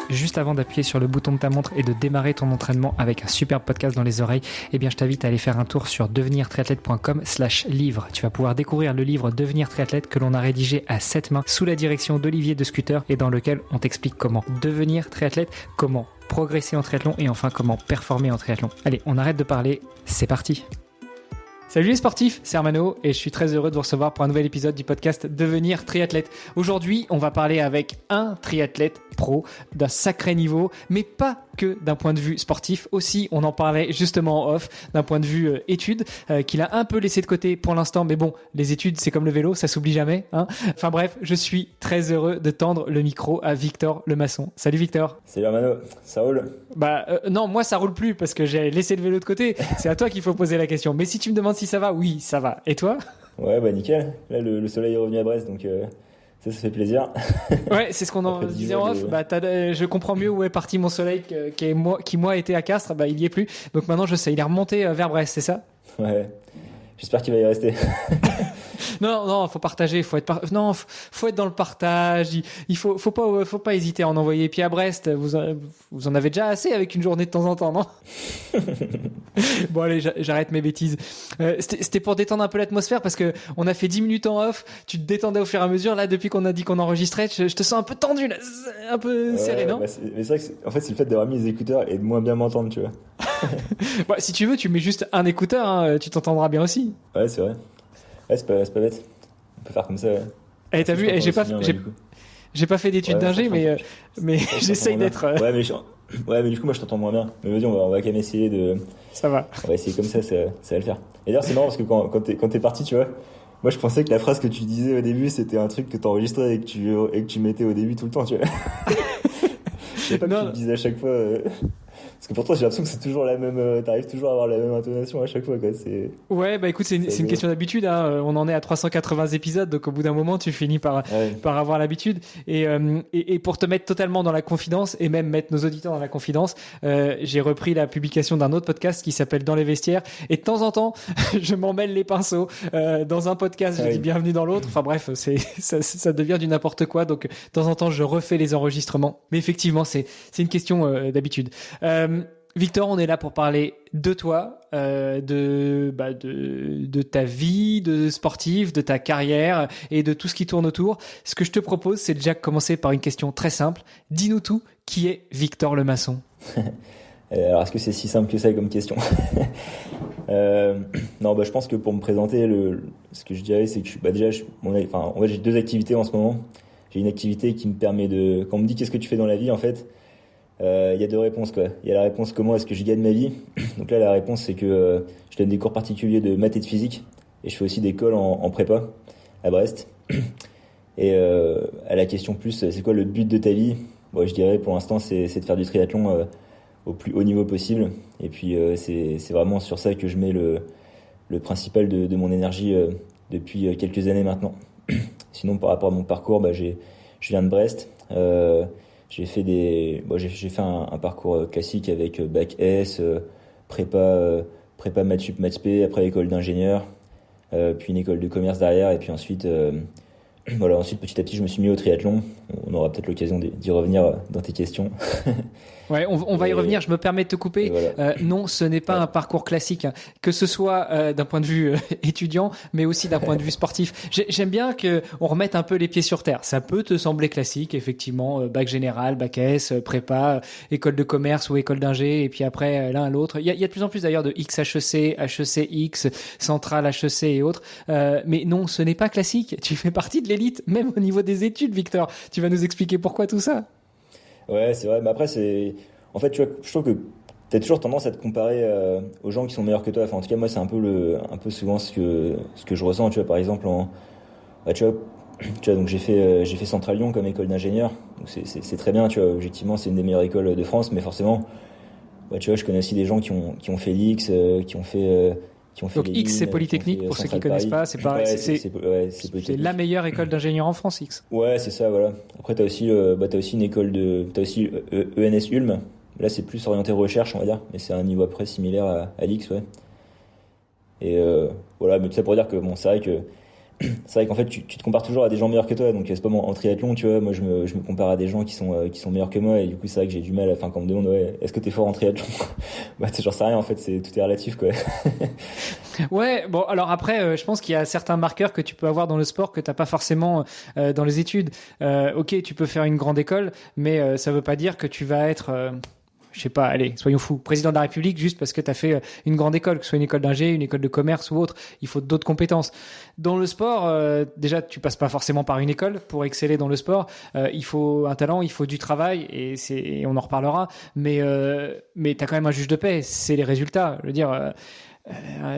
juste avant d'appuyer sur le bouton de ta montre et de démarrer ton entraînement avec un super podcast dans les oreilles, eh bien je t'invite à aller faire un tour sur devenirtriathlète.com/livre. Tu vas pouvoir découvrir le livre Devenir triathlète que l'on a rédigé à 7 mains sous la direction d'Olivier de Scooter et dans lequel on t'explique comment devenir triathlète, comment progresser en triathlon et enfin comment performer en triathlon. Allez, on arrête de parler, c'est parti. Salut les sportifs, c'est Armano et je suis très heureux de vous recevoir pour un nouvel épisode du podcast Devenir triathlète. Aujourd'hui, on va parler avec un triathlète pro d'un sacré niveau, mais pas que d'un point de vue sportif. Aussi, on en parlait justement en off, d'un point de vue études, qu'il a un peu laissé de côté pour l'instant. Mais bon, les études, c'est comme le vélo, ça s'oublie jamais. Hein. Enfin bref, je suis très heureux de tendre le micro à Victor Lemasson. Salut Victor. Salut Armano, ça roule? Non, moi ça roule plus parce que j'ai laissé le vélo de côté. C'est à toi qu'il faut poser la question. Mais si tu me demandes si ça va, oui, ça va. Et toi? Ouais, bah nickel. Là, le soleil est revenu à Brest, donc ça fait plaisir. Ouais, c'est ce qu'on en disait en off. Je comprends mieux où est parti mon soleil qui moi était à Castres. Bah, il y est plus. Donc maintenant, je sais, il est remonté vers Brest, c'est ça? Ouais. J'espère qu'il va y rester. Non, faut partager, faut être dans le partage. Il faut pas hésiter à en envoyer. Et puis à Brest, vous en avez déjà assez avec une journée de temps en temps, non? Bon allez, j'arrête mes bêtises. C'était pour détendre un peu l'atmosphère parce que on a fait 10 minutes en off. Tu te détendais au fur et à mesure. Là, depuis qu'on a dit qu'on enregistrait, je te sens un peu tendu, là, un peu serré, non? Mais c'est vrai que c'est le fait d'avoir mis les écouteurs et de moins bien m'entendre, tu vois. Bah, si tu veux, tu mets juste un écouteur, hein, tu t'entendras bien aussi. Ouais, c'est vrai. Ouais, c'est pas bête. On peut faire comme ça. Ouais. Et t'as vu, j'ai pas fait d'études d'ingé, mais j'essaye d'être. Ouais, mais du coup, moi, je t'entends moins bien. Mais vas-y, on va quand même essayer de. Ça va. On va essayer comme ça va le faire. Et d'ailleurs, c'est marrant parce que quand t'es parti, tu vois, moi, je pensais que la phrase que tu disais au début, c'était un truc que t'enregistrais et que tu mettais au début tout le temps, tu vois. Je sais pas que tu le disais à chaque fois. Parce que pour toi, j'ai l'impression que c'est toujours la même. T'arrives toujours à avoir la même intonation à chaque fois, quoi. Ouais, bah écoute, c'est une question d'habitude. Hein. On en est à 380 épisodes, donc au bout d'un moment, tu finis par avoir l'habitude. Et pour te mettre totalement dans la confidence et même mettre nos auditeurs dans la confidence, j'ai repris la publication d'un autre podcast qui s'appelle Dans les vestiaires. Et de temps en temps, je m'en mêle les pinceaux. Dans un podcast, je dis bienvenue dans l'autre. Enfin bref, ça devient du n'importe quoi. Donc de temps en temps, je refais les enregistrements. Mais effectivement, c'est une question d'habitude. Victor, on est là pour parler de toi, de ta vie de sportif, de ta carrière et de tout ce qui tourne autour. Ce que je te propose, c'est déjà commencer par une question très simple. Dis-nous tout, qui est Victor Lemasson? Alors, est-ce que c'est si simple que ça comme question? Non, je pense que pour me présenter, ce que je dirais, c'est que j'ai deux activités en ce moment. J'ai une activité qui me permet quand on me dit qu'est-ce que tu fais dans la vie, en fait, il y a deux réponses, quoi. Il y a la réponse comment est-ce que je gagne ma vie. Donc là, la réponse, c'est que je donne des cours particuliers de maths et de physique et je fais aussi des calls en prépa à Brest. Et à la question plus, c'est quoi le but de ta vie? Bon, je dirais pour l'instant, c'est de faire du triathlon au plus haut niveau possible. Et puis c'est vraiment sur ça que je mets le principal de mon énergie depuis quelques années maintenant. Sinon, par rapport à mon parcours, je viens de Brest. J'ai fait un parcours classique avec bac S, prépa maths sup maths spé, après école d'ingénieur, puis une école de commerce derrière, et puis ensuite ensuite petit à petit je me suis mis au triathlon. On aura peut-être l'occasion d'y revenir dans tes questions. Ouais, on va y revenir. Je me permets de te couper. Voilà. Non, ce n'est pas un parcours classique, hein. Que ce soit d'un point de vue étudiant, mais aussi d'un point de vue sportif. J'aime bien que on remette un peu les pieds sur terre. Ça peut te sembler classique, effectivement, bac général, bac S, prépa, école de commerce ou école d'ingé, et puis après l'un à l'autre. Il y a de plus en plus d'ailleurs de XHEC, HECX, Centrale HEC et autres. Mais non, ce n'est pas classique. Tu fais partie de l'élite, même au niveau des études, Victor. Tu vas nous expliquer pourquoi tout ça? Ouais, c'est vrai. Mais après, en fait, tu vois, je trouve que t'as toujours tendance à te comparer aux gens qui sont meilleurs que toi. Enfin, en tout cas, moi, c'est un peu souvent ce que je ressens. Tu vois, par exemple, tu vois, donc j'ai fait Centrale Lyon comme école d'ingénieur. Donc c'est très bien. Tu vois, objectivement, c'est une des meilleures écoles de France. Mais forcément, tu vois, je connais aussi des gens qui ont fait l'X, qui ont fait donc X, c'est Polytechnique, pour ceux qui connaissent pas, c'est pareil, c'est la meilleure école d'ingénieur en France, X. Ouais, c'est ça, voilà. Après, t'as aussi une école t'as aussi ENS Ulm. Là, c'est plus orienté recherche, on va dire, mais c'est un niveau après similaire à l'X, ouais. Et voilà, mais tout ça pour dire que bon, c'est vrai que c'est vrai qu'en fait, tu te compares toujours à des gens meilleurs que toi. Donc, c'est pas en triathlon, tu vois. Moi, je me compare à des gens qui sont meilleurs que moi. Et du coup, c'est vrai que j'ai du mal. Enfin, quand on me demande, ouais, est-ce que t'es fort en triathlon? Bah, j'en sais rien. En fait, tout est relatif, quoi. Ouais, bon, alors après, je pense qu'il y a certains marqueurs que tu peux avoir dans le sport que t'as pas forcément dans les études. Ok, tu peux faire une grande école, mais ça veut pas dire que tu vas être, je sais pas, allez, soyons fous, président de la République juste parce que t'as fait une grande école, que ce soit une école d'ingé, une école de commerce ou autre. Il faut d'autres compétences. Dans le sport, déjà, tu passes pas forcément par une école pour exceller dans le sport. Il faut un talent, il faut du travail, et on en reparlera. Mais t'as quand même un juge de paix. C'est les résultats. Je veux dire.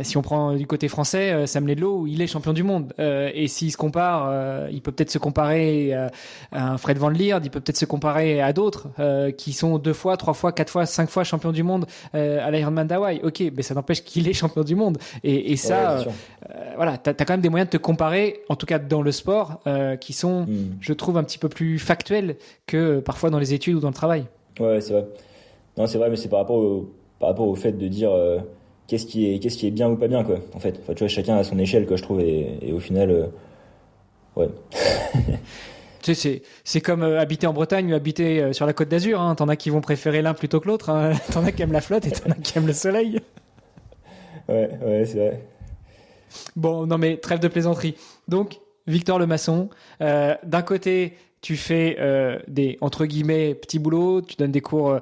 Si on prend du côté français, Sam Ledlow, il est champion du monde. Et s'il se compare, il peut peut-être se comparer à un Fred Van Lierde, il peut peut-être se comparer à d'autres qui sont 2 fois, 3 fois, 4 fois, 5 fois champion du monde à l'Ironman d'Hawaï. Ok, mais ça n'empêche qu'il est champion du monde. Et ça, Ouais, voilà, t'as quand même des moyens de te comparer, en tout cas dans le sport, qui sont, je trouve, un petit peu plus factuels que parfois dans les études ou dans le travail. ouais, c'est vrai. Non, c'est vrai, mais c'est par rapport au fait de dire qu'est-ce qui est bien ou pas bien, quoi. En fait, enfin, tu vois, chacun à son échelle, quoi, je trouve, et au final, ouais. Tu sais, c'est comme habiter en Bretagne ou habiter sur la Côte d'Azur. Hein. T'en as qui vont préférer l'un plutôt que l'autre. Hein. T'en as qui aiment la flotte et t'en as qui aiment le soleil. Ouais, c'est vrai. Bon, non mais trêve de plaisanterie. Donc, Victor Lemasson, d'un côté, tu fais des entre guillemets petits boulots, tu donnes des cours,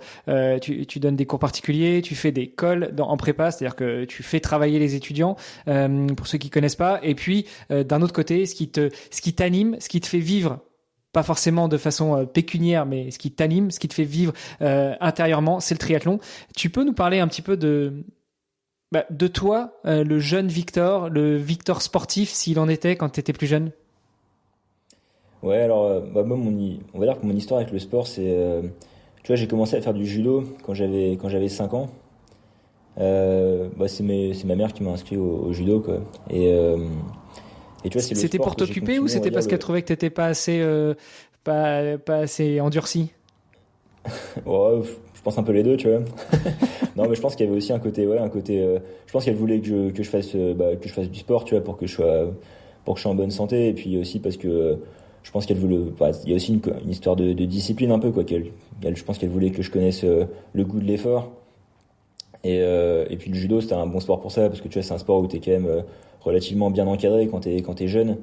tu donnes des cours particuliers, tu fais des cols en prépa, c'est-à-dire que tu fais travailler les étudiants pour ceux qui connaissent pas. Et puis d'un autre côté, ce qui t'anime, ce qui te fait vivre. Pas forcément de façon pécuniaire, mais ce qui t'anime, ce qui te fait vivre intérieurement, c'est le triathlon. Tu peux nous parler un petit peu de toi, le jeune Victor, le Victor sportif, s'il en était quand tu étais plus jeune? Ouais, alors, bah, moi, on va dire que mon histoire avec le sport, c'est, tu vois, j'ai commencé à faire du judo quand j'avais 5 ans. Bah, c'est ma mère qui m'a inscrit au judo, quoi. Et tu vois, c'est le C'était sport pour que j'ai t'occuper ou continué, on va c'était dire, parce qu'elle trouvait que t'étais pas assez, pas assez endurci? Ouais, je pense un peu les deux, tu vois. Non, mais je pense qu'il y avait aussi un côté, je pense qu'elle voulait que je fasse du sport, tu vois, pour que je sois en bonne santé, et puis aussi parce que je pense qu'elle voulait, enfin, il y a aussi une histoire de discipline un peu, quoi, je pense qu'elle voulait que je connaisse le goût de l'effort. Et puis le judo, c'était un bon sport pour ça, parce que tu vois, c'est un sport où t'es quand même relativement bien encadré quand t'es jeune.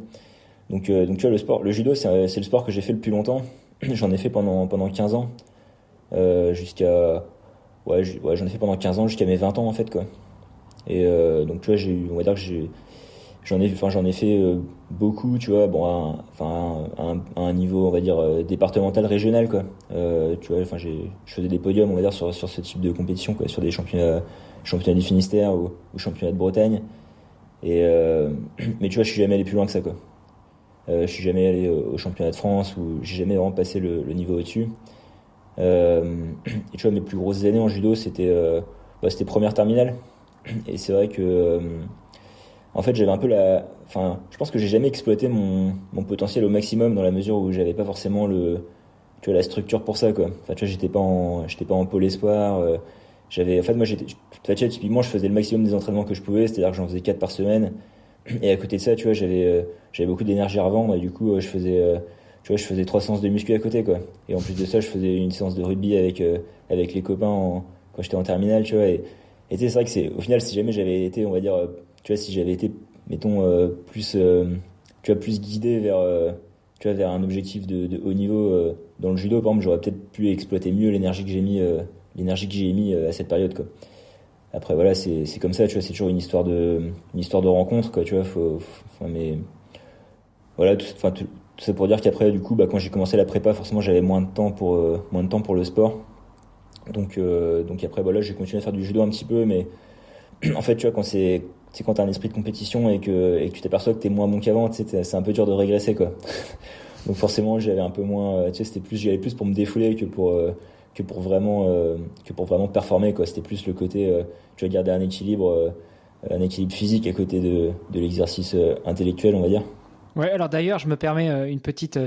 Donc tu vois, le judo, c'est le sport que j'ai fait le plus longtemps. J'en ai fait pendant 15 ans. Jusqu'à j'en ai fait pendant 15 ans jusqu'à mes 20 ans en fait, quoi. Donc tu vois, on va dire que j'en ai fait beaucoup, tu vois, bon à un niveau, on va dire départemental, régional, quoi. Tu vois, enfin je faisais des podiums, on va dire, sur ce type de compétition, quoi, sur des championnats du Finistère ou championnats de Bretagne. Mais tu vois, je suis jamais allé plus loin que ça, quoi. Je suis jamais allé au championnat de France, ou j'ai jamais vraiment passé le niveau au-dessus. Et tu vois, mes plus grosses années en judo, c'était première terminale. Et c'est vrai que, en fait, j'avais un peu enfin, je pense que j'ai jamais exploité mon potentiel au maximum, dans la mesure où j'avais pas forcément tu vois, la structure pour ça, quoi. Enfin, tu vois, j'étais pas en pôle espoir. En fait, moi, typiquement, je faisais le maximum des entraînements que je pouvais, c'est-à-dire que j'en faisais 4 par semaine. Et à côté de ça, tu vois, j'avais beaucoup d'énergie à revendre, et du coup, tu vois, je faisais 3 séances de muscu à côté, quoi. Et en plus de ça, je faisais une séance de rugby avec les copains quand j'étais en terminale, tu vois. Et tu sais, c'est vrai que au final, si jamais j'avais été, on va dire, tu vois, si j'avais été, mettons, tu vois, plus guidé tu vois, vers un objectif de haut niveau dans le judo, par exemple, j'aurais peut-être pu exploiter mieux l'énergie que j'ai mis à cette période, quoi. Après, voilà, c'est comme ça, tu vois, c'est toujours une histoire de rencontre, quoi, tu vois, mais voilà, tout ça pour dire qu'après, du coup, bah, quand j'ai commencé la prépa, forcément, j'avais moins de temps pour le sport. Donc après, voilà, j'ai continué à faire du judo un petit peu, mais en fait, tu vois, quand t'as un esprit de compétition et que tu t'aperçois que t'es moins bon qu'avant, tu sais, c'est un peu dur de régresser, quoi. Donc forcément, j'avais un peu moins, tu sais, j'y allais plus pour me défouler que pour vraiment performer, quoi. C'était plus le côté, tu vas garder un équilibre physique à côté de l'exercice intellectuel, on va dire. Ouais, alors d'ailleurs, je me permets une petite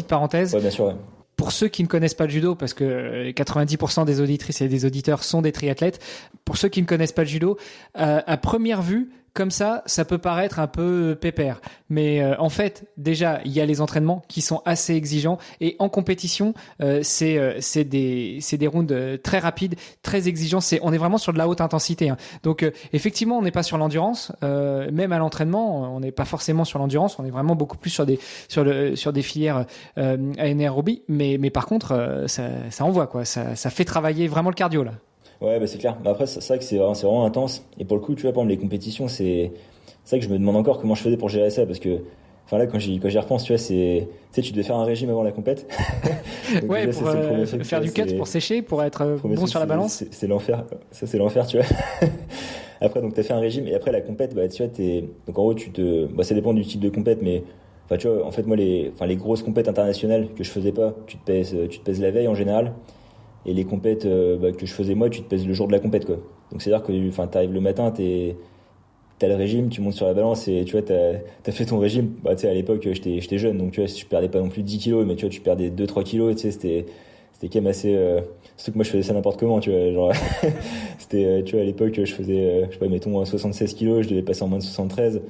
parenthèse. Ouais, bien sûr, ouais. Pour ceux qui ne connaissent pas le judo, parce que 90% des auditrices et des auditeurs sont des triathlètes, pour ceux qui ne connaissent pas le judo, à première vue, comme ça peut paraître un peu pépère. Mais en fait, déjà, il y a les entraînements qui sont assez exigeants. Et en compétition, c'est des rounds très rapides, très exigeants. On est vraiment sur de la haute intensité. Hein. Donc, effectivement, on n'est pas sur l'endurance. Même à l'entraînement, on n'est pas forcément sur l'endurance. On est vraiment beaucoup plus sur des filières anaérobie. Mais par contre, ça envoie, quoi. Ça fait travailler vraiment le cardio, là. Ouais, bah c'est clair. Bah après, c'est vrai que c'est vraiment intense. Et pour le coup, tu vois, par exemple, les compétitions, c'est vrai que je me demande encore comment je faisais pour gérer ça, parce que, enfin là, quand j'y repense, tu vois, tu sais, tu devais faire un régime avant la compète. Donc, ouais, déjà, pour faire du cut, pour sécher, pour être bon sur la balance. C'est l'enfer. Ça, c'est l'enfer, tu vois. Après, donc, t'as fait un régime, et après la compète, bah, tu vois, donc en gros, bah, ça dépend du type de compète, mais, enfin, tu vois, en fait, moi, les grosses compètes internationales que je faisais pas, tu te pèses la veille en général. Et les compètes que je faisais moi, tu te pèses le jour de la compète, quoi. Donc c'est à dire que, enfin, t'arrives le matin, t'as le régime, tu montes sur la balance et tu vois, t'as fait ton régime. Bah, tu sais, à l'époque, j'étais jeune, donc tu vois, je perdais pas non plus 10 kilos, mais tu vois, tu perdais 2-3 kilos, tu sais, c'était quand même assez, surtout que moi je faisais ça n'importe comment, tu vois, genre, c'était, tu vois, à l'époque, je faisais, je sais pas, mettons 76 kilos, je devais passer en moins de 73.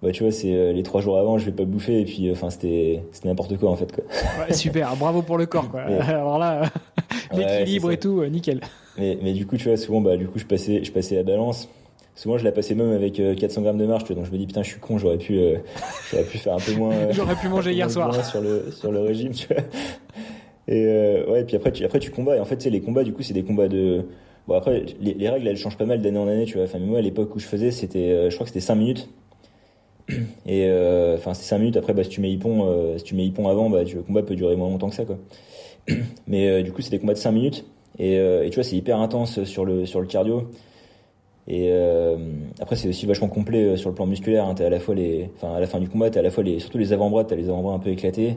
Bah, tu vois, c'est les 3 jours avant, je vais pas bouffer, et puis, enfin, c'était n'importe quoi, en fait, quoi. Ouais, super, bravo pour le corps, quoi. Mais... Alors là, l'équilibre et tout, nickel. Mais du coup, tu vois, souvent, bah, du coup, je passais la balance. Souvent, je la passais même avec 400 grammes de marche, tu vois, donc je me dis, putain, je suis con, j'aurais pu faire un peu moins. J'aurais pu manger hier soir. Sur le régime, tu vois. Et, ouais, et puis après, tu combats, et en fait, tu sais, les combats, du coup, c'est des combats de, bon, après, les règles, elles changent pas mal d'année en année, tu vois. Enfin, moi, à l'époque où je faisais, je crois que c'était 5 minutes. Et enfin c'est 5 minutes. Après, bah, si tu mets hippon avant, bah, le combat peut durer moins longtemps que ça, quoi. Mais du coup c'est des combats de 5 minutes et tu vois, c'est hyper intense sur le cardio. Et après c'est aussi vachement complet sur le plan musculaire, hein. T'as à la fois à la fin du combat, t'as à la fois surtout les avant-bras, t'as les avant-bras un peu éclatés,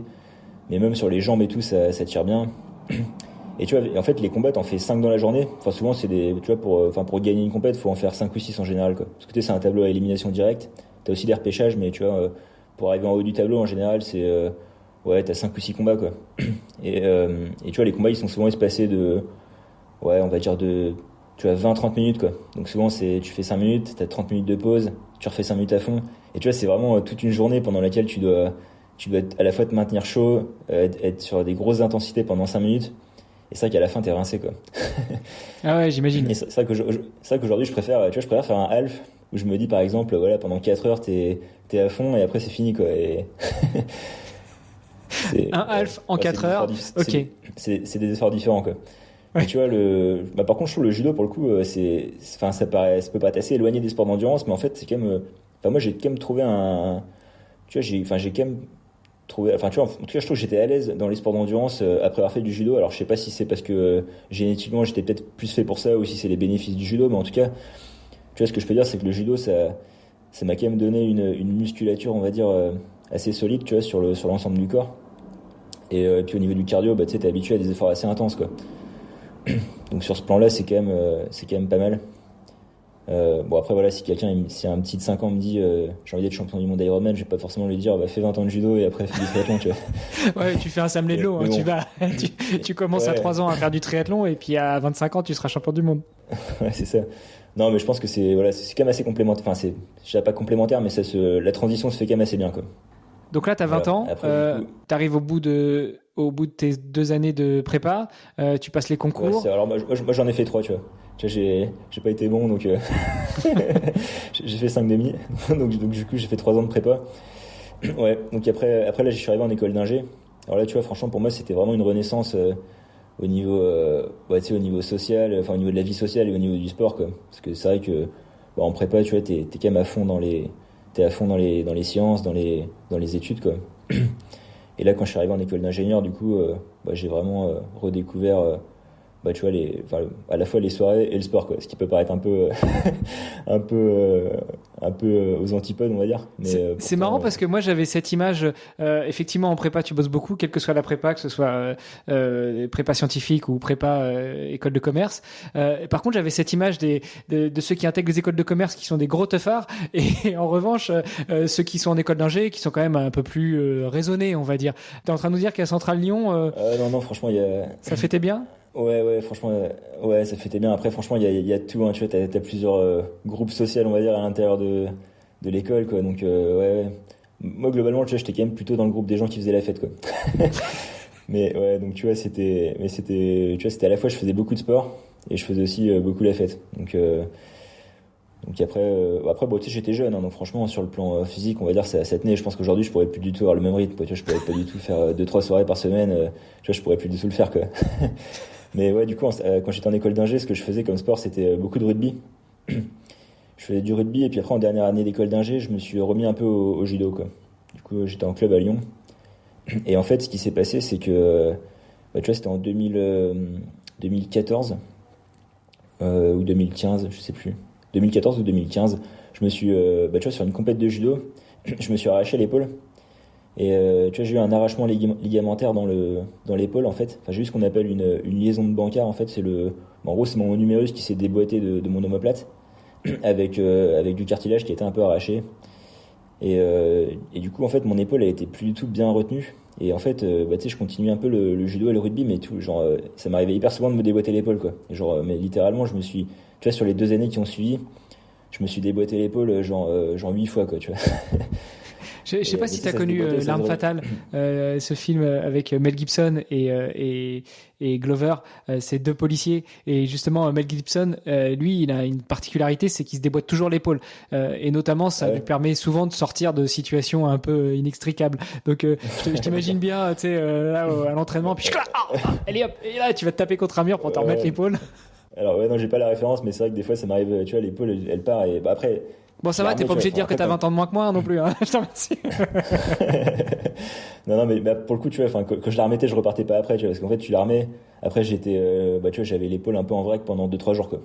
mais même sur les jambes et tout, ça tire bien. Et tu vois, en fait, les combats, t'en fais 5 dans la journée. Enfin, souvent, tu vois, pour gagner une compète, faut en faire 5 ou 6 en général, quoi. Parce que c'est un tableau à élimination directe. T'as aussi des repêchages, mais tu vois, pour arriver en haut du tableau, en général, ouais, t'as 5 ou 6 combats, quoi. Et tu vois, les combats, ils sont souvent espacés ouais, on va dire tu vois, 20-30 minutes, quoi. Donc souvent, tu fais 5 minutes, t'as 30 minutes de pause, tu refais 5 minutes à fond. Et tu vois, c'est vraiment toute une journée pendant laquelle tu dois à la fois te maintenir chaud, être sur des grosses intensités pendant 5 minutes. Et c'est vrai qu'à la fin, t'es rincé, quoi. Ah ouais, j'imagine. Et c'est vrai qu'aujourd'hui, je préfère faire un half où je me dis, par exemple, voilà, pendant 4 heures, t'es à fond et après, c'est fini, quoi. Et un half en 4 heures. Ok. C'est des efforts différents, quoi. Ouais. Mais tu vois, par contre, je trouve le judo, pour le coup, ça peut paraître assez éloigné des sports d'endurance, mais en fait, c'est quand même, moi, j'ai quand même trouvé tu vois, j'ai quand même trouvé, enfin, tu vois, en tout cas, je trouve que j'étais à l'aise dans les sports d'endurance après avoir fait du judo. Alors, je sais pas si c'est parce que génétiquement, j'étais peut-être plus fait pour ça ou si c'est les bénéfices du judo, mais en tout cas, tu vois, ce que je peux dire, c'est que le judo, ça m'a quand même donné une musculature, on va dire, assez solide, tu vois, sur l'ensemble du corps. Et puis au niveau du cardio, bah, tu sais, t'es habitué à des efforts assez intenses, quoi. Donc sur ce plan-là, c'est quand même pas mal. Bon, après, voilà, si un petit de 5 ans me dit j'ai envie d'être champion du monde d'Ironman, je vais pas forcément lui dire fais 20 ans de judo et après fais du triathlon, tu vois. Ouais, tu fais un samelé de l'eau, hein, bon. tu commences à 3 ans à faire du triathlon et puis à 25 ans, tu seras champion du monde. Ouais, c'est ça. Non, mais je pense que c'est quand même assez complémentaire. Enfin, je dirais pas complémentaire, mais la transition se fait quand même assez bien, quoi. Donc là, tu as 20 ans, tu arrives au bout de tes 2 années de prépa, tu passes les concours. Ouais, alors moi j'en ai fait 3, tu vois. Tu vois, j'ai pas été bon, donc j'ai fait 5 demi. donc du coup, j'ai fait 3 ans de prépa. Ouais, donc après là, je suis arrivé en école d'ingé. Alors là, tu vois, franchement, pour moi, c'était vraiment une renaissance au niveau tu sais, au niveau social, enfin au niveau de la vie sociale et au niveau du sport, quoi. Parce que c'est vrai que en prépa, tu vois, t'es quand même à fond dans les sciences, dans les études, quoi. Et là, quand je suis arrivé en école d'ingénieur, du coup, j'ai vraiment redécouvert, tu vois, à la fois les soirées et le sport, quoi. Ce qui peut paraître un peu aux antipodes, on va dire. Mais c'est marrant parce que moi, j'avais cette image. Effectivement, en prépa, tu bosses beaucoup, quelle que soit la prépa, que ce soit prépa scientifique ou prépa école de commerce. Par contre, j'avais cette image de ceux qui intègrent les écoles de commerce qui sont des gros teuffards, et en revanche, ceux qui sont en école d'ingé qui sont quand même un peu plus raisonnés, on va dire. T'es en train de nous dire qu'à Centrale Lyon, non, franchement, ça fêtait bien. Ouais, franchement, ouais, ça fait bien. Après, franchement, il y a tout, hein, tu vois, t'as plusieurs groupes sociaux, on va dire, à l'intérieur de l'école, quoi. Donc, ouais. Moi, globalement, tu vois, j'étais quand même plutôt dans le groupe des gens qui faisaient la fête, quoi. Mais ouais, donc tu vois, tu vois, c'était à la fois, je faisais beaucoup de sport et je faisais aussi beaucoup la fête. Donc après, bon, tu sais, j'étais jeune, hein, donc franchement, sur le plan physique, on va dire, ça tenait. Je pense qu'aujourd'hui, je pourrais plus du tout avoir le même rythme, quoi. Tu vois, je pourrais pas du tout faire 2-3 soirées par semaine. Tu vois, je pourrais plus du tout le faire, quoi. Mais ouais, du coup, quand j'étais en école d'ingé, ce que je faisais comme sport, c'était beaucoup de rugby. Je faisais du rugby et puis après, en dernière année d'école d'ingé, je me suis remis un peu au judo, quoi. Du coup, j'étais en club à Lyon. Et en fait, ce qui s'est passé, c'est que, tu vois, c'était en 2014 ou 2015, je sais plus. 2014 ou 2015, je me suis, tu vois, sur une compète de judo, je me suis arraché l'épaule. Et tu vois, j'ai eu un arrachement ligamentaire dans l'épaule, en fait. Enfin, j'ai eu ce qu'on appelle une liaison de Bankart, en fait. En gros, c'est mon numérus qui s'est déboîté de mon omoplate avec du cartilage qui était un peu arraché. Et du coup, en fait, mon épaule, elle était plus du tout bien retenue. Et en fait, tu sais, je continuais un peu le judo et le rugby, mais tout, genre, ça m'arrivait hyper souvent de me déboîter l'épaule, quoi. Et genre, mais littéralement, tu vois, sur les 2 années qui ont suivi, je me suis déboîté l'épaule, genre 8 fois, quoi, tu vois. Je sais pas si tu as connu L'Arme Fatale, ce film avec Mel Gibson et Glover, c'est 2 policiers. Et justement, Mel Gibson, lui, il a une particularité, c'est qu'il se déboîte toujours l'épaule. Et notamment, ça lui permet souvent de sortir de situations un peu inextricables. Donc, je t'imagine bien, tu sais, là, à l'entraînement, puis allez hop, et là, tu vas te taper contre un mur pour te remettre l'épaule. Alors, ouais, non, j'ai pas la référence, mais c'est vrai que des fois, ça m'arrive, tu vois, l'épaule, elle part, et bah, après. Bon, ça va, t'es pas obligé de dire que t'as 20 ans de moins que moi non plus, hein. Je t'en remercie. Non, mais bah, pour le coup, tu vois, quand je la remettais, je repartais pas après, tu vois, parce qu'en fait, tu la remets. Après, tu vois, j'avais l'épaule un peu en vrac pendant 2-3 jours, quoi.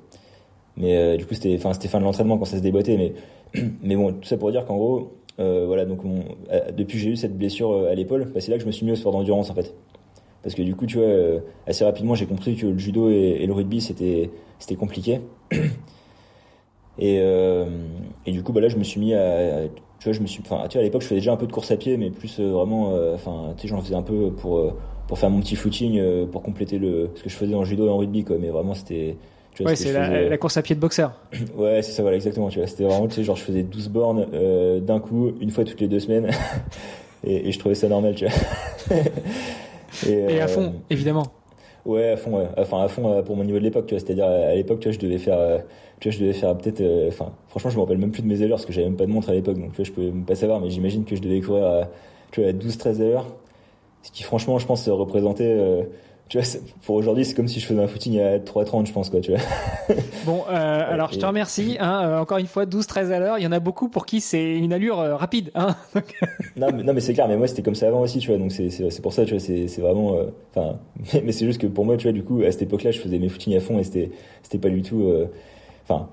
Mais du coup, c'était fin de l'entraînement quand ça se déboîtait. Mais bon, tout ça pour dire qu'en gros, voilà, donc depuis que j'ai eu cette blessure à l'épaule, bah, c'est là que je me suis mis au sport d'endurance, en fait. Parce que du coup, tu vois, assez rapidement, j'ai compris que le judo et le rugby, c'était compliqué. Et du coup, bah là, je me suis mis tu vois, à l'époque, je faisais déjà un peu de course à pied, mais plus vraiment, tu sais, j'en faisais un peu pour faire mon petit footing, pour compléter ce que je faisais en judo et en rugby, quoi. Mais vraiment, c'était, tu vois, ouais, c'est la course à pied de boxeur. Ouais, c'est ça, voilà, exactement, tu vois. C'était vraiment, tu sais, genre, je faisais 12 bornes, d'un coup, une fois toutes les 2 semaines. et je trouvais ça normal, tu vois. Et à fond, évidemment. Ouais, à fond, ouais. Enfin, à fond pour mon niveau de l'époque, tu vois. C'est-à-dire, à l'époque, tu vois, je devais faire peut-être, franchement, je me rappelle même plus de mes allures parce que j'avais même pas de montre à l'époque, donc tu vois, je pouvais même pas savoir, mais j'imagine que je devais courir à 12-13 allures. Ce qui, franchement, je pense, représentait, tu vois, pour aujourd'hui, c'est comme si je faisais un footing à 3,30, je pense, quoi, tu vois. Bon, alors, je te remercie, hein, encore une fois, 12-13 à l'heure. Il y en a beaucoup pour qui c'est une allure rapide, hein. Non, mais c'est clair, mais moi, c'était comme ça avant aussi, tu vois, donc c'est pour ça, tu vois, c'est vraiment, mais c'est juste que pour moi, tu vois, du coup, à cette époque-là, je faisais mes footings à fond et c'était pas du tout,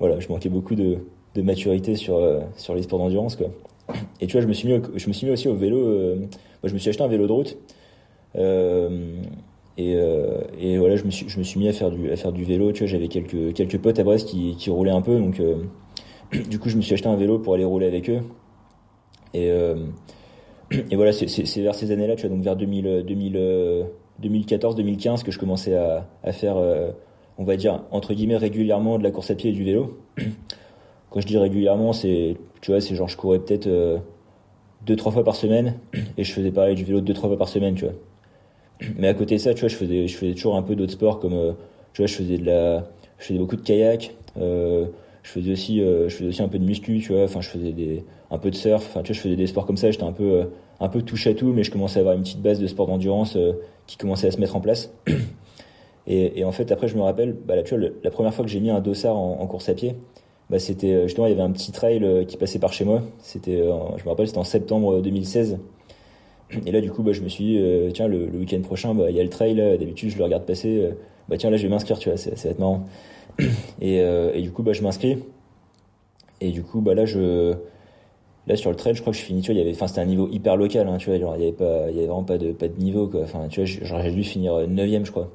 voilà, je manquais beaucoup de maturité sur les sports d'endurance, quoi. Et tu vois, je me suis mis aussi au vélo, je me suis acheté un vélo de route, et voilà, je me suis mis à faire du vélo, tu vois, j'avais quelques potes à Brest qui roulaient un peu, donc du coup, je me suis acheté un vélo pour aller rouler avec eux. Et voilà, c'est vers ces années-là, tu vois, donc vers 2014-2015 que je commençais à faire, on va dire, entre guillemets, régulièrement de la course à pied et du vélo. Quand je dis régulièrement, c'est genre je courais peut-être 2-3 fois par semaine et je faisais pareil du vélo 2-3 fois par semaine, tu vois. Mais à côté de ça, tu vois, je faisais toujours un peu d'autres sports comme, tu vois, je faisais beaucoup de kayak, je faisais aussi un peu de muscu, tu vois, enfin, je faisais un peu de surf, enfin, tu vois, je faisais des sports comme ça, j'étais un peu touche à tout, mais je commençais à avoir une petite base de sport d'endurance qui commençait à se mettre en place. Et en fait, après, je me rappelle, bah, là, tu vois, la première fois que j'ai mis un dossard en course à pied, bah, c'était justement, il y avait un petit trail qui passait par chez moi. Je me rappelle, c'était en septembre 2016. Et là, du coup, bah, je me suis dit, tiens, le week-end prochain, bah, il y a le trail, là, d'habitude, je le regarde passer, bah, tiens, là, je vais m'inscrire, tu vois, ça va être marrant. Et du coup, bah, je m'inscris. Et du coup, bah, là, sur le trail, je crois que je finis, tu vois, c'était un niveau hyper local, hein, tu vois, genre, il y avait vraiment pas de niveau, quoi. Enfin, tu vois, j'aurais dû finir 9ème, je crois.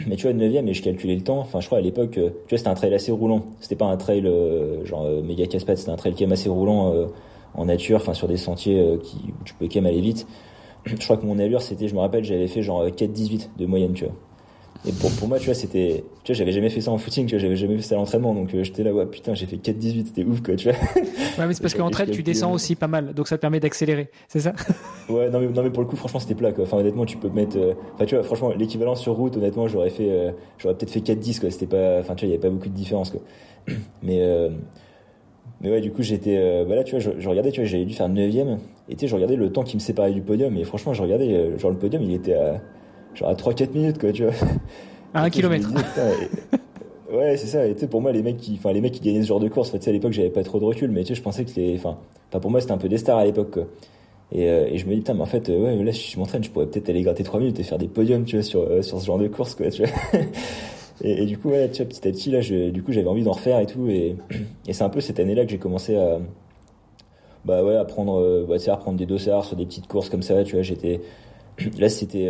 Mais tu vois, 9ème, et je calculais le temps. Enfin, je crois, à l'époque, tu vois, c'était un trail assez roulant. C'était pas un trail, méga casse-pattes, c'était un trail quand même assez roulant, en nature, enfin, sur des sentiers, où tu peux quand même aller vite. Je crois que mon allure, je me rappelle, j'avais fait genre 4,18 de moyenne, tu vois. Et pour moi, tu vois, j'avais jamais fait ça en footing, tu vois, j'avais jamais fait ça à l'entraînement, donc j'étais là, ouais, putain, j'ai fait 4,18, c'était ouf, quoi, tu vois. Ouais, mais c'est parce qu'en trail, tu descends aussi pas mal, donc ça te permet d'accélérer, c'est ça? Ouais, non, mais pour le coup, franchement, c'était plat, quoi. Enfin, honnêtement, tu peux mettre, enfin, tu vois, franchement, l'équivalent sur route, honnêtement, j'aurais peut-être fait 4,10, quoi. C'était pas, enfin, tu vois, il y avait pas beaucoup de différence, quoi. Mais, euh, mais ouais, du coup, bah là, tu vois, je regardais, tu vois, j'avais dû faire 9ème, et tu sais, je regardais le temps qui me séparait du podium, et franchement, je regardais, genre, le podium, il était genre à 3-4 minutes, quoi, tu vois. À Et 1 tu sais, je me kilomètre. disais, putain, ouais, c'est ça. Et tu sais, pour moi, les mecs qui gagnaient ce genre de course, enfin, tu sais, à l'époque, j'avais pas trop de recul, mais tu sais, je pensais que enfin, pour moi, c'était un peu des stars à l'époque, quoi. Et je me dis, putain, mais en fait, ouais, là, si je m'entraîne, je pourrais peut-être aller gratter 3 minutes et faire des podiums, tu vois, sur ce genre de course, quoi, tu vois. Et du coup, ouais, tu vois, petit à petit, là, du coup, j'avais envie d'en refaire et tout, et c'est un peu cette année-là que j'ai commencé bah ouais, à prendre, bah, tu sais, à prendre des dossards sur des petites courses comme ça, tu vois, là, c'était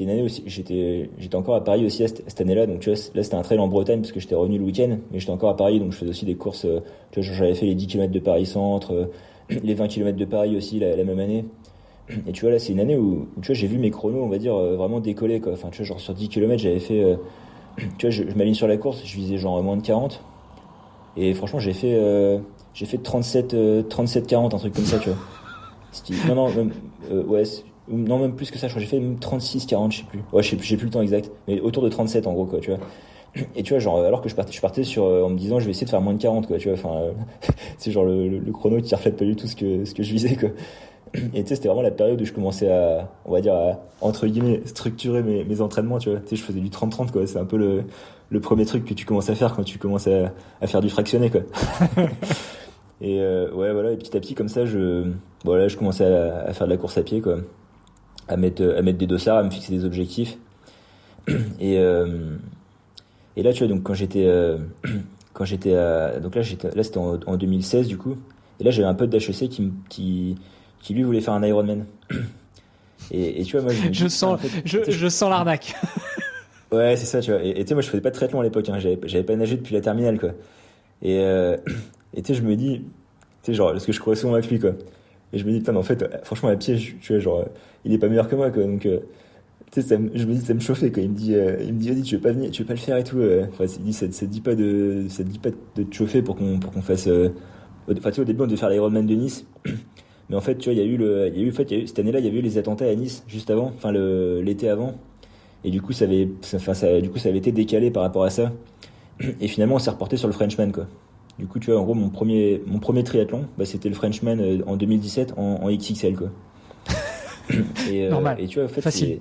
une année aussi, j'étais encore à Paris aussi cette année-là, donc tu vois, là, c'était un trail en Bretagne parce que j'étais revenu le week-end, mais j'étais encore à Paris, donc je faisais aussi des courses, tu vois, j'avais fait les 10 km de Paris-Centre, les 20 km de Paris aussi, la même année. Et tu vois, là, c'est une année où, tu vois, j'ai vu mes chronos, on va dire, vraiment décoller, quoi. Enfin, tu vois, genre sur 10 km, j'avais fait, tu vois, je m'aligne sur la course, je visais genre moins de 40. Et franchement, j'ai fait 37-40, un truc comme ça, tu vois. Non, non, même, ouais, non, même plus que ça, je crois que j'ai fait même 36-40, je sais plus. Ouais, j'ai plus le temps exact, mais autour de 37 en gros, quoi, tu vois. Et tu vois, genre, alors que je partais en me disant, je vais essayer de faire moins de 40, quoi, tu vois. Enfin, c'est genre le chrono qui reflète pas du tout ce que je visais, quoi. Et tu sais, c'était vraiment la période où je commençais on va dire, entre guillemets, structurer mes entraînements, tu vois. Tu sais, je faisais du 30-30, quoi. C'est un peu le premier truc que tu commences à faire quand tu commences à faire du fractionné, quoi. Et ouais, voilà, et petit à petit, comme ça, voilà, je commençais à faire de la course à pied, quoi. À mettre des dossards, à me fixer des objectifs. Et, euh, et là, tu vois, donc donc là, c'était en 2016, du coup. Et là, j'avais un pote d'HEC qui lui voulait faire un Ironman. Et tu vois, moi, je me dis, Je putain, sens, en fait, je, tu sais, je sens l'arnaque. ouais, c'est ça, tu vois. Et tu sais, moi, je faisais pas de triathlon à l'époque, hein. J'avais pas nagé depuis la terminale, quoi. Et, euh, et tu sais, je me dis, tu sais, genre, parce que je courais souvent avec lui, quoi. Et je me dis, putain, mais en fait, franchement, à pied, tu vois, genre, il est pas meilleur que moi, quoi. Donc, tu sais, je me dis, ça me chauffait, quoi. Il me dit, vas-y, tu veux pas venir, tu veux pas le faire et tout. Enfin, il dit, ça te dit pas de te chauffer pour qu'on fasse, enfin, tu sais, au début, on devait faire l'Ironman de Nice. Mais en fait, tu vois, cette année-là, il y avait eu les attentats à Nice, juste avant, enfin, l'été avant. Et du coup, du coup, ça avait été décalé par rapport à ça. Et finalement, on s'est reporté sur le Frenchman, quoi. Du coup, tu vois, en gros, mon premier triathlon, bah, c'était le Frenchman en 2017 en XXL, quoi. Normal. Et tu vois, en fait, Facile.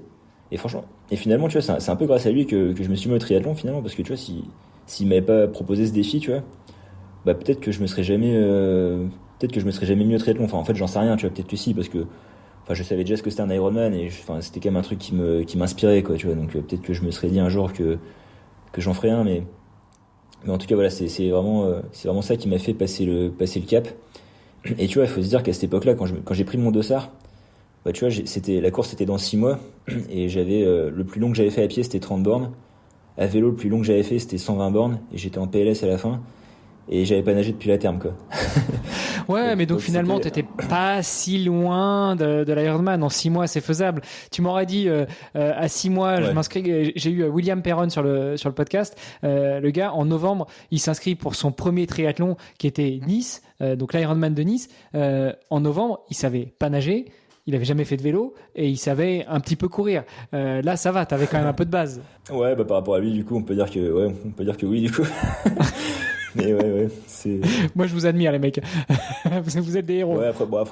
et franchement, et finalement, tu vois, c'est un peu grâce à lui que je me suis mis au triathlon, finalement, parce que tu vois, s'il m'avait pas proposé ce défi, tu vois, bah, peut-être que je me serais jamais mis au triathlon. Enfin, en fait, j'en sais rien, tu vois, peut-être que si, parce que, enfin, je savais déjà ce que c'était un Ironman et enfin, c'était quand même un truc qui m'inspirait, quoi, tu vois, donc peut-être que je me serais dit un jour que j'en ferais un, mais en tout cas, voilà, c'est vraiment ça qui m'a fait passer le cap. Et tu vois, il faut se dire qu'à cette époque-là, quand j'ai pris mon dossard, bah, tu vois, la course était dans 6 mois, et le plus long que j'avais fait à pied, c'était 30 bornes. À vélo, le plus long que j'avais fait, c'était 120 bornes, et j'étais en PLS à la fin, et j'avais pas nagé depuis la terme, quoi. Ouais, mais donc finalement, C'était, t'étais pas si loin de l'Ironman. En 6 mois, c'est faisable. Tu m'aurais dit, à 6 mois, je ouais. m'inscris. J'ai eu William Perron sur le podcast. Le gars, en novembre, il s'inscrit pour son premier triathlon qui était Nice, donc l'Ironman de Nice. En novembre, il savait pas nager. Il avait jamais fait de vélo et il savait un petit peu courir. Là, ça va, t'avais quand même un peu de base. Ouais, bah, par rapport à lui, du coup, on peut dire que oui, du coup. Mais ouais, Moi, je vous admire, les mecs. Vous êtes des héros. ouais, après, bon,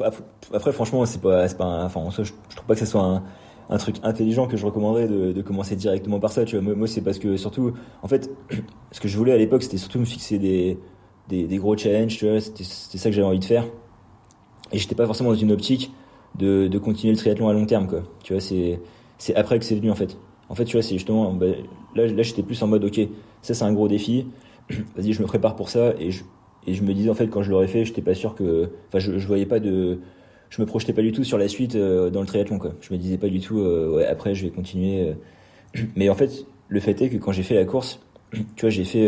après, franchement, enfin, en soi, je trouve pas que ce soit un truc intelligent que je recommanderais de commencer directement par ça, tu vois. Moi, c'est parce que, surtout, en fait, ce que je voulais à l'époque, c'était surtout me fixer des gros challenges, tu vois. C'était ça que j'avais envie de faire. Et j'étais pas forcément dans une optique de continuer le triathlon à long terme, quoi. Tu vois, c'est après que c'est venu, en fait. En fait, tu vois, c'est justement, bah, là, j'étais plus en mode, ok, ça, c'est un gros défi. Vas-y, je me prépare pour ça, et je me disais, en fait, quand je l'aurais fait, j'étais pas sûr enfin, je voyais pas je me projetais pas du tout sur la suite dans le triathlon, quoi. Je me disais pas du tout, ouais, après, je vais continuer. Mais en fait, le fait est que quand j'ai fait la course, tu vois, j'ai fait,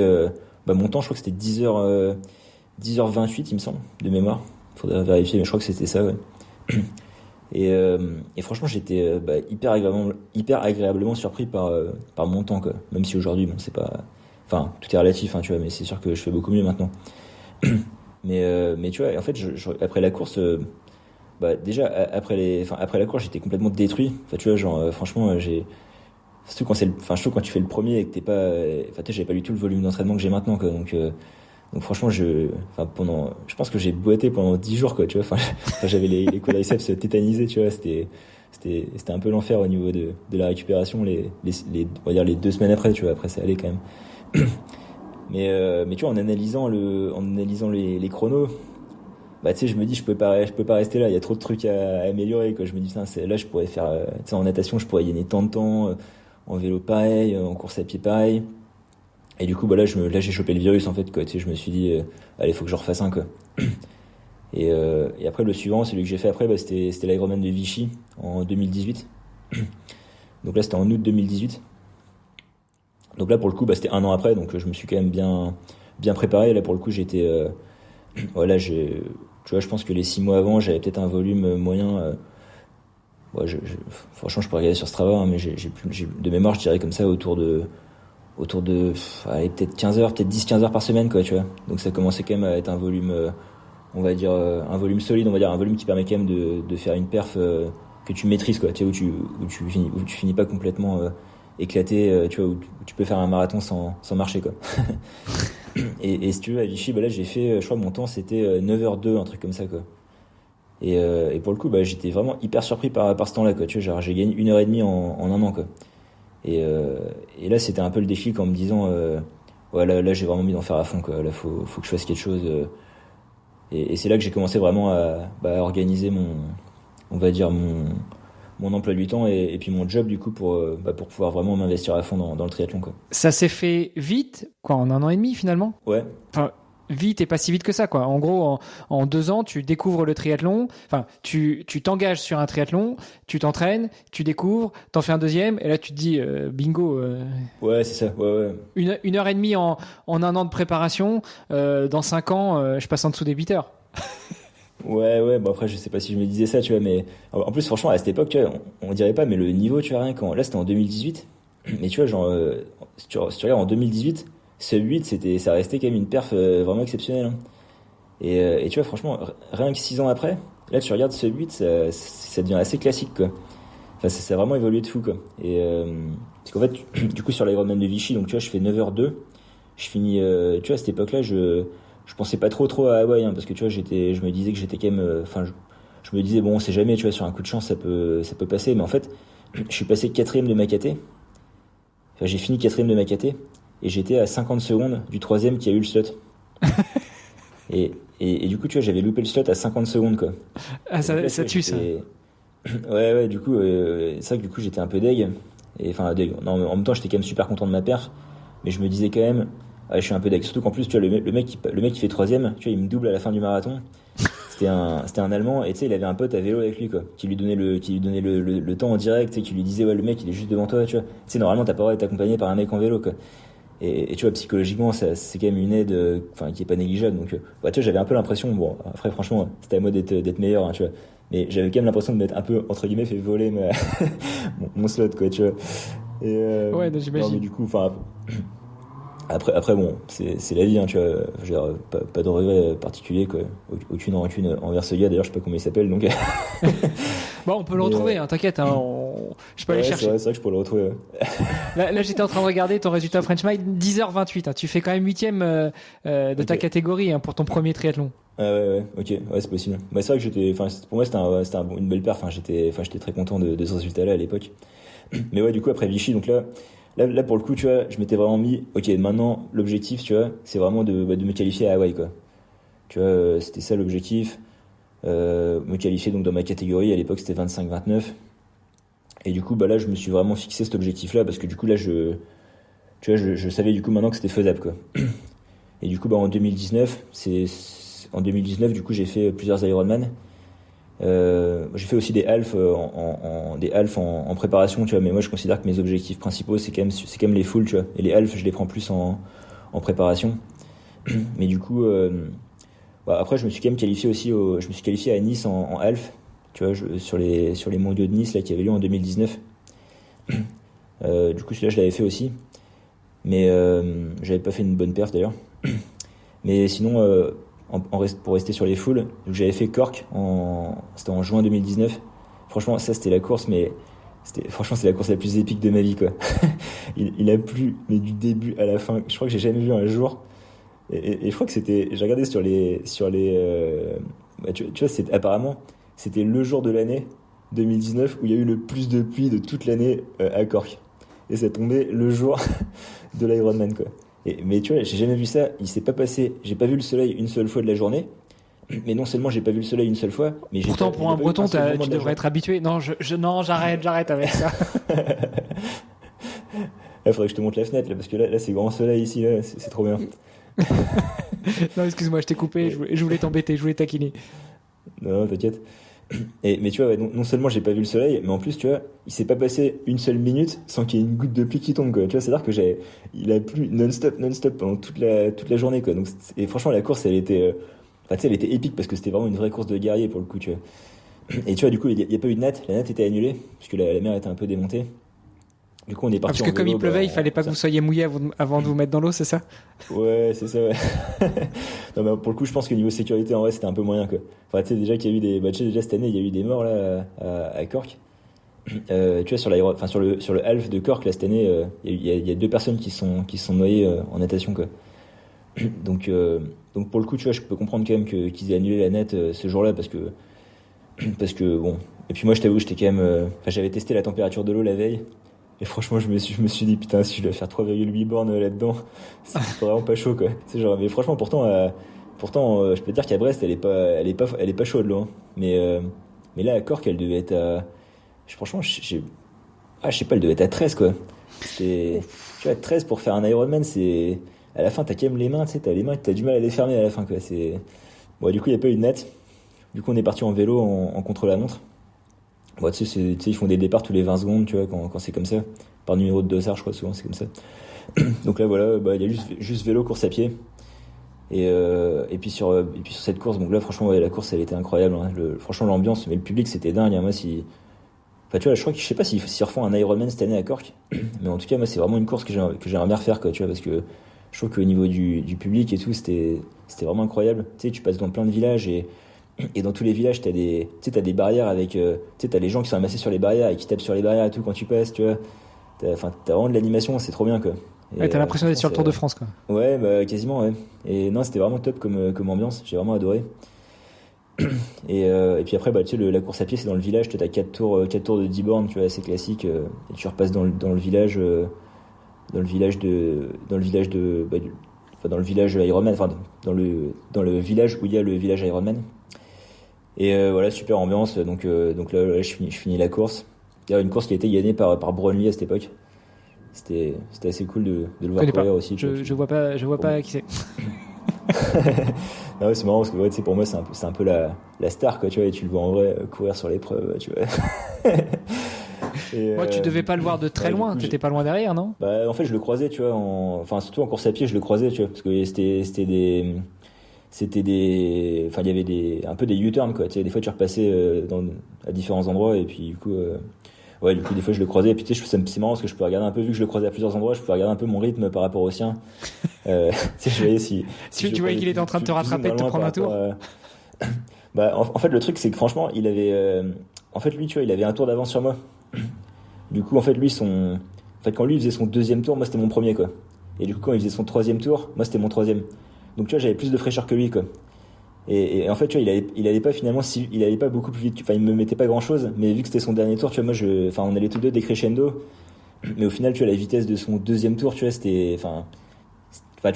bah, mon temps, je crois que c'était 10h28, il me semble, de mémoire. Faudrait vérifier, mais je crois que c'était ça, ouais. Et franchement, j'étais hyper agréablement surpris par mon temps, quoi. Même si aujourd'hui, bon, c'est pas, enfin, tout est relatif, hein, tu vois, mais c'est sûr que je fais beaucoup mieux maintenant. Mais tu vois, en fait, après la course, déjà après la course, j'étais complètement détruit. Enfin, tu vois, genre, franchement, surtout je trouve quand tu fais le premier et que t'es pas, enfin, tu sais, j'avais pas du tout le volume d'entraînement que j'ai maintenant, quoi. Donc franchement, je pense que j'ai boité pendant 10 jours, quoi, tu vois. Enfin, j'avais les quadriceps tétanisés, tu vois. C'était un peu l'enfer au niveau de la récupération, on va dire les 2 semaines après, tu vois. Après, ça allait quand même. Mais tu vois, en analysant les chronos, tu sais, je me dis, je peux pas rester là. Il y a trop de trucs à améliorer, quoi. Je me dis, putain, là, je pourrais faire, tu sais, en natation, je pourrais gagner tant de temps, en vélo pareil, en course à pied pareil. Et du coup, là, j'ai chopé le virus, en fait, quoi. Tu sais, je me suis dit, allez, faut que je refasse un, quoi. Et après, le suivant, celui que j'ai fait après, c'était l'Ironman de Vichy en 2018. Donc là, c'était en août 2018. Donc là, pour le coup, c'était 1 an après, donc je me suis quand même bien préparé. Là, pour le coup, j'étais, voilà, tu vois, je pense que les 6 mois avant, j'avais peut-être un volume moyen. Franchement, je pourrais regarder sur Strava, hein, mais de mémoire, je dirais comme ça autour de allez, peut-être 15 heures, peut-être 10-15 heures par semaine, quoi, tu vois. Donc ça commençait quand même à être un volume, on va dire, un volume solide, on va dire, un volume qui permet quand même de faire une perf que tu maîtrises, quoi, tu sais, où tu finis pas complètement éclaté, tu vois, où tu peux faire un marathon sans marcher, quoi. Et si tu veux, à Vichy, là, j'ai fait, je crois, mon temps, c'était 9h02, un truc comme ça, quoi. Et pour le coup, j'étais vraiment hyper surpris par ce temps-là, quoi. Tu vois, genre, j'ai gagné 1h30 en 1 an, quoi. Et là, c'était un peu le déclic en me disant, ouais, là, j'ai vraiment envie d'en faire à fond, quoi. Là, faut que je fasse quelque chose. Et c'est là que j'ai commencé vraiment à organiser on va dire, mon emploi du temps et puis mon job, du coup, pour pouvoir vraiment m'investir à fond dans le triathlon, quoi. Ça s'est fait vite, quoi, en 1 an et demi, finalement? Ouais. Enfin, vite et pas si vite que ça, quoi. En gros, en 2 ans, tu découvres le triathlon. Enfin, tu t'engages sur un triathlon, tu t'entraînes, tu découvres, t'en fais un deuxième, et là tu te dis bingo. Ouais, c'est ça. Ouais. 1 heure et demie en 1 an de préparation. Dans 5 ans, je passe en dessous des 8 heures. Ouais, bon après je sais pas si je me disais ça, tu vois, mais en plus franchement à cette époque, tu vois, on dirait pas, mais le niveau, tu vois, rien quand là c'était en 2018, mais tu vois, genre si tu regardes en 2018, ce 8 ça restait quand même une perf vraiment exceptionnelle, hein. Et tu vois, franchement, rien que 6 ans après, là tu regardes ce 8, ça devient assez classique, quoi. Enfin, ça a vraiment évolué de fou, quoi. Et parce qu'en fait, du coup sur l'Ironman de Vichy, donc tu vois, je fais 9h02, je finis, tu vois, à cette époque-là, je pensais pas trop à Hawaï, hein, parce que tu vois, je me disais que j'étais quand même, je me disais bon, on sait jamais, tu vois, sur un coup de chance ça peut passer, mais en fait, je suis passé 4ème de ma KT. Enfin, j'ai fini 4ème de ma KT et j'étais à 50 secondes du 3ème qui a eu le slot. et du coup, tu vois, j'avais loupé le slot à 50 secondes, quoi. Ah, ça tue, ça. Ouais, du coup, c'est vrai que du coup, j'étais un peu deg. Et enfin, deg. Non, mais en même temps, j'étais quand même super content de ma perf, mais je me disais quand même, je suis un peu deg. Surtout qu'en plus, tu vois, le mec qui fait 3ème, tu vois, il me double à la fin du marathon. C'était un Allemand, et tu sais, il avait un pote à vélo avec lui, quoi, qui lui donnait le temps en direct, et qui lui disait, ouais, le mec, il est juste devant toi, tu vois. Tu sais, normalement, t'as pas le droit d'être accompagné par un mec en vélo, quoi. Et tu vois, psychologiquement, c'est quand même une aide, qui est pas négligeable. Donc, tu vois, j'avais un peu l'impression, bon, après, franchement, c'était à moi d'être meilleur, hein, tu vois. Mais j'avais quand même l'impression de m'être un peu, entre guillemets, fait voler mon slot, quoi, tu vois. Ouais, j'imagine. Non, mais du coup, enfin, après bon, c'est la vie, hein, tu vois. Je veux dire, pas de regret particulier, quoi. Aucune rancune envers ce gars. D'ailleurs, je sais pas comment il s'appelle, donc. Bon, on peut le retrouver, hein, t'inquiète, hein, je peux aller chercher. C'est vrai que je peux le retrouver. Ouais. Là, j'étais en train de regarder ton résultat French Mile, 10h28. Hein, tu fais quand même 8ème de ta catégorie, hein, pour ton premier triathlon. Ouais, ok, ouais, c'est possible. C'est vrai que pour moi, c'était une belle perf. J'étais très content de ce résultat-là à l'époque. Mais ouais, du coup, après Vichy, donc là, pour le coup, tu vois, je m'étais vraiment mis, ok, maintenant, l'objectif, tu vois, c'est vraiment de me qualifier à Hawaï, quoi. Tu vois, c'était ça l'objectif. Me qualifier donc dans ma catégorie, à l'époque, c'était 25-29. Et du coup, là, je me suis vraiment fixé cet objectif-là, parce que du coup, là, je savais du coup maintenant que c'était faisable, quoi. Et du coup, en 2019, du coup, j'ai fait plusieurs Ironman. J'ai fait aussi des halfs en préparation, tu vois, mais moi je considère que mes objectifs principaux c'est quand même les fulls, tu vois, et les halfs je les prends plus en préparation. Mais du coup après je me suis quand même qualifié aussi je me suis qualifié à Nice en half, tu vois, sur les mondiaux de Nice là, qui avaient lieu en 2019. Du coup, celui-là, je l'avais fait aussi. Mais j'avais pas fait une bonne perf d'ailleurs. Mais sinon, pour rester sur les foules, j'avais fait Cork, c'était en juin 2019. Franchement, ça c'était la course, mais franchement, c'est la course la plus épique de ma vie, quoi. Il a plu, mais du début à la fin. Je crois que j'ai jamais vu un jour. Et je crois que j'ai regardé sur les, tu vois, apparemment, c'était le jour de l'année 2019 où il y a eu le plus de pluie de toute l'année à Cork. Et ça tombait le jour de l'Ironman, quoi. Mais tu vois, j'ai jamais vu ça. Il s'est pas passé. J'ai pas vu le soleil une seule fois de la journée. Mais non seulement j'ai pas vu le soleil une seule fois, mais pourtant pour un Breton, tu devrais être habitué. Non, non, j'arrête avec ça. Il faudrait que je te montre la fenêtre là, parce que là c'est grand soleil ici, là, c'est trop bien. Non, excuse-moi, je t'ai coupé. Je voulais t'embêter, je voulais taquiner. Non, t'inquiète. Mais tu vois, ouais, non seulement j'ai pas vu le soleil, mais en plus, tu vois, il s'est pas passé une seule minute sans qu'il y ait une goutte de pluie qui tombe, quoi. Tu vois, c'est-à-dire que il a plu non-stop pendant toute la journée, quoi. Donc, et franchement, la course, elle était épique parce que c'était vraiment une vraie course de guerrier pour le coup, tu vois. Et tu vois, du coup, il y a pas eu de natte, la natte était annulée puisque la mer était un peu démontée. Du coup, on est parti. Parce que comme il pleuvait, il fallait pas que vous soyez mouillé avant de vous mettre dans l'eau, c'est ça? Ouais, c'est ça, ouais. Non, mais pour le coup, je pense que niveau sécurité, en vrai, c'était un peu moyen, quoi. Enfin, tu sais, déjà qu'il y a eu déjà cette année, il y a eu des morts, là, à Cork. Tu vois, sur le half de Cork, là, cette année, il y a 2 personnes qui sont noyées, en natation, quoi. Donc pour le coup, tu vois, je peux comprendre quand même qu'ils aient annulé la nette, ce jour-là, parce que, bon. Et puis moi, je t'avoue, j'étais quand même, j'avais testé la température de l'eau la veille. Et franchement, je me suis dit, putain, si je dois faire 3,8 bornes là-dedans, c'est vraiment pas chaud, quoi. C'est genre, mais franchement, pourtant, je peux te dire qu'à Brest, elle est pas chaude, l'eau, hein. Mais là, à Cork, elle devait être franchement, je sais pas, elle devait être à 13, quoi. Tu vois, 13 pour faire un Ironman, c'est, à la fin, t'as quand même les mains, tu sais, t'as les mains, t'as du mal à les fermer à la fin, quoi. Bon, du coup, il y a pas eu de natte. Du coup, on est parti en vélo en contre-la-montre. Bon, tu sais, ils font des départs tous les 20 secondes, tu vois, quand c'est comme ça. Par numéro de dossard, je crois, souvent, c'est comme ça. Donc là, voilà, il y a juste vélo, course à pied. Et puis sur cette course, donc là, franchement, ouais, la course, elle était incroyable, hein. Franchement, l'ambiance, mais le public, c'était dingue, hein. Moi, tu vois, je sais pas s'ils refont un Ironman cette année à Cork, mais en tout cas, moi, c'est vraiment une course que j'aimerais bien refaire, quoi, tu vois, parce que je trouve qu'au niveau du public et tout, c'était vraiment incroyable. Tu sais, tu passes dans plein de villages et dans tous les villages, t'as des barrières avec, tu sais, t'as les gens qui sont amassés sur les barrières et qui tapent sur les barrières et tout quand tu passes, tu vois. T'as vraiment de l'animation, c'est trop bien, quoi. Ouais, t'as l'impression d'être sur le Tour de France, quoi. Ouais, bah, quasiment, ouais. Et non, c'était vraiment top comme ambiance, j'ai vraiment adoré. Et puis après, tu sais, la course à pied, c'est dans le village, t'as 4 tours de 10 bornes, tu vois, assez classique, et tu repasses dans le village, dans le village Ironman, enfin, dans le village où il y a le village Ironman. Et voilà, super ambiance. Donc là, je finis la course. Il y a une course qui a été gagnée par Brownlee à cette époque. C'était assez cool de le voir courir aussi. Je vois pas qui c'est. Non, ouais, c'est marrant parce que, ouais, tu sais, pour moi, c'est un peu la star, quoi, tu vois, et tu le vois en vrai courir sur l'épreuve, tu vois. Moi, tu devais pas le voir de très loin, t'étais pas loin derrière, non? Bah, en fait, je le croisais, tu vois, surtout en course à pied, je le croisais, tu vois, parce que c'était des, enfin, il y avait un peu des U-turns, quoi, tu sais, des fois, tu repassais à différents endroits, et puis, du coup, des fois, je le croisais, et puis, tu sais, c'est marrant parce que je pouvais regarder un peu, vu que je le croisais à plusieurs endroits, je pouvais regarder un peu mon rythme par rapport au sien. Tu sais, je voyais si tu voyais qu'il était en train de te rattraper, de te prendre un tour. Bah, en fait, le truc, c'est que franchement, il avait, en fait, lui, tu vois, il avait un tour d'avance sur moi. Du coup, en fait, quand lui il faisait son deuxième tour, moi, c'était mon premier, quoi. Et du coup, quand il faisait son troisième tour, moi, c'était mon troisième. Donc, tu vois, j'avais plus de fraîcheur que lui, quoi. Et en fait, tu vois, il allait pas finalement, il allait pas beaucoup plus vite. Enfin, il me mettait pas grand chose, mais vu que c'était son dernier tour, tu vois, on allait tous deux décrescendo. Mais au final, tu vois, la vitesse de son deuxième tour, tu vois, tu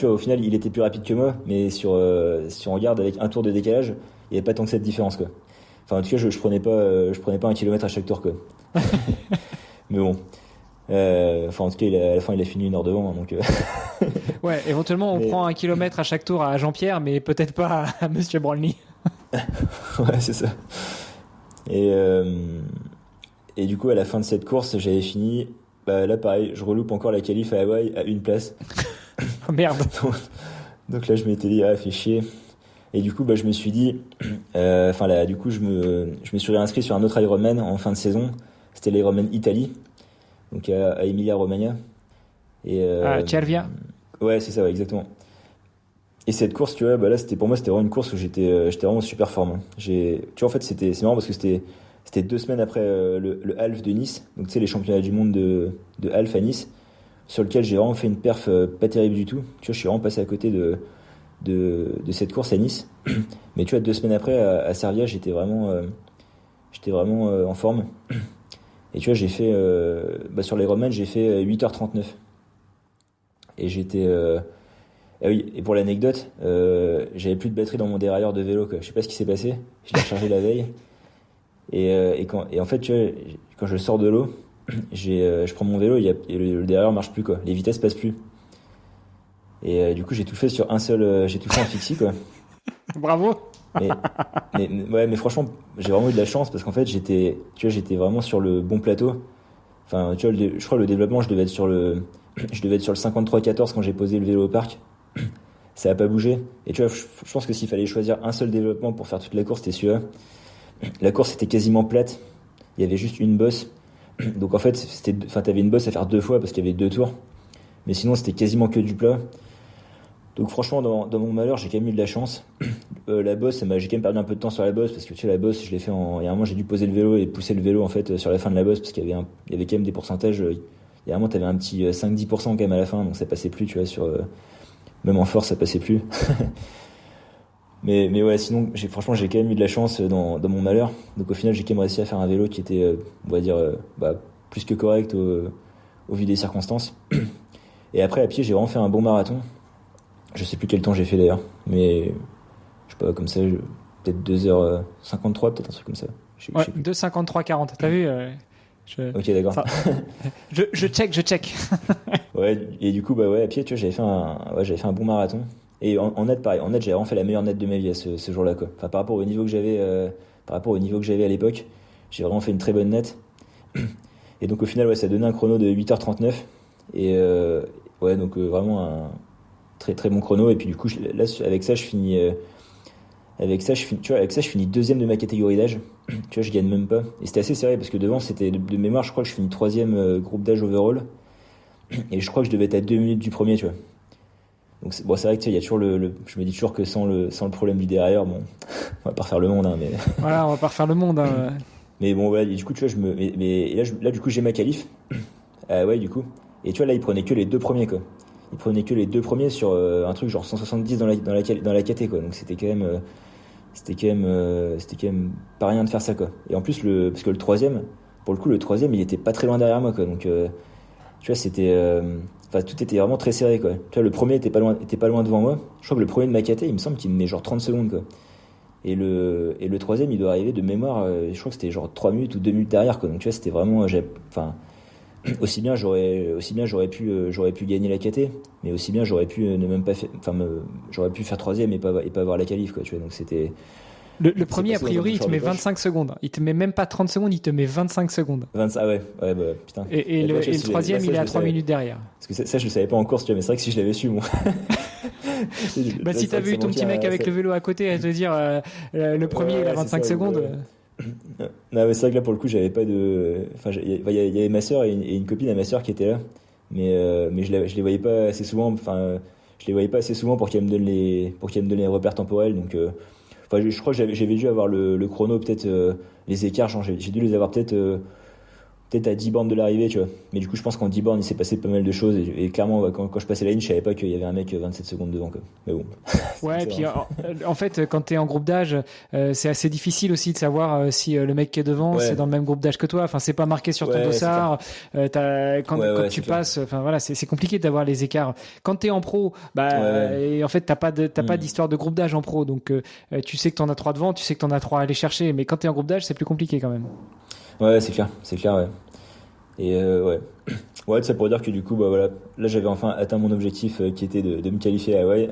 vois, au final, il était plus rapide que moi, mais si on regarde avec un tour de décalage, il n'y avait pas tant que cette différence, quoi. Enfin, en tout cas, je prenais pas 1 kilomètre à chaque tour, quoi. Mais bon. En tout cas, à la fin, il a fini 1 heure devant, donc. Ouais, éventuellement, on prend 1 kilomètre à chaque tour à Jean-Pierre, mais peut-être pas à Monsieur Brownlee. Ouais, c'est ça. Et du coup, à la fin de cette course, j'avais fini. Bah, là, pareil, je reloupe encore la qualif à Hawaï à 1 place. Oh, merde. Donc là, je m'étais dit, fait chier. Et du coup, je me suis dit, du coup, je me suis réinscrit sur un autre Ironman en fin de saison. C'était l'Ironman Italie, donc à Emilia-Romagna. Et Cervia. Ouais, c'est ça, ouais, exactement. Et cette course, tu vois, là, pour moi, c'était vraiment une course où j'étais vraiment super fort. Moi. Tu vois, en fait, c'est marrant parce que c'était 2 semaines après le half de Nice, donc tu sais, les championnats du monde de half à Nice, sur lequel j'ai vraiment fait une perf pas terrible du tout. Tu vois, je suis vraiment passé à côté de cette course à Nice. Mais tu vois, 2 semaines après, à Cervia, j'étais vraiment en forme. Et tu vois, j'ai fait, sur les Romaines, j'ai fait 8h39. Et j'étais... Ah oui, et pour l'anecdote, j'avais plus de batterie dans mon dérailleur de vélo, quoi. Je sais pas ce qui s'est passé. Je l'ai rechargé la veille. Et en fait, tu vois, quand je sors de l'eau, je prends mon vélo, et le dérailleur marche plus, quoi. Les vitesses passent plus. Et du coup, j'ai tout fait sur j'ai tout fait en fixie, quoi. Bravo. Mais franchement, j'ai vraiment eu de la chance parce qu'en fait, j'étais vraiment sur le bon plateau. Enfin, tu vois, je crois le développement, je devais être sur le 53-14 quand j'ai posé le vélo au parc. Ça a pas bougé. Et tu vois, je pense que s'il fallait choisir un seul développement pour faire toute la course, c'était celui-là. La course était quasiment plate. Il y avait juste une bosse. Donc en fait, t'avais une bosse à faire 2 fois parce qu'il y avait 2 tours. Mais sinon, c'était quasiment que du plat. Donc franchement, dans mon malheur, j'ai quand même eu de la chance. La bosse, j'ai quand même perdu un peu de temps sur la bosse parce que tu sais, la bosse, je l'ai fait il y a un moment, j'ai dû poser le vélo et pousser le vélo en fait sur la fin de la bosse parce qu'il y avait quand même des pourcentages. Il y a un moment, t'avais un petit 5-10% quand même à la fin, donc ça passait plus, tu vois, même en force, ça passait plus. mais ouais, sinon, franchement, j'ai quand même eu de la chance dans mon malheur. Donc au final, j'ai quand même réussi à faire un vélo qui était, on va dire, plus que correct au vu des circonstances. Et après, à pied, j'ai vraiment fait un bon marathon. Je sais plus quel temps j'ai fait d'ailleurs, mais je sais pas, comme ça, peut-être 2h53, peut-être un truc comme ça. Ouais, 2h53-40, t'as vu Ok, d'accord. Je check. Ouais, et du coup, à pied, tu vois, j'avais fait un bon marathon. Et en net, pareil, j'avais vraiment fait la meilleure net de ma vie à ce jour-là, quoi. Enfin, par rapport au niveau que j'avais à l'époque, j'ai vraiment fait une très bonne net. Et donc, au final, ouais, ça donnait un chrono de 8h39. Et ouais, donc vraiment un très très bon chrono. Et puis du coup, là, avec ça, je finis 2e de ma catégorie d'âge. Tu vois, je gagne même pas. Et c'était assez serré parce que devant, c'était de mémoire, je crois que je finis 3e groupe d'âge overall. Et je crois que je devais être à 2 minutes du premier, tu vois. Donc c'est vrai que tu sais, il y a toujours je me dis toujours que sans le problème du dérailleur, bon, on va pas refaire le monde, hein, mais. Voilà, on va pas refaire le monde, hein. Mais bon, voilà, et du coup, tu vois, là, du coup, j'ai ma qualif. Ouais, du coup. Et tu vois, là, il prenait que les 2 premiers, quoi. Il prenait que les 2 premiers sur un truc genre 170 dans la KT, quoi. Donc c'était quand même pas rien de faire ça, quoi. Et en plus, parce que le 3e, pour le coup, il était pas très loin derrière moi, quoi. Donc tu vois, tout était vraiment très serré, quoi. Tu vois, le premier était pas loin devant moi. Je crois que le premier de ma KT, il me semble qu'il me met genre 30 secondes, quoi. Et le 3e, il doit arriver de mémoire, je crois que c'était genre 3 minutes ou 2 minutes derrière, quoi. Donc tu vois, c'était vraiment aussi bien j'aurais pu gagner la KT, mais aussi bien j'aurais pu ne même pas j'aurais pu faire 3e et pas avoir la qualif, quoi, tu vois. Donc c'était le premier, a priori, il te met 25 secondes. Il te met même pas 30 secondes, il te met 25 secondes. 25, ah ouais, putain. Et le 3e, il est à 3 minutes derrière. Parce que ça, je le savais pas en course, tu vois, mais c'est vrai que si je l'avais su, bon. Si t'avais eu ton petit mec avec le vélo à côté à te dire le premier, il a 25 secondes. Non, mais c'est vrai que là, pour le coup, j'avais pas de. Enfin, il y avait ma sœur et une copine à ma sœur qui était là, mais je les voyais pas assez souvent. Enfin, je les voyais pas assez souvent pour qu'elles me donnent les repères temporels. Donc, je crois que j'avais dû avoir le chrono, peut-être les écarts. Genre, j'ai dû les avoir peut-être à 10 bornes de l'arrivée, tu vois. Mais du coup, je pense qu'en 10 bornes, il s'est passé pas mal de choses. Et clairement, quand je passais la ligne, je savais pas qu'il y avait un mec 27 secondes devant, quoi. Mais bon. Ouais, et puis en fait, quand t'es en groupe d'âge, c'est assez difficile aussi de savoir si le mec qui est devant, c'est dans le même groupe d'âge que toi. Enfin, c'est pas marqué sur ton dossard. Quand tu passes, enfin voilà, c'est compliqué d'avoir les écarts. Quand t'es en pro, et en fait, t'as pas d'histoire de groupe d'âge en pro. Donc, tu sais que t'en as 3 devant, tu sais que t'en as 3 à aller chercher. Mais quand t'es en groupe d'âge, c'est plus compliqué quand même. Ouais, c'est clair, ouais. Et ouais, tout ça pour dire que du coup, voilà, là j'avais enfin atteint mon objectif qui était de me qualifier à Hawaï.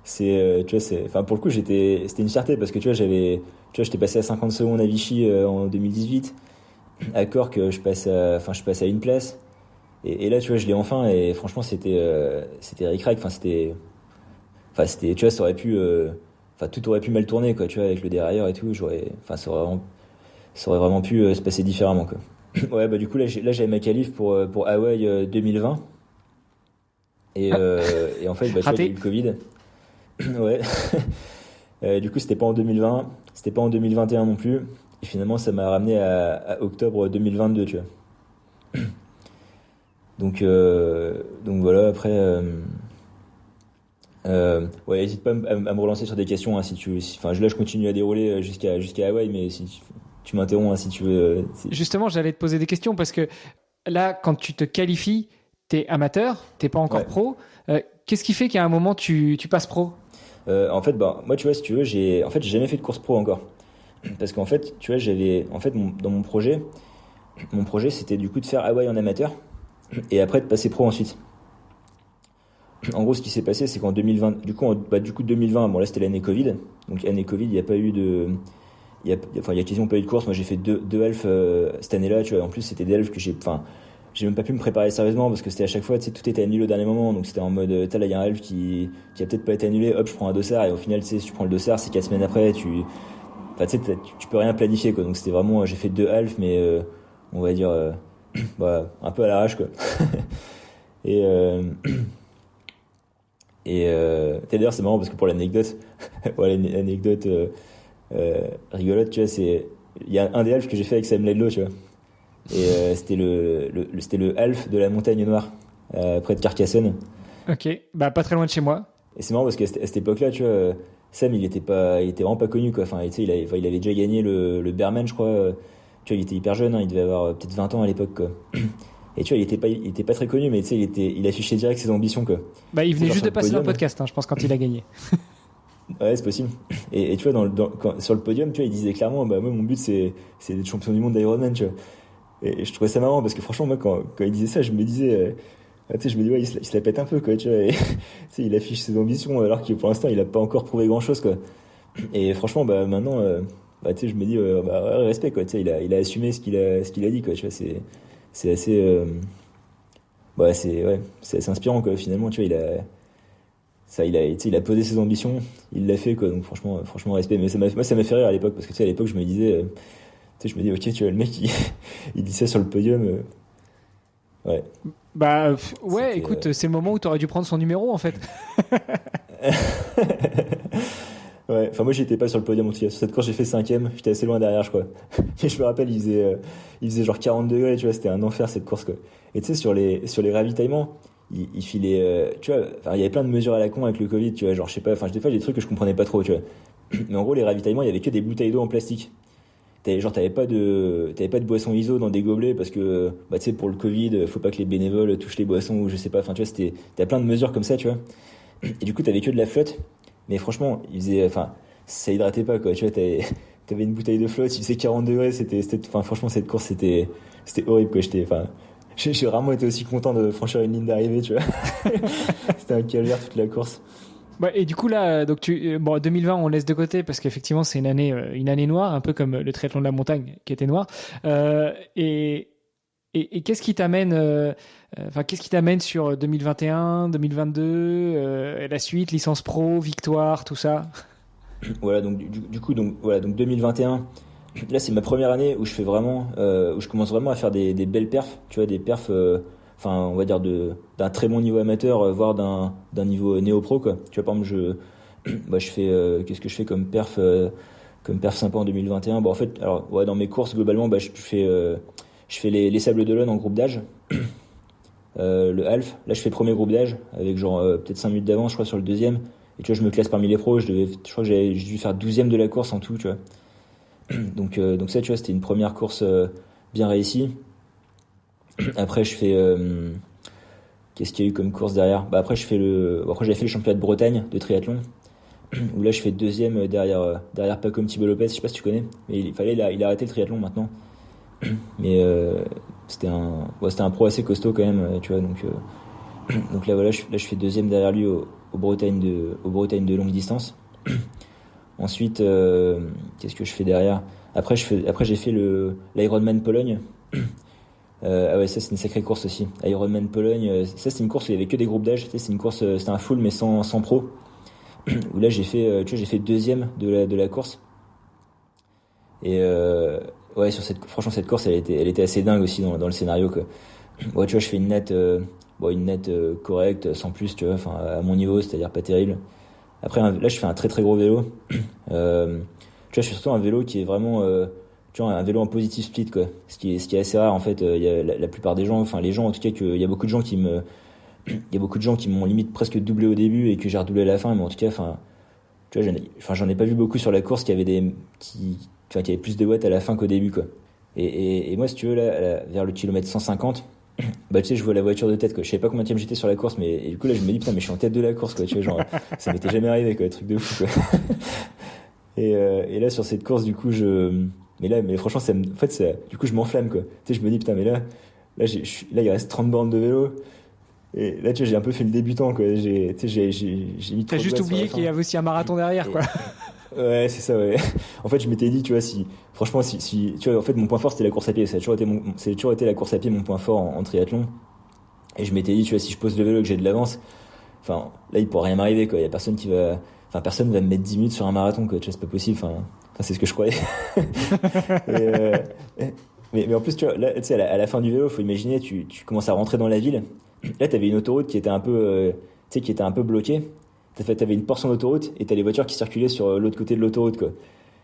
Tu vois, enfin pour le coup, c'était une fierté parce que tu vois, j'étais passé à 50 secondes à Vichy en 2018. À Cork, je passe à une place. Et là, tu vois, je l'ai enfin et franchement, c'était ric-rac. Enfin, c'était, tu vois, ça aurait pu. tout aurait pu mal tourner, quoi, tu vois, avec le dérailleur et tout. Ça aurait vraiment pu se passer différemment, quoi. Ouais, bah du coup là j'avais ma qualif pour Hawaï 2020 et en fait bah tu vois, il y a eu le Covid. Ouais. Du coup c'était pas en 2020, c'était pas en 2021 non plus. Et finalement ça m'a ramené à octobre 2022, tu vois. Donc voilà, après ouais, n'hésite pas à me relancer sur des questions, hein, si tu veux. Là je continue à dérouler jusqu'à Hawaï, mais si tu m'interromps, hein, si tu veux. Justement, j'allais te poser des questions parce que là, quand tu te qualifies, t'es amateur, t'es pas encore pro. Qu'est-ce qui fait qu'à un moment tu passes pro? En fait, bah, moi, tu vois, si tu veux, j'ai jamais fait de course pro encore. Parce qu'en fait, tu vois, dans mon projet, c'était du coup de faire Hawaï en amateur et après de passer pro ensuite. En gros, ce qui s'est passé, c'est qu'en 2020, du coup 2020, bon là c'était l'année Covid, donc année Covid, il n'y a pas eu de, il y a quasiment pas eu de course. Moi j'ai fait deux halfs cette année-là, tu vois. En plus c'était des halfs que j'ai même pas pu me préparer sérieusement parce que c'était à chaque fois, tu sais, tout était annulé au dernier moment, donc c'était en mode, là il y a un half qui a peut-être pas été annulé, hop je prends un dossard et au final, tu sais, si tu prends le dossard, c'est 4 semaines après, tu peux rien planifier, quoi. Donc c'était vraiment, j'ai fait deux halfs, mais on va dire, un peu à l'arrache, quoi. Et d'ailleurs c'est marrant parce que pour l'anecdote, voilà, l'anecdote rigolote, tu vois, il y a un des halfs que j'ai fait avec Sam Laidlaw, tu vois, et c'était le half de la Montagne Noire près de Carcassonne. Ok, bah pas très loin de chez moi. Et c'est marrant parce qu'à cette époque-là, tu vois, Sam il était vraiment pas connu, quoi. Enfin, tu sais, il avait déjà gagné le Berman, je crois. Tu vois, il était hyper jeune, hein, il devait avoir peut-être 20 ans à l'époque, quoi. Et tu vois, il était pas très connu, mais tu sais, il affichait direct ses ambitions, quoi. Bah, il venait juste de passer dans le podcast, hein, je pense, quand il a gagné. Ouais, c'est possible. Et tu vois, sur le podium, tu vois, il disait clairement, bah, moi, mon but, c'est d'être champion du monde d'Ironman, tu vois. Et je trouvais ça marrant parce que franchement, moi, quand il disait ça, je me disais, tu sais, ouais, il se la pète un peu, quoi, tu vois. Et, tu sais, il affiche ses ambitions alors que pour l'instant, il a pas encore prouvé grand chose, quoi. Et franchement, bah, maintenant, tu sais, je me dis, respect, quoi, tu sais, il a assumé ce qu'il a dit, quoi, tu vois, c'est assez, c'est assez inspirant, quoi, finalement, tu vois, il a posé ses ambitions, il l'a fait, quoi, donc franchement respect. Mais ça m'a fait rire à l'époque parce que tu sais, à l'époque je me disais, tu sais, je me dis ok, tu vois, le mec il dit ça sur le podium, ouais. Bah ouais, écoute, c'est le moment où t'aurais dû prendre son numéro en fait. Ouais, enfin moi j'étais pas sur le podium en tout cas. Sur cette course j'ai fait 5ème, j'étais assez loin derrière, je crois. Et je me rappelle, il faisait genre 40 degrés, tu vois, c'était un enfer cette course, quoi. Et tu sais, sur les ravitaillements, il filait, tu vois, enfin il y avait plein de mesures à la con avec le Covid, tu vois, genre je sais pas, enfin des fois des trucs que je comprenais pas trop, tu vois. Mais en gros les ravitaillements, il y avait que des bouteilles d'eau en plastique. T'avais pas de boissons ISO dans des gobelets parce que tu sais, pour le Covid, faut pas que les bénévoles touchent les boissons ou je sais pas, enfin tu vois, t'as plein de mesures comme ça, tu vois. Et du coup t'avais que de la flotte. Mais franchement, ça hydratait pas, quoi. Tu vois, t'avais une bouteille de flotte, il faisait 40 degrés, franchement, cette course, c'était horrible, quoi. J'ai vraiment été aussi content de franchir une ligne d'arrivée, tu vois. C'était un calvaire toute la course. Bah, et du coup, là, donc 2020, on laisse de côté parce qu'effectivement, c'est une année noire, un peu comme le triathlon de la montagne qui était noir. Et qu'est-ce qui t'amène, qu'est-ce qui t'amène sur 2021, 2022, la suite, licence pro, victoire, tout ça? Voilà, donc du coup, donc 2021. Là, c'est ma première année où je fais vraiment, où je commence vraiment à faire des belles perfs. Tu vois, des perfs, on va dire d'un très bon niveau amateur, voire d'un niveau néo-pro, quoi. Tu vois, par exemple, je fais, qu'est-ce que je fais comme perf sympa en 2021? Bon, en fait, alors, ouais, dans mes courses, globalement, je fais les Sables d'Olonne en groupe d'âge. Le half, là je fais premier groupe d'âge avec genre peut-être 5 minutes d'avance, je crois, sur le deuxième. Et tu vois, je me classe parmi les pros, je crois que j'ai dû faire 12e de la course en tout, tu vois. Donc ça, tu vois, c'était une première course bien réussie. Après je fais qu'est-ce qu'il y a eu comme course derrière? Bah après j'avais fait le championnat de Bretagne de triathlon où là je fais deuxième derrière Paco Thibault Lopez, je sais pas si tu connais, mais il a arrêté le triathlon maintenant. Mais c'était un pro assez costaud quand même, tu vois, donc là voilà, je fais deuxième derrière lui au Bretagne de longue distance. Ensuite, qu'est-ce que je fais derrière? Après j'ai fait l'Ironman Pologne. Ah ouais, ça c'est une sacrée course aussi. Ironman Pologne, ça c'est une course où il y avait que des groupes d'âge, tu sais, c'est une course, c'était un full mais sans pro. où là j'ai fait deuxième de la course. Et ouais, franchement cette course elle était assez dingue aussi dans le scénario quoi. Ouais, tu vois, je fais une nette correcte, sans plus, tu vois, enfin à mon niveau, c'est-à-dire pas terrible. Après là je fais un très très gros vélo. Tu vois, je fais surtout un vélo qui est vraiment tu vois, un vélo en positive split quoi. Ce qui est assez rare en fait. Il y a la plupart des gens, enfin les gens en tout cas, il y a beaucoup de gens qui m'ont limite presque doublé au début et que j'ai redoublé à la fin, mais en tout cas, enfin, tu vois, j'en ai pas vu beaucoup sur la course qui avait plus de watts à la fin qu'au début quoi. Et moi si tu veux là, vers le kilomètre 150, bah tu sais, je vois la voiture de tête quoi. Je savais pas combien de temps j'étais sur la course, mais et du coup là je me dis putain mais je suis en tête de la course quoi. Tu vois, genre ça m'était jamais arrivé quoi, truc de fou quoi. Et là sur cette course du coup mais franchement en fait du coup je m'enflamme quoi. Tu sais, je me dis putain mais là il reste 30 bornes de vélo. Et là, tu vois, j'ai un peu fait le débutant, quoi. J'ai mis trop T'as de juste watts sur la oublié fin. qu'il y avait aussi un marathon derrière, quoi. Ouais, c'est ça, ouais. En fait, je m'étais dit, tu vois, franchement, tu vois, en fait, mon point fort, c'était la course à pied. Ça a toujours été la course à pied, mon point fort en triathlon. Et je m'étais dit, tu vois, si je pose le vélo et que j'ai de l'avance, enfin, là, il pourra rien m'arriver, quoi. Il y a personne personne va me mettre 10 minutes sur un marathon, quoi. Tu vois, c'est pas possible. Enfin, c'est ce que je croyais. Mais en plus, tu vois, là, tu sais, à la fin du vélo, faut imaginer, tu commences à rentrer dans la ville. Là, t'avais une autoroute qui était un peu, tu sais, qui était un peu bloquée. T'avais une portion d'autoroute et t'as les voitures qui circulaient sur l'autre côté de l'autoroute, quoi.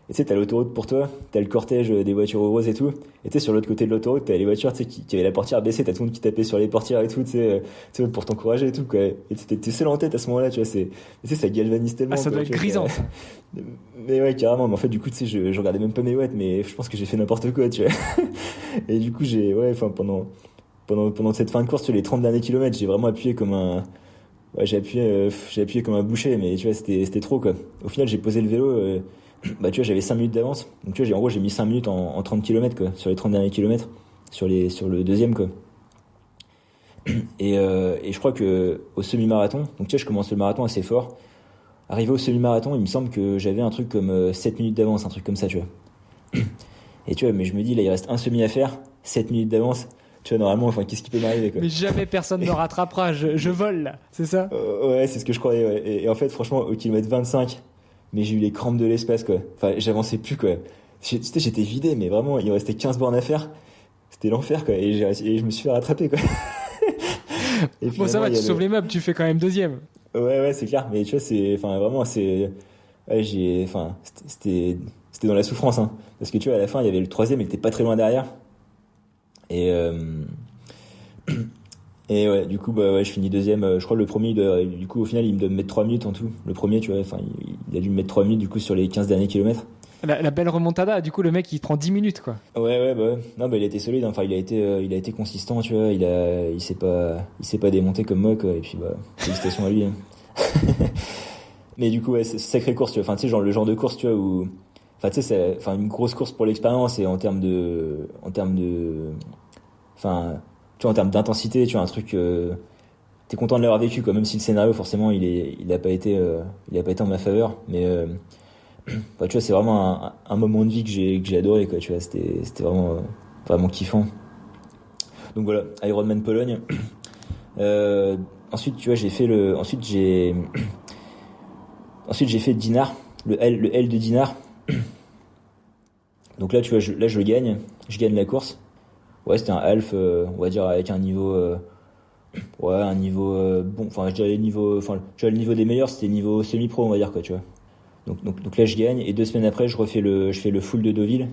Et tu sais, t'as l'autoroute pour toi, t'as le cortège des voitures roses et tout. Et tu sais, sur l'autre côté de l'autoroute, t'as les voitures, tu sais, qui avaient la portière baissée, t'as tout le monde qui tapait sur les portières et tout, tu sais, pour t'encourager et tout, quoi. Et t'es seul en tête à ce moment-là, tu vois, tu sais, ça galvanise tellement. Ah, ça quoi, doit être grisant. Mais ouais, carrément. Mais en fait, du coup, tu sais, je regardais même pas mes watts, mais je pense que j'ai fait n'importe quoi, tu vois. Et du coup, pendant cette fin de course, tu vois, les 30 derniers kilomètres, j'ai vraiment appuyé comme un, ouais, j'ai appuyé comme un boucher, mais tu vois, c'était trop, quoi. Au final, j'ai posé le vélo, bah, tu vois, j'avais 5 minutes d'avance. Donc, tu vois, en gros, j'ai mis 5 minutes en 30 kilomètres, quoi, sur les 30 derniers kilomètres, sur le deuxième, quoi. Et je crois que au semi-marathon, donc, tu vois, je commence le marathon assez fort. Arrivé au semi-marathon, il me semble que j'avais un truc comme 7 minutes d'avance, un truc comme ça, tu vois. Et tu vois, mais je me dis, là, il reste un semi à faire, 7 minutes d'avance. Tu vois, normalement, enfin, qu'est-ce qui peut m'arriver, quoi. Mais jamais personne ne rattrapera, je vole, là, c'est ça? Ouais, c'est ce que je croyais, ouais. Et en fait, franchement, au kilomètre 25, mais j'ai eu les crampes de l'espace, quoi. Enfin, j'avançais plus, quoi. Tu sais, j'étais vidé, mais vraiment, il me restait 15 bornes à faire. C'était l'enfer, quoi. Et je me suis fait rattraper, quoi. Et bon, ça va, tu sauves les meubles, tu fais quand même deuxième. Ouais, c'est clair. Mais tu vois, ouais, c'était dans la souffrance, hein. Parce que tu vois, à la fin, il y avait le troisième, il était pas très loin derrière. Et ouais, du coup, bah ouais, je finis deuxième. Je crois que le premier, du coup, au final, il me doit me mettre 3 minutes en tout. Le premier, tu vois, enfin, il a dû me mettre 3 minutes, du coup, sur les 15 derniers kilomètres. La belle remontada, du coup, le mec, il prend 10 minutes, quoi. Ouais, bah ouais. Non, bah, il a été solide, hein. Enfin, il a été consistant, tu vois. Il s'est pas démonté comme moi, quoi. Et puis, bah, félicitations à lui, hein. Mais du coup, ouais, c'est sacrée course, tu vois. Enfin, tu sais, genre, le genre de course, tu vois, où, enfin, tu sais, une grosse course pour l'expérience et en termes de, enfin, tu vois, en termes d'intensité, tu vois, un truc, t'es content de l'avoir vécu, quoi. Même si le scénario, forcément, il a pas été en ma faveur. Mais, bah, tu vois, c'est vraiment un moment de vie que j'ai adoré, quoi. Tu vois, c'était vraiment kiffant. Donc voilà, Ironman Pologne. Ensuite, tu vois, ensuite j'ai fait Dinard, le L de Dinard. Donc là, tu vois, je le gagne. Je gagne la course. Ouais, c'était un half, on va dire, avec un niveau, bon, enfin, je dirais le niveau des meilleurs, c'était niveau semi-pro, on va dire, quoi, tu vois. Donc là, je gagne, et 2 semaines après, je fais le full de Deauville.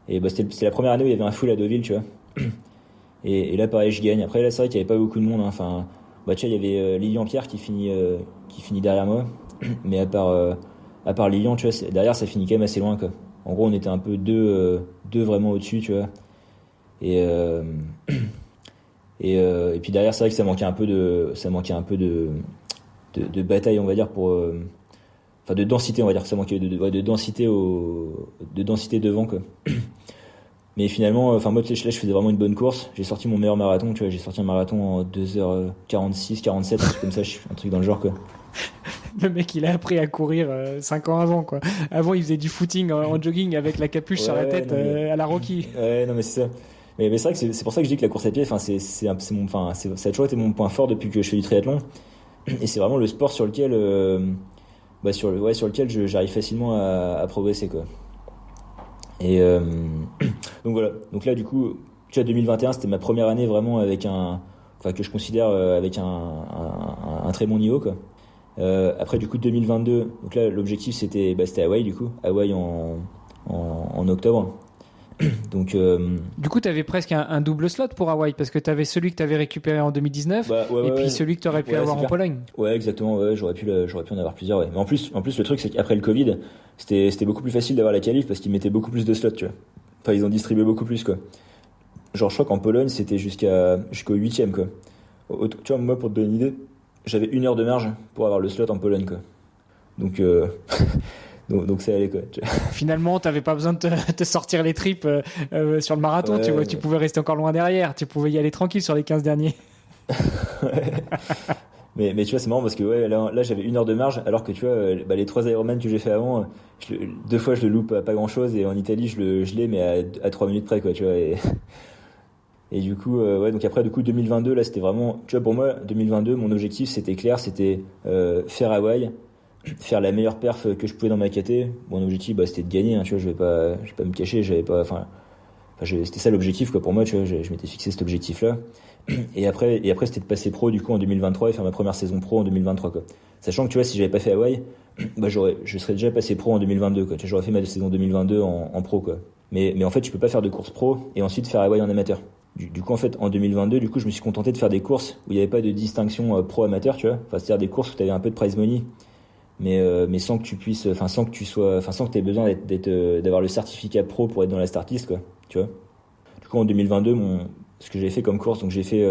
Et bah, c'était la première année où il y avait un full à Deauville, tu vois. Et là, pareil, je gagne. Après, là, c'est vrai qu'il y avait pas beaucoup de monde, hein. Enfin, bah, tu vois, il y avait Lilian Pierre qui finit derrière moi. Mais à part Lilian, tu vois, derrière, ça finit quand même assez loin, quoi. En gros, on était un peu deux vraiment au-dessus, tu vois. Et puis derrière, c'est vrai que ça manquait un peu de bataille, on va dire, pour, enfin, de densité, on va dire. Ça manquait de densité devant, quoi. Mais finalement, enfin, moi, tu sais, là, je faisais vraiment une bonne course. J'ai sorti mon meilleur marathon, tu vois. J'ai sorti un marathon en 2h46, 47, un truc comme ça, un truc dans le genre, quoi. Le mec, il a appris à courir 5 ans avant, quoi. Avant, il faisait du footing en jogging avec la capuche sur la tête, à la Rocky. Ouais, non, mais c'est ça. Mais c'est vrai que c'est pour ça que je dis que la course à pied, enfin, ça a toujours été mon point fort depuis que je fais du triathlon. Et c'est vraiment le sport sur lequel, sur lequel j'arrive facilement à progresser, quoi. Et donc voilà. Donc là, du coup, tu vois, 2021, c'était ma première année vraiment avec que je considère avec un très bon niveau, quoi. Après, du coup, 2022, donc là, l'objectif c'était Hawaï, du coup, Hawaï en octobre. Donc, Du coup, tu avais presque un double slot pour Hawaï, parce que tu avais celui que tu avais récupéré en 2019 et puis celui que tu aurais pu avoir en Pologne. Ouais, exactement, ouais, j'aurais pu en avoir plusieurs, ouais. Mais en plus, le truc, c'est qu'après le Covid, c'était beaucoup plus facile d'avoir la qualif parce qu'ils mettaient beaucoup plus de slots, tu vois. Enfin, ils ont distribué beaucoup plus, quoi. Genre, je crois qu'en Pologne, c'était jusqu'au 8e, quoi. Tu vois, moi, pour te donner une idée, j'avais 1 heure de marge pour avoir le slot en Pologne, quoi. Donc, donc ça allait, quoi. Finalement, tu n'avais pas besoin de te sortir les tripes sur le marathon, tu vois, tu pouvais rester encore loin derrière, tu pouvais y aller tranquille sur les 15 derniers. mais tu vois, c'est marrant parce que là j'avais 1 heure de marge, alors que tu vois, les 3 Ironman que j'ai fait avant, 2 fois je le loupe à pas grand chose, et en Italie je l'ai, mais à 3 minutes près, quoi, tu vois. Et du coup, donc après, du coup, 2022, là, c'était vraiment, tu vois, pour moi, 2022, mon objectif, c'était clair, c'était faire Hawaï, faire la meilleure perf que je pouvais dans ma KT. Mon objectif, c'était de gagner, hein, tu vois, je vais pas me cacher, c'était ça l'objectif, quoi, pour moi, tu vois, je m'étais fixé cet objectif-là. Et après, c'était de passer pro, du coup, en 2023 et faire ma première saison pro en 2023, quoi. Sachant que, tu vois, si j'avais pas fait Hawaï, je serais déjà passé pro en 2022, quoi. Tu vois, j'aurais fait ma saison 2022 en pro, quoi. Mais en fait, tu peux pas faire de course pro et ensuite faire Hawaï en amateur. Du coup, en fait, en 2022, du coup, je me suis contenté de faire des courses où il n'y avait pas de distinction pro-amateur, tu vois. Enfin, c'est-à-dire des courses où tu avais un peu de prize money, mais sans que tu puisses, sans que tu aies besoin d'avoir le certificat pro pour être dans la start list, quoi, tu vois. Du coup, en 2022, ce que j'ai fait comme course, donc j'ai fait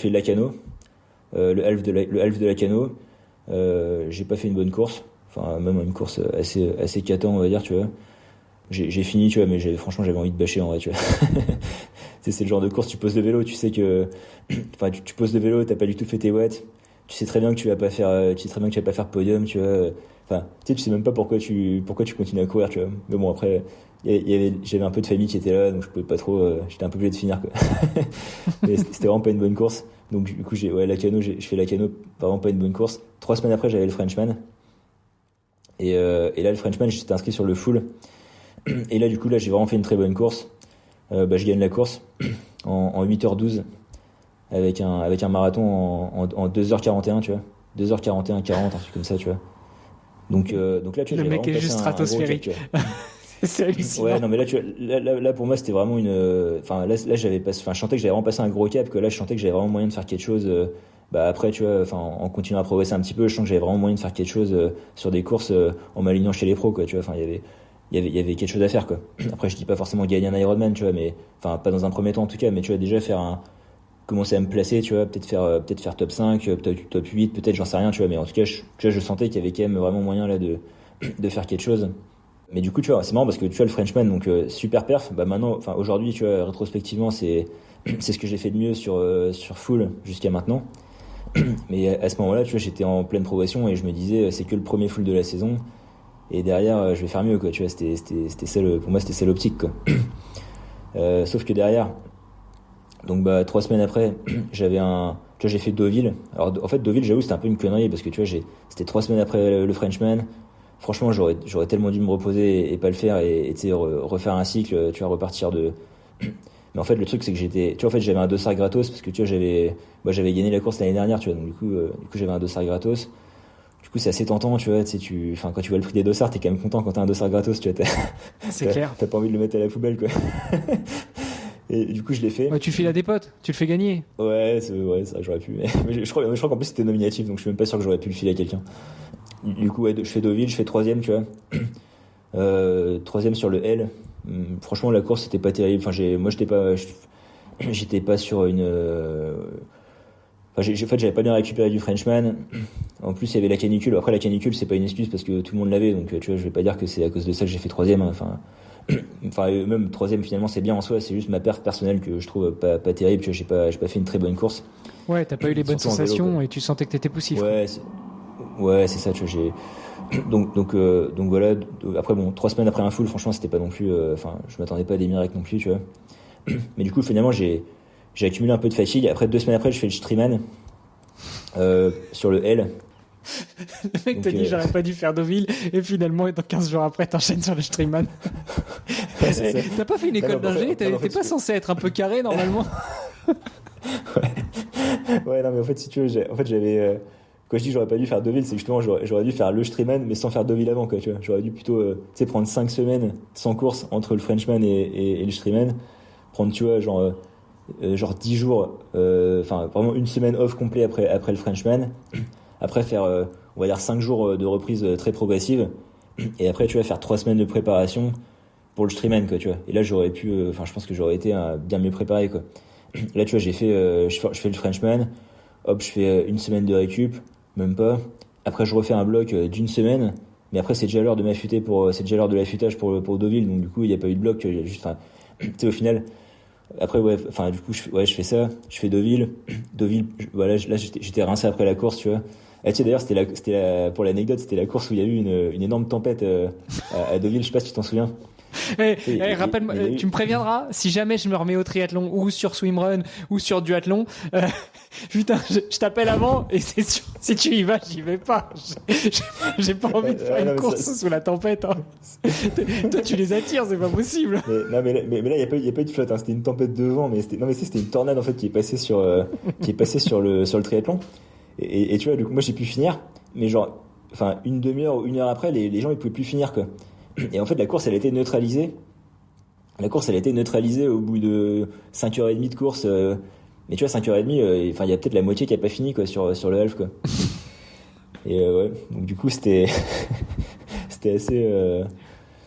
Lacano, le half de Lacano. J'ai pas fait une bonne course, enfin, même une course assez caton, on va dire, tu vois. J'ai fini, tu vois, mais franchement, j'avais envie de bâcher, en vrai, tu vois. C'est le genre de course, tu poses le vélo, tu sais que, enfin, tu poses le vélo, t'as pas du tout fait tes watts, tu sais très bien que tu vas pas faire podium, tu vois. Enfin, tu sais même pas pourquoi tu continues à courir, tu vois. Mais bon, après, j'avais un peu de famille qui était là, donc je pouvais pas trop, j'étais un peu obligé de finir, quoi. Mais c'était vraiment pas une bonne course. Donc, du coup, je fais Lacano, vraiment pas une bonne course. 3 semaines après, j'avais le Frenchman. Et là, le Frenchman, j'étais inscrit sur le full. Et là, du coup, j'ai vraiment fait une très bonne course. Je gagne la course en 8h12 avec un marathon en 2h41, tu vois. 2h41, 40, un truc comme ça, tu vois. Donc là, tu vois, le mec est juste stratosphérique. C'est hallucinant. Ouais, non, mais là, tu vois, là pour moi, c'était vraiment enfin, là, je sentais que j'avais vraiment passé un gros cap, que là, je sentais que j'avais vraiment moyen de faire quelque chose. Après, tu vois, enfin, en continuant à progresser un petit peu, je sens que j'avais vraiment moyen de faire quelque chose sur des courses en m'alignant chez les pros, quoi, tu vois. Enfin, il y avait quelque chose à faire, quoi. Après, je dis pas forcément gagner un Ironman, tu vois, mais enfin, pas dans un premier temps en tout cas, mais tu vois, déjà commencer à me placer, tu vois, peut-être faire top 5, top 8, peut-être, j'en sais rien, tu vois, mais en tout cas, je sentais qu'il y avait quand même vraiment moyen là de faire quelque chose. Mais du coup, tu vois, c'est marrant parce que tu vois, le Frenchman, donc super perf, maintenant, enfin, aujourd'hui, tu vois, rétrospectivement, c'est ce que j'ai fait de mieux sur full jusqu'à maintenant. Mais à ce moment-là, tu vois, j'étais en pleine progression et je me disais, c'est que le premier full de la saison. Et derrière, je vais faire mieux, quoi. Tu vois, c'était ça pour moi, c'était ça l'optique, quoi. Sauf que derrière, donc 3 semaines après, tu vois, j'ai fait Deauville. Alors en fait, Deauville, j'avoue, c'était un peu une connerie parce que tu vois, c'était 3 semaines après le Frenchman. Franchement, j'aurais tellement dû me reposer et pas le faire et tu sais, refaire un cycle, tu vois, repartir de. Mais en fait, le truc, c'est que tu vois, en fait, j'avais un dossard gratos parce que tu vois, j'avais gagné la course l'année dernière, tu vois, donc du coup, j'avais un dossard gratos. Du coup, c'est assez tentant, tu vois, enfin, quand tu vois le prix des dossards, t'es quand même content quand t'as un dossard gratos, tu vois. C'est clair. T'as pas envie de le mettre à la poubelle, quoi. Et du coup, je l'ai fait. Ouais, tu files à des potes, tu le fais gagner. Ouais, ça, j'aurais pu. Mais je crois qu'en plus, c'était nominatif, donc je suis même pas sûr que j'aurais pu le filer à quelqu'un. Du coup, ouais, je fais Deauville, je fais 3ème, tu vois. 3ème sur le L. Franchement, la course, c'était pas terrible. Enfin, moi, j'étais pas sur une. En fait, j'avais pas bien récupéré du Frenchman. En plus, il y avait la canicule. Après, la canicule, c'est pas une excuse parce que tout le monde l'avait. Donc, tu vois, je vais pas dire que c'est à cause de ça que j'ai fait 3ème. Enfin, même 3ème, finalement, c'est bien en soi. C'est juste ma perf personnelle que je trouve pas terrible. Tu vois, j'ai pas fait une très bonne course. Ouais, t'as pas eu les bonnes sensations et tu sentais que t'étais poussif. Ouais, c'est ça. Tu vois, donc voilà. Après, bon, 3 semaines après un full, franchement, c'était pas non plus. Enfin, je m'attendais pas à des miracles non plus, tu vois. Mais du coup, finalement, j'ai accumulé un peu de fatigue. Après, 2 semaines après, je fais le Striemann sur le L. Le mec te dit j'aurais pas dû faire Deauville et finalement 15 jours après t'enchaînes sur le Strongman. T'as pas fait une école d'ingé, t'es pas censé être un peu carré normalement. Ouais, non mais en fait si tu veux, j'avais quand je dis j'aurais pas dû faire Deauville, c'est justement j'aurais dû faire le Strongman mais sans faire Deauville avant quoi, tu vois. J'aurais dû plutôt tu sais prendre 5 semaines sans course entre le Frenchman et le Strongman, prendre tu vois genre 10 jours enfin vraiment une semaine off complet après le Frenchman, après faire on va dire 5 jours de reprise très progressive et après tu vas faire 3 semaines de préparation pour le Strongman quoi, tu vois. Et là j'aurais pu je pense que j'aurais été bien mieux préparé quoi. Là tu vois j'ai fait je fais le Frenchman, hop je fais une semaine de récup, même pas. Après je refais un bloc d'une semaine, mais après c'est déjà l'heure de m'affûter c'est déjà l'heure de l'affûtage pour Deauville, donc du coup il y a pas eu de bloc, juste enfin tu sais au final après ouais enfin du coup je fais ça, je fais Deauville, voilà là j'étais rincé après la course, tu vois. Et tu sais d'ailleurs c'était pour l'anecdote, c'était la course où il y a eu une énorme tempête à Deauville, je sais pas si tu t'en souviens. Rappelle-moi, tu me préviendras si jamais je me remets au triathlon ou sur swimrun ou sur duathlon. Putain, je t'appelle avant et c'est sûr, si tu y vas, j'y vais pas. J'ai pas envie de faire une course sous la tempête. Hein. Toi, tu les attires, c'est pas possible. Mais là, il y a pas eu de flotte. Hein. C'était une tempête de vent, mais c'était une tornade en fait qui est passée sur le triathlon. Et tu vois, du coup, moi j'ai pu finir, mais genre, enfin, une demi-heure ou une heure après, les gens ils pouvaient plus finir quoi. Et en fait, la course, elle a été neutralisée. Au bout de 5h30 de course. Mais tu vois, 5h30, enfin, il y a peut-être la moitié qui a pas fini, quoi, sur le half, quoi. Et ouais. Donc, du coup, c'était assez,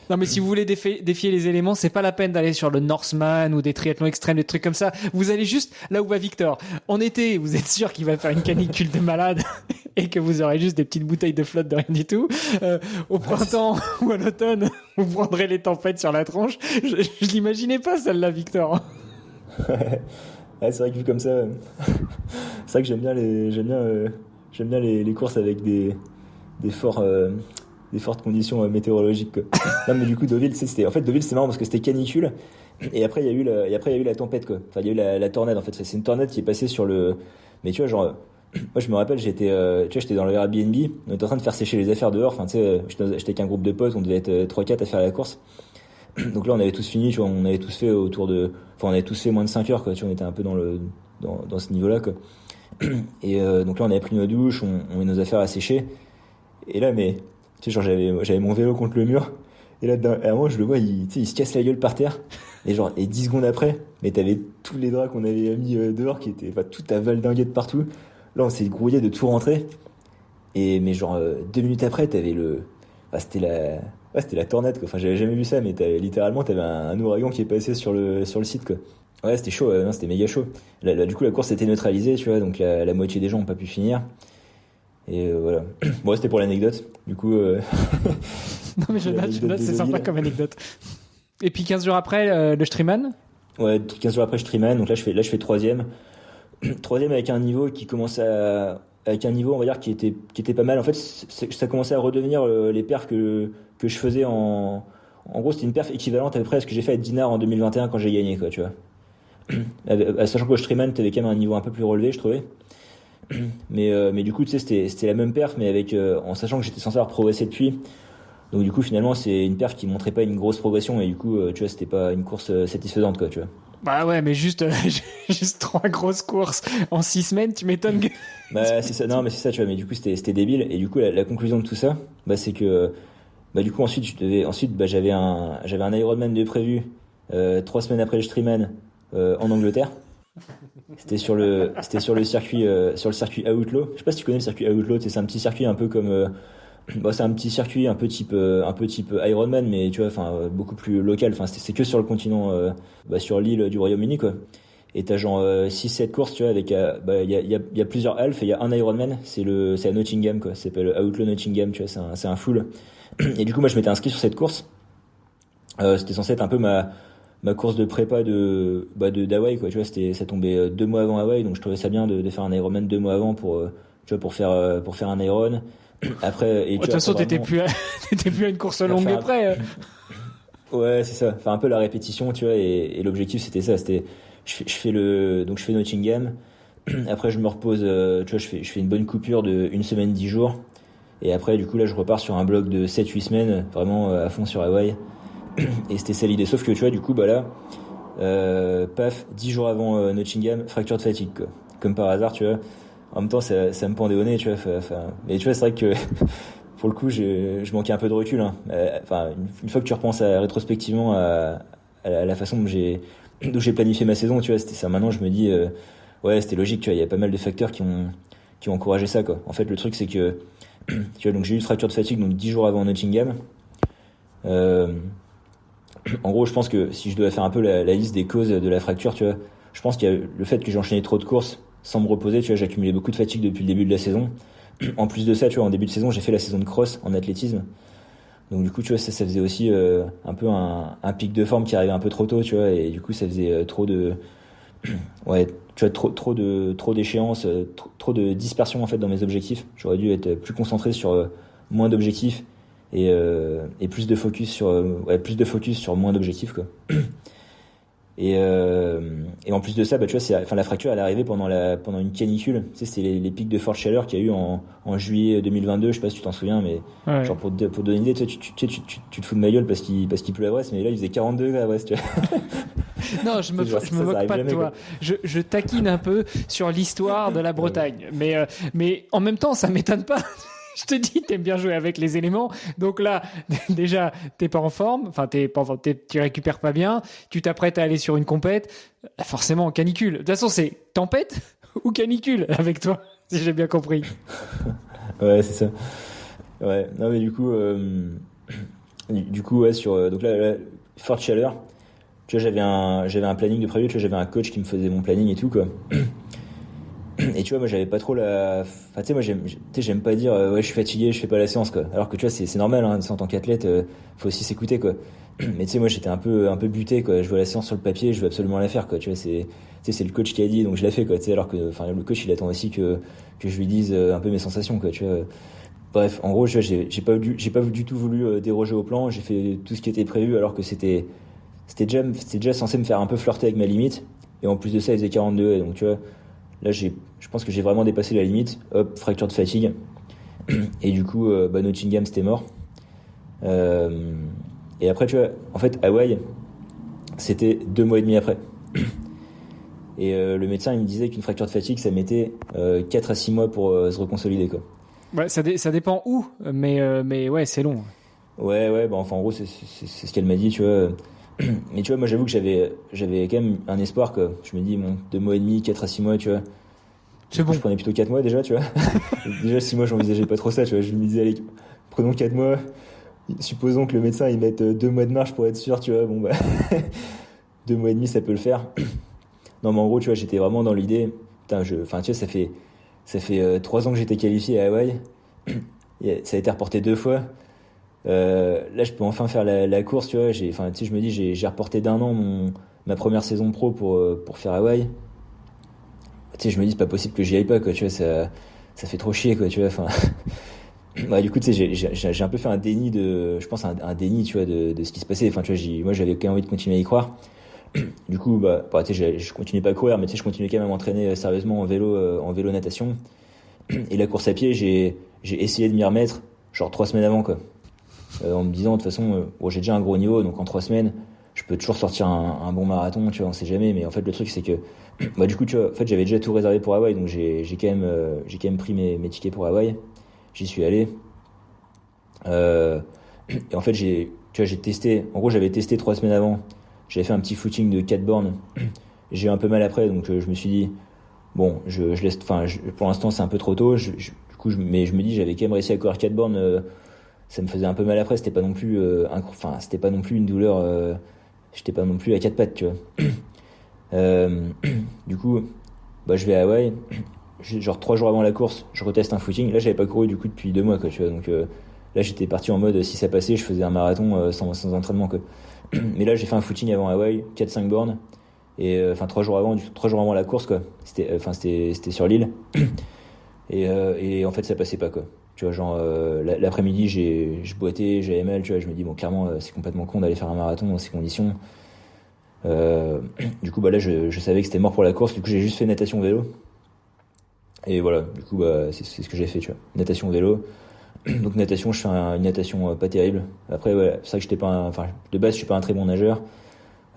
Non, mais si vous voulez défier les éléments, c'est pas la peine d'aller sur le Norseman ou des triathlons extrêmes, des trucs comme ça. Vous allez juste là où va Victor. En été, vous êtes sûr qu'il va faire une canicule de malade et que vous aurez juste des petites bouteilles de flotte de rien du tout. Au printemps ou à l'automne, vous prendrez les tempêtes sur la tronche. Je l'imaginais pas celle-là, Victor. Ouais, c'est vrai que vu comme ça, c'est vrai que j'aime bien les courses avec des fortes conditions météorologiques quoi. Non mais du coup Deauville c'est marrant parce que c'était canicule et après il y a eu la tempête quoi. Enfin il y a eu la tornade en fait, c'est une tornade qui est passée sur le, mais tu vois genre moi je me rappelle j'étais dans le Airbnb, on était en train de faire sécher les affaires dehors, enfin tu sais j'étais avec un groupe de potes, on devait être 3-4 à faire la course. Donc là on avait tous fini, tu vois, on avait tous fait moins de 5 heures quoi, tu vois, on était un peu dans ce niveau-là quoi. Et donc là on avait pris nos douches, on met nos affaires à sécher. Et là mais tu sais, genre, j'avais mon vélo contre le mur. Et là, à un moment, je le vois, il se casse la gueule par terre. Et genre, 10 secondes après, mais t'avais tous les draps qu'on avait mis dehors qui étaient, enfin, tout à valdinguer de partout. Là, on s'est grouillé de tout rentrer. Mais genre, 2 minutes après, t'avais c'était la tornade, quoi. Enfin, j'avais jamais vu ça, mais littéralement, t'avais un ouragan qui est passé sur le site, quoi. Ouais, c'était chaud, non, c'était méga chaud. Là, du coup, la course était neutralisée, tu vois, donc la moitié des gens ont pas pu finir. Et voilà. Bon, c'était pour l'anecdote. Du coup. Non, mais je note, c'est sympa comme anecdote. Et puis 15 jours après, le Strongman ? Ouais, 15 jours après, je Strongman. Donc là, je fais troisième. Troisième avec un niveau qui commence avec un niveau, on va dire, qui était pas mal. En fait, ça commençait à redevenir les perfs que je faisais en gros, c'était une perf équivalente à peu près à ce que j'ai fait à Dinard en 2021 quand j'ai gagné, quoi, tu vois. Sachant qu'au Strongman, t'avais quand même un niveau un peu plus relevé, je trouvais. Mais du coup tu sais c'était la même perf mais avec en sachant que j'étais censé avoir progressé depuis, donc du coup finalement c'est une perf qui montrait pas une grosse progression et du coup tu vois c'était pas une course satisfaisante quoi, tu vois. Bah ouais mais juste 3 grosses courses en 6 semaines, tu m'étonnes que... Bah c'est ça, non mais c'est ça tu vois, mais du coup c'était débile et du coup la conclusion de tout ça c'est que du coup ensuite j'avais un Ironman de prévu 3 semaines après le Strongman en Angleterre. C'était sur le circuit Outlaw. Je sais pas si tu connais le circuit Outlaw, c'est un petit circuit un peu comme c'est un petit circuit un peu type Ironman mais tu vois enfin beaucoup plus local, enfin c'est que sur le continent sur l'île du Royaume-Uni quoi. Et t'as genre 6-7 courses tu vois avec il y a plusieurs halfs et il y a un Ironman, c'est à Nottingham quoi, ça s'appelle Outlaw Nottingham, tu vois, c'est un full. Et du coup moi je m'étais inscrit sur cette course. C'était censé être un peu ma course de prépa d'Hawaï quoi, tu vois, ça tombait 2 mois avant Hawaï, donc je trouvais ça bien de faire un Ironman 2 mois avant pour faire un Iron. Après et de toute façon t'étais plus à une course longue près. Ouais, c'est ça, enfin un peu la répétition, tu vois, et l'objectif c'était ça, je fais Nottingham. Après je me repose, tu vois, je fais une bonne coupure de 1 semaine 10 jours. Et après, du coup, là, je repars sur un bloc de 7-8 semaines, vraiment à fond sur Hawaï. Et c'était ça l'idée. Sauf que, tu vois, du coup, bah là, paf, 10 jours avant Nottingham, fracture de fatigue, quoi. Comme par hasard, tu vois. En même temps, ça me pendait au nez, tu vois. Mais tu vois, c'est vrai que, pour le coup, je manquais un peu de recul, hein. Enfin, une fois que tu repenses rétrospectivement à la façon dont j'ai planifié ma saison, tu vois, c'était ça. Maintenant, je me dis, ouais, c'était logique, tu vois. Il y a pas mal de facteurs qui ont encouragé ça, quoi. En fait, le truc, c'est que, tu vois, donc j'ai eu une fracture de fatigue, donc 10 jours avant Nottingham. En gros, je pense que si je devais faire un peu la liste des causes de la fracture, tu vois, je pense qu'il y a le fait que j'enchaînais trop de courses sans me reposer, tu vois, j'accumulais beaucoup de fatigue depuis le début de la saison. En plus de ça, tu vois, en début de saison, j'ai fait la saison de cross en athlétisme. Donc du coup, tu vois, ça faisait aussi un peu un pic de forme qui arrivait un peu trop tôt, tu vois, et du coup, ça faisait trop de ouais, tu vois, trop d'échéances, trop de dispersion en fait dans mes objectifs. J'aurais dû être plus concentré sur moins d'objectifs et plus de focus sur moins d'objectifs, quoi. Et en plus de ça, bah tu vois, la fracture elle est arrivée pendant une canicule. Tu sais, c'était les pics de forte chaleur qu'il y a eu en juillet 2022. Je sais pas si tu t'en souviens, mais Ouais. genre pour te donner une idée, tu te fous de ma gueule parce qu'il pleut à Brest, mais là il faisait 42 degrés à Brest, tu vois. Non, je me moque pas de toi. Je taquine un peu sur l'histoire de la Bretagne, mais en même temps, ça m'étonne pas. Je te dis, t'aimes bien jouer avec les éléments. Donc là, déjà, t'es pas en forme. Enfin, tu récupères pas bien. Tu t'apprêtes à aller sur une compète. Forcément, canicule. De toute façon, c'est tempête ou canicule avec toi, si j'ai bien compris. Ouais, c'est ça. Ouais. Non, mais du coup, ouais, donc là, forte chaleur. Tu vois, j'avais un planning de prévu. Tu vois, j'avais un coach qui me faisait mon planning et tout, quoi. Et tu vois, moi j'avais pas trop enfin tu sais, moi j'aime pas dire ouais, je suis fatigué, je fais pas la séance, quoi. Alors que tu vois, c'est normal, hein, en tant qu'athlète, faut aussi s'écouter, quoi. Mais tu sais, moi j'étais un peu buté, quoi. Je vois la séance sur le papier, je veux absolument la faire, quoi. Tu vois, c'est le coach qui a dit, donc je la fais, quoi. Tu sais, alors que le coach il attend aussi que je lui dise un peu mes sensations, quoi, tu vois. Bref, en gros, tu vois, j'ai pas du tout voulu déroger au plan. J'ai fait tout ce qui était prévu alors que c'était déjà censé me faire un peu flirter avec ma limite. Et en plus de ça, il faisait 42, et donc tu vois, là, je pense que j'ai vraiment dépassé la limite. Hop, fracture de fatigue. Et du coup, Nottingham, c'était mort. Et après, tu vois, en fait, Hawaï, c'était 2 mois et demi après. Et le médecin, il me disait qu'une fracture de fatigue, ça mettait 4 à 6 mois pour se reconsolider, quoi. Ouais, ça dépend où, mais ouais, c'est long. Ouais, bah enfin, en gros, c'est ce qu'elle m'a dit, tu vois. Mais tu vois, moi, j'avoue que j'avais quand même un espoir, quoi. Je me dis, bon, 2 mois et demi, 4 à 6 mois, tu vois. C'est bon. Je prenais plutôt 4 mois déjà, tu vois. Déjà 6 mois, j'envisageais pas trop ça, tu vois. Je me disais, allez, prenons 4 mois. Supposons que le médecin, il mette 2 mois de marge pour être sûr, tu vois. Bon, bah, 2 mois et demi, ça peut le faire. Non, mais en gros, tu vois, j'étais vraiment dans l'idée. Putain, tu vois, ça fait 3 ans que j'étais qualifié à Hawaï. Ça a été reporté 2 fois. Là, je peux enfin faire la course, tu vois. Je me dis, j'ai reporté d'1 an ma première saison pro pour faire Hawaï. Tu sais, je me dis, c'est pas possible que j'y aille pas, quoi, tu vois, ça fait trop chier, quoi, tu vois, enfin. Ouais, du coup, tu sais, j'ai un peu fait un déni un déni, tu vois, de ce qui se passait. Enfin, tu vois, moi, j'avais quand même envie de continuer à y croire. Du coup, tu sais, je continuais pas à courir, mais tu sais, je continuais quand même à m'entraîner sérieusement en vélo natation. Et la course à pied, j'ai essayé de m'y remettre, genre 3 semaines avant, quoi. En me disant, de toute façon, bon, j'ai déjà un gros niveau, donc en 3 semaines, je peux toujours sortir un bon marathon, tu vois, on sait jamais. Mais en fait, le truc, c'est que, du coup, tu vois, en fait, j'avais déjà tout réservé pour Hawaï, donc j'ai quand même pris mes tickets pour Hawaï. J'y suis allé. Et en fait, j'ai testé. En gros, j'avais testé 3 semaines avant. J'avais fait un petit footing de 4 bornes. J'ai eu un peu mal après, donc je me suis dit, bon, je laisse. Enfin, pour l'instant, c'est un peu trop tôt. Mais je me dis, j'avais quand même réussi à courir 4 bornes. Ça me faisait un peu mal après. C'était pas non plus, c'était pas non plus une douleur. J'étais pas non plus à 4 pattes, tu vois. Du coup, je vais à Hawaï. Genre 3 jours avant la course, je reteste un footing. Là, j'avais pas couru du coup depuis 2 mois, quoi, tu vois. Donc là, j'étais parti en mode si ça passait, je faisais un marathon sans entraînement, quoi. Mais là, j'ai fait un footing avant Hawaï, 4-5 bornes. Et 3 jours avant la course, quoi. C'était sur l'île. Et en fait, ça passait pas, quoi. Tu vois, genre l'après-midi, je boitais, j'avais mal, tu vois. Je me dis bon, clairement, c'est complètement con d'aller faire un marathon dans ces conditions. Du coup, là, je savais que c'était mort pour la course. Du coup, j'ai juste fait natation vélo. Et voilà, du coup, c'est ce que j'ai fait, tu vois. Natation vélo. Donc natation, je fais une natation pas terrible. Après, ouais, c'est vrai que j'étais pas, de base, je suis pas un très bon nageur.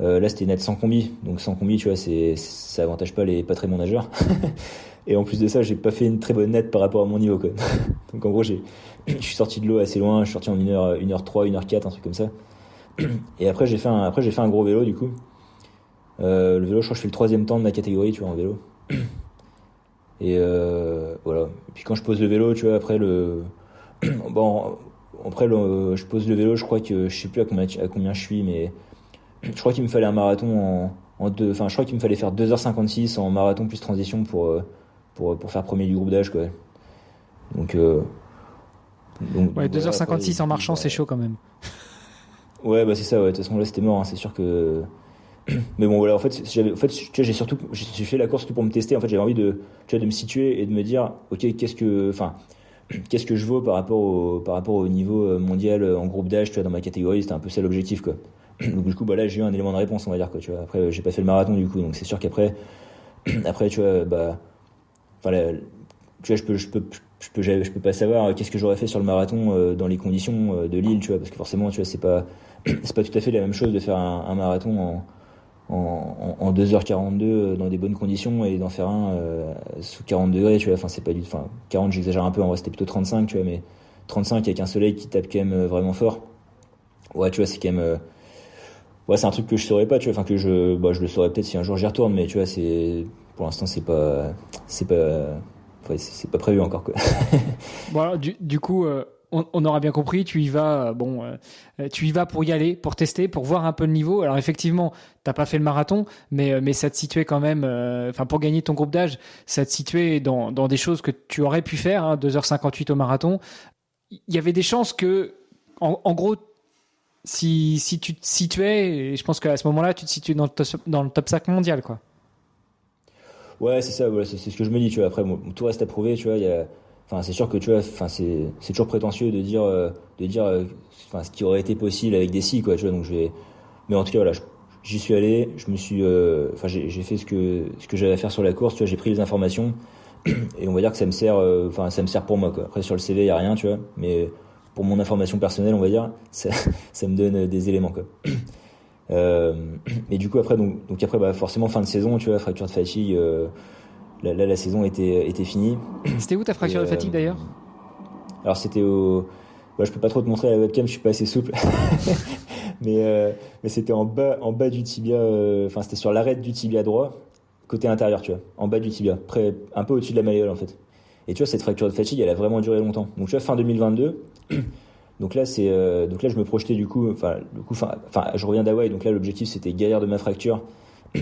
Là, c'était net sans combi. Donc sans combi, tu vois, ça avantage pas les pas très bons nageurs. Et en plus de ça, j'ai pas fait une très bonne nette par rapport à mon niveau, quoi. Donc en gros, je suis sorti de l'eau assez loin. Je suis sorti en 1h3, 1h4, un truc comme ça. Et après, j'ai fait un gros vélo, du coup. Le vélo, je crois que je fais le 3e temps de ma catégorie, tu vois, en vélo. Et voilà. Et puis quand je pose le vélo, tu vois, après je pose le vélo, je crois que je sais plus à combien je suis, mais je crois qu'il me fallait un marathon je crois qu'il me fallait faire 2h56 en marathon plus transition pour faire premier du groupe d'âge, quoi. Donc ouais, 2h56 en marchant, c'est chaud quand même. Ouais, bah c'est ça, ouais. De toute façon, là, c'était mort, hein. C'est sûr que. Mais bon, voilà, en fait, tu vois, j'ai fait la course tout pour me tester. En fait, j'avais envie de me situer et de me dire, ok, qu'est-ce que je vaux par rapport au niveau mondial en groupe d'âge, tu vois, dans ma catégorie. C'était un peu ça l'objectif, quoi. Donc du coup, bah là, j'ai eu un élément de réponse, on va dire, quoi, tu vois. Après, j'ai pas fait le marathon, du coup, donc c'est sûr qu'après, tu vois, bah, tu vois, je peux pas savoir qu'est-ce que j'aurais fait sur le marathon dans les conditions de Lille, tu vois, parce que forcément, tu vois, c'est pas tout à fait la même chose de faire un marathon en 2h42 dans des bonnes conditions et d'en faire un sous 40 degrés, tu vois. Enfin, c'est pas du, 40, j'exagère un peu, en vrai, c'était plutôt 35, tu vois, mais 35 avec un soleil qui tape quand même vraiment fort. Ouais, tu vois, c'est quand même, ouais, c'est un truc que je saurais pas, tu vois, enfin, je le saurais peut-être si un jour j'y retourne, mais tu vois, pour l'instant, c'est pas prévu encore, quoi. Bon, alors, du coup, on aura bien compris, tu y vas pour y aller, pour tester, pour voir un peu le niveau. Alors effectivement, t'as pas fait le marathon, mais ça te situait quand même, pour gagner ton groupe d'âge, ça te situait dans des choses que tu aurais pu faire, hein, 2h58 au marathon. Il y avait des chances que, en gros, si tu te situais, et je pense qu'à ce moment-là, tu te situais dans le top 5 mondial, quoi. Ouais, c'est ça, voilà, c'est ce que je me dis, tu vois. Après, bon, tout reste à prouver, tu vois. C'est sûr que, tu vois, c'est toujours prétentieux de dire, ce qui aurait été possible avec des si, quoi, tu vois. Donc mais en tout cas, voilà, j'y suis allé, je me suis, j'ai fait ce que j'avais à faire sur la course, tu vois. J'ai pris les informations et on va dire que ça me sert pour moi, quoi. Après, sur le CV, y a rien, tu vois. Mais pour mon information personnelle, on va dire, ça me donne des éléments, quoi. Et du coup après après, bah, forcément fin de saison, tu vois, fracture de fatigue, la saison était finie. C'était où ta fracture de fatigue d'ailleurs? Alors c'était je peux pas trop te montrer à la webcam, je suis pas assez souple. mais c'était en bas du tibia, c'était sur l'arête du tibia droit, côté intérieur, tu vois, en bas du tibia, un peu au-dessus de la malléole, en fait. Et tu vois, cette fracture de fatigue, elle a vraiment duré longtemps. Donc tu vois, fin 2022. Donc là, je me projetais je reviens d'Hawaï, donc là, l'objectif, c'était guérir de ma fracture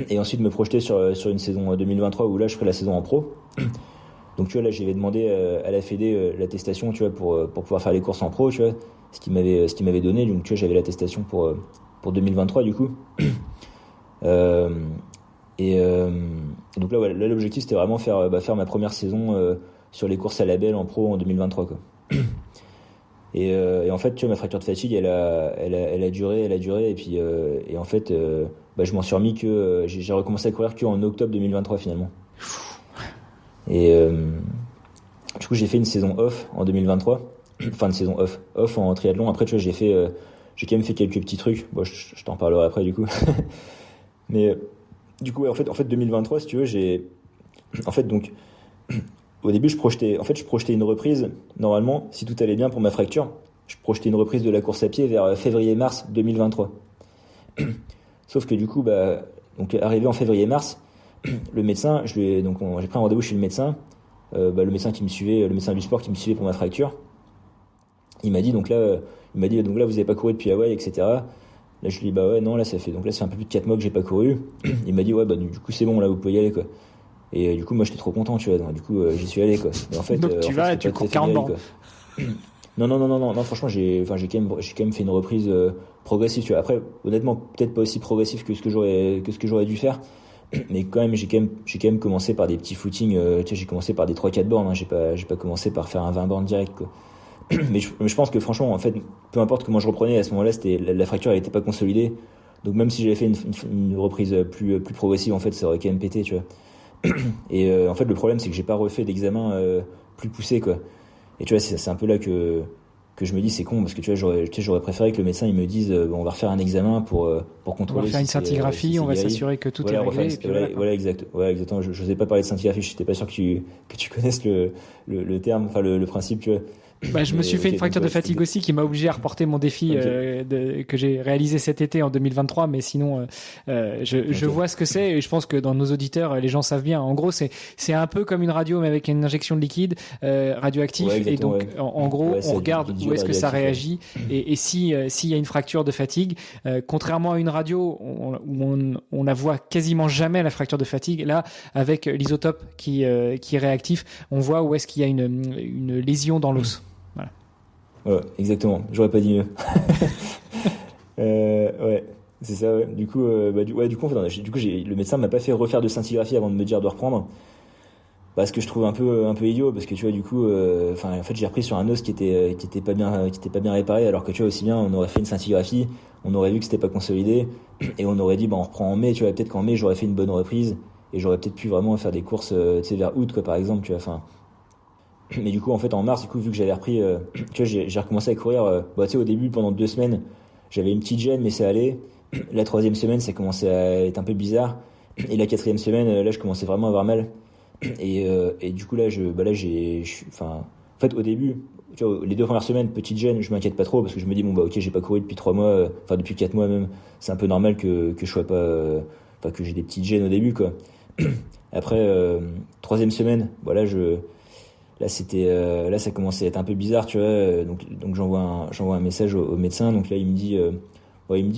et ensuite me projeter sur une saison 2023 où là, je ferai la saison en pro. Donc tu vois, là, j'avais demandé à la Fédé l'attestation, tu vois, pour pouvoir faire les courses en pro, tu vois, ce qui m'avait donné. Donc tu vois, j'avais l'attestation pour 2023 du coup. Donc là, ouais, là, l'objectif, c'était vraiment faire ma première saison sur les courses à label en pro en 2023, quoi. Et en fait, tu vois, ma fracture de fatigue, elle a duré, et puis en fait, je m'en suis remis que j'ai recommencé à courir qu'en octobre 2023 finalement. Et du coup, j'ai fait une saison off en 2023, fin de saison off en triathlon. Après, tu vois, j'ai quand même fait quelques petits trucs. Bon, je t'en parlerai après du coup. Mais du coup, ouais, en fait 2023, si tu veux, donc. Au début, je projetais une reprise, normalement, si tout allait bien pour ma fracture, je projetais une reprise de la course à pied vers février-mars 2023. Sauf que du coup, donc arrivé en février-mars, le médecin, j'ai pris un rendez-vous chez le médecin, le médecin qui me suivait, le médecin du sport qui me suivait pour ma fracture. Il m'a dit, donc là, vous avez pas couru depuis Hawaï, etc. Là, je lui dis, bah ouais, non, là, ça fait un peu plus de 4 mois que j'ai pas couru. Il m'a dit, ouais, du coup, c'est bon, là, vous pouvez y aller, quoi. Et du coup, moi, j'étais trop content, tu vois. Donc, du coup, j'y suis allé, quoi. Mais en fait, donc tu vas et tu cours 40 bornes. Non, franchement, j'ai quand même fait une reprise progressive, tu vois. Après, honnêtement, peut-être pas aussi progressive que ce que j'aurais dû faire. Mais quand même, j'ai quand même commencé par des petits footings, tu sais, j'ai commencé par des 3-4 bornes, hein. J'ai pas commencé par faire un 20 bornes direct, quoi. Mais je pense que franchement, en fait, peu importe comment je reprenais, à ce moment-là, la fracture, elle était pas consolidée. Donc même si j'avais fait une reprise plus progressive, en fait, ça aurait quand même pété, tu vois. Et en fait, le problème, c'est que j'ai pas refait d'examen plus poussé, quoi. Et tu vois, c'est un peu là que je me dis c'est con parce que tu vois j'aurais préféré que le médecin il me dise on va refaire un examen pour contrôler. On va faire une scintigraphie, on va s'assurer que tout est réglé. Voilà, exactement. Je n'osais pas parler de scintigraphie, je n'étais pas sûr que tu connaisses le terme, enfin le principe, tu vois. Je me suis fait une fracture de fatigue aussi qui m'a obligé à reporter mon défi que j'ai réalisé cet été en 2023, mais sinon je vois ce que c'est et je pense que dans nos auditeurs les gens savent bien. En gros c'est un peu comme une radio mais avec une injection de liquide radioactif et donc en gros on regarde où est-ce que ça réagit et s'il y a une fracture de fatigue, contrairement à une radio où on la voit quasiment jamais la fracture de fatigue, là avec l'isotope qui est réactif, on voit où est-ce qu'il y a une lésion dans l'os. Voilà. Ouais, exactement. J'aurais pas dit mieux. Ouais, c'est ça. Ouais. Du coup, le médecin m'a pas fait refaire de scintigraphie avant de me dire de reprendre, parce que je trouve un peu idiot, parce que tu vois, du coup, en fait, j'ai repris sur un os qui était pas bien réparé, alors que tu vois aussi bien, on aurait fait une scintigraphie, on aurait vu que c'était pas consolidé, et on aurait dit, on reprend en mai. Tu vois, peut-être qu'en mai, j'aurais fait une bonne reprise, et j'aurais peut-être pu vraiment faire des courses, tu sais, vers août, quoi, par exemple, tu vois. Enfin. Mais du coup, en fait, en mars, du coup, vu que j'avais repris, tu vois, j'ai recommencé à courir. Tu sais, au début, pendant 2 semaines, j'avais une petite gêne, mais ça allait. La 3e semaine, ça commençait à être un peu bizarre. Et la 4e semaine, là, je commençais vraiment à avoir mal. Et du coup, là, en fait, au début, tu vois, les 2 premières semaines, petite gêne, je m'inquiète pas trop parce que je me dis, ok, j'ai pas couru depuis 3 mois, depuis 4 mois même. C'est un peu normal que je sois pas, que j'ai des petites gênes au début, quoi. Après, 3e semaine, là ça commençait à être un peu bizarre, tu vois, donc j'envoie un message au médecin. Donc là il me dit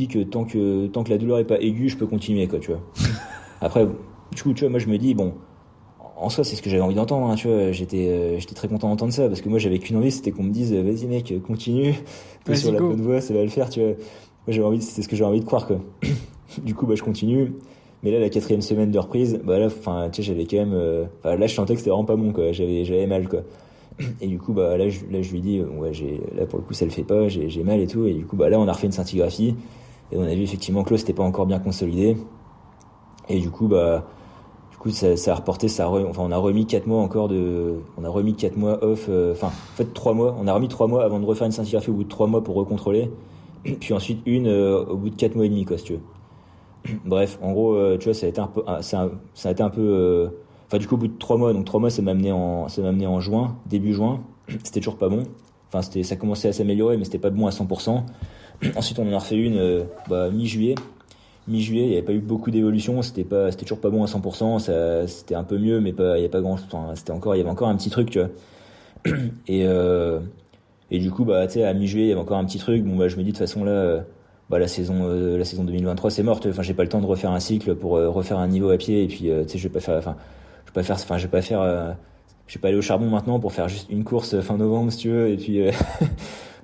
que tant que la douleur est pas aiguë, je peux continuer, quoi, tu vois. Après, du coup, tu vois, moi je me dis, bon, en soi c'est ce que j'avais envie d'entendre, hein, tu vois. J'étais très content d'entendre ça parce que moi j'avais qu'une envie, c'était qu'on me dise, vas-y mec, continue, t'es sur la bonne voie, ça va le faire, tu vois. Moi c'était ce que j'avais envie de croire, quoi. Du coup, je continue. Mais là, la 4e semaine de reprise, là, tu sais, j'avais quand même, là, je sentais que c'était vraiment pas bon, quoi. J'avais mal, quoi. Et du coup, là, je lui dis, là, pour le coup, ça le fait pas, j'ai mal et tout. Et du coup, là, on a refait une scintigraphie. Et on a vu effectivement que l'os n'était pas encore bien consolidé. Et du coup, ça a reporté, on a remis 4 mois off, en fait, 3 mois. On a remis 3 mois avant de refaire une scintigraphie au bout de 3 mois pour recontrôler. Puis ensuite, au bout de 4 mois et demi, quoi, si tu veux. Bref, en gros, tu vois, ça a été un peu, du coup, au bout de 3 mois, donc 3 mois, ça m'a amené en juin, début juin. C'était toujours pas bon. Ça commençait à s'améliorer, mais c'était pas bon à 100%. Ensuite, on en a refait une, mi-juillet. Mi-juillet, il n'y avait pas eu beaucoup d'évolution, c'était toujours pas bon à 100%, c'était un peu mieux, mais il y avait pas grand, il y avait encore un petit truc, tu vois. Et du coup, tu sais, à mi-juillet, il y avait encore un petit truc. Bon, je me dis, de toute façon, là, la saison 2023 c'est morte. Enfin, j'ai pas le temps de refaire un cycle pour refaire un niveau à pied. Et puis, tu sais, je vais pas aller au charbon maintenant pour faire juste une course fin novembre, si tu veux. Et puis,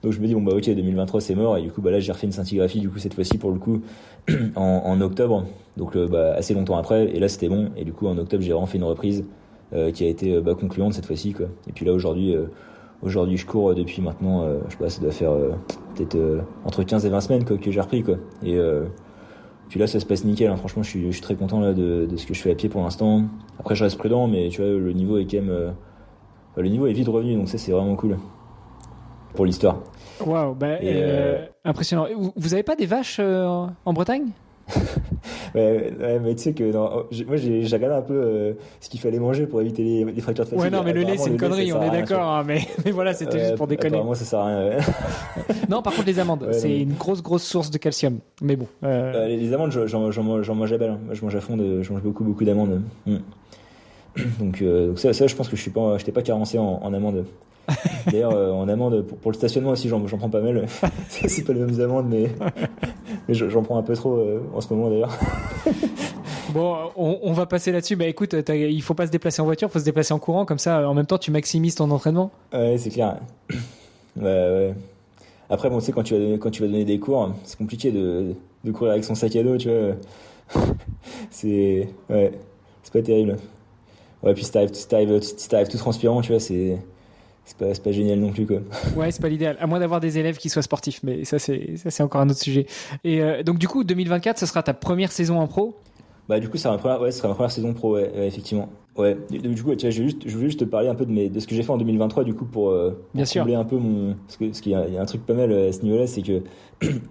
donc je me dis, ok, 2023 c'est mort. Et du coup, là, j'ai refait une scintigraphie, du coup, cette fois-ci, pour le coup, en octobre. Donc, assez longtemps après. Et là, c'était bon. Et du coup, en octobre, j'ai vraiment fait une reprise, qui a été, concluante cette fois-ci, quoi. Et puis là, aujourd'hui, je cours depuis maintenant, je sais pas, ça doit faire peut-être entre 15 et 20 semaines, quoi, que j'ai repris, quoi. Et puis là, ça se passe nickel, hein. Franchement, je suis très content là de ce que je fais à pied pour l'instant. Après, je reste prudent, mais tu vois, le niveau est quand même, le niveau est vite revenu, donc ça, c'est vraiment cool pour l'histoire. Waouh, impressionnant. Vous avez pas des vaches en Bretagne? Ouais, mais tu sais que moi j'ai regardé un peu ce qu'il fallait manger pour éviter les fractures de fatigue. Ouais, non, mais le lait c'est une connerie, on est d'accord, hein, mais voilà, c'était juste pour déconner. Apparemment ça sert à rien. Ouais. Non, par contre les amandes, c'est une grosse source de calcium. Mais bon. Les amandes, j'en mange à balle. Hein. Moi, je mange à fond, je mange beaucoup d'amandes. Donc ça, je pense que j'étais pas carencé en amandes. D'ailleurs, en amandes pour le stationnement aussi, j'en prends pas mal. C'est pas les mêmes amandes, mais j'en prends un peu trop en ce moment d'ailleurs. Bon, on va passer là-dessus. Bah écoute, il faut pas se déplacer en voiture, faut se déplacer en courant, comme ça, en même temps, tu maximises ton entraînement. Ouais, c'est clair. Ouais. Après, bon, tu sais, quand tu vas donner des cours, c'est compliqué de courir avec son sac à dos, tu vois. C'est pas terrible. Ouais, puis si t'arrives tout transpirant, tu vois, c'est pas génial non plus, quoi. Ouais, c'est pas l'idéal. À moins d'avoir des élèves qui soient sportifs, mais ça c'est encore un autre sujet. Et donc du coup, 2024, ce sera ta première saison en pro. Bah du coup, ce sera ma première saison pro, ouais, effectivement. Ouais. Du coup, tu vois, je voulais juste te parler un peu de ce que j'ai fait en 2023, du coup, Bien pour sûr. combler un peu parce qu'il y a un truc pas mal à ce niveau-là, c'est que,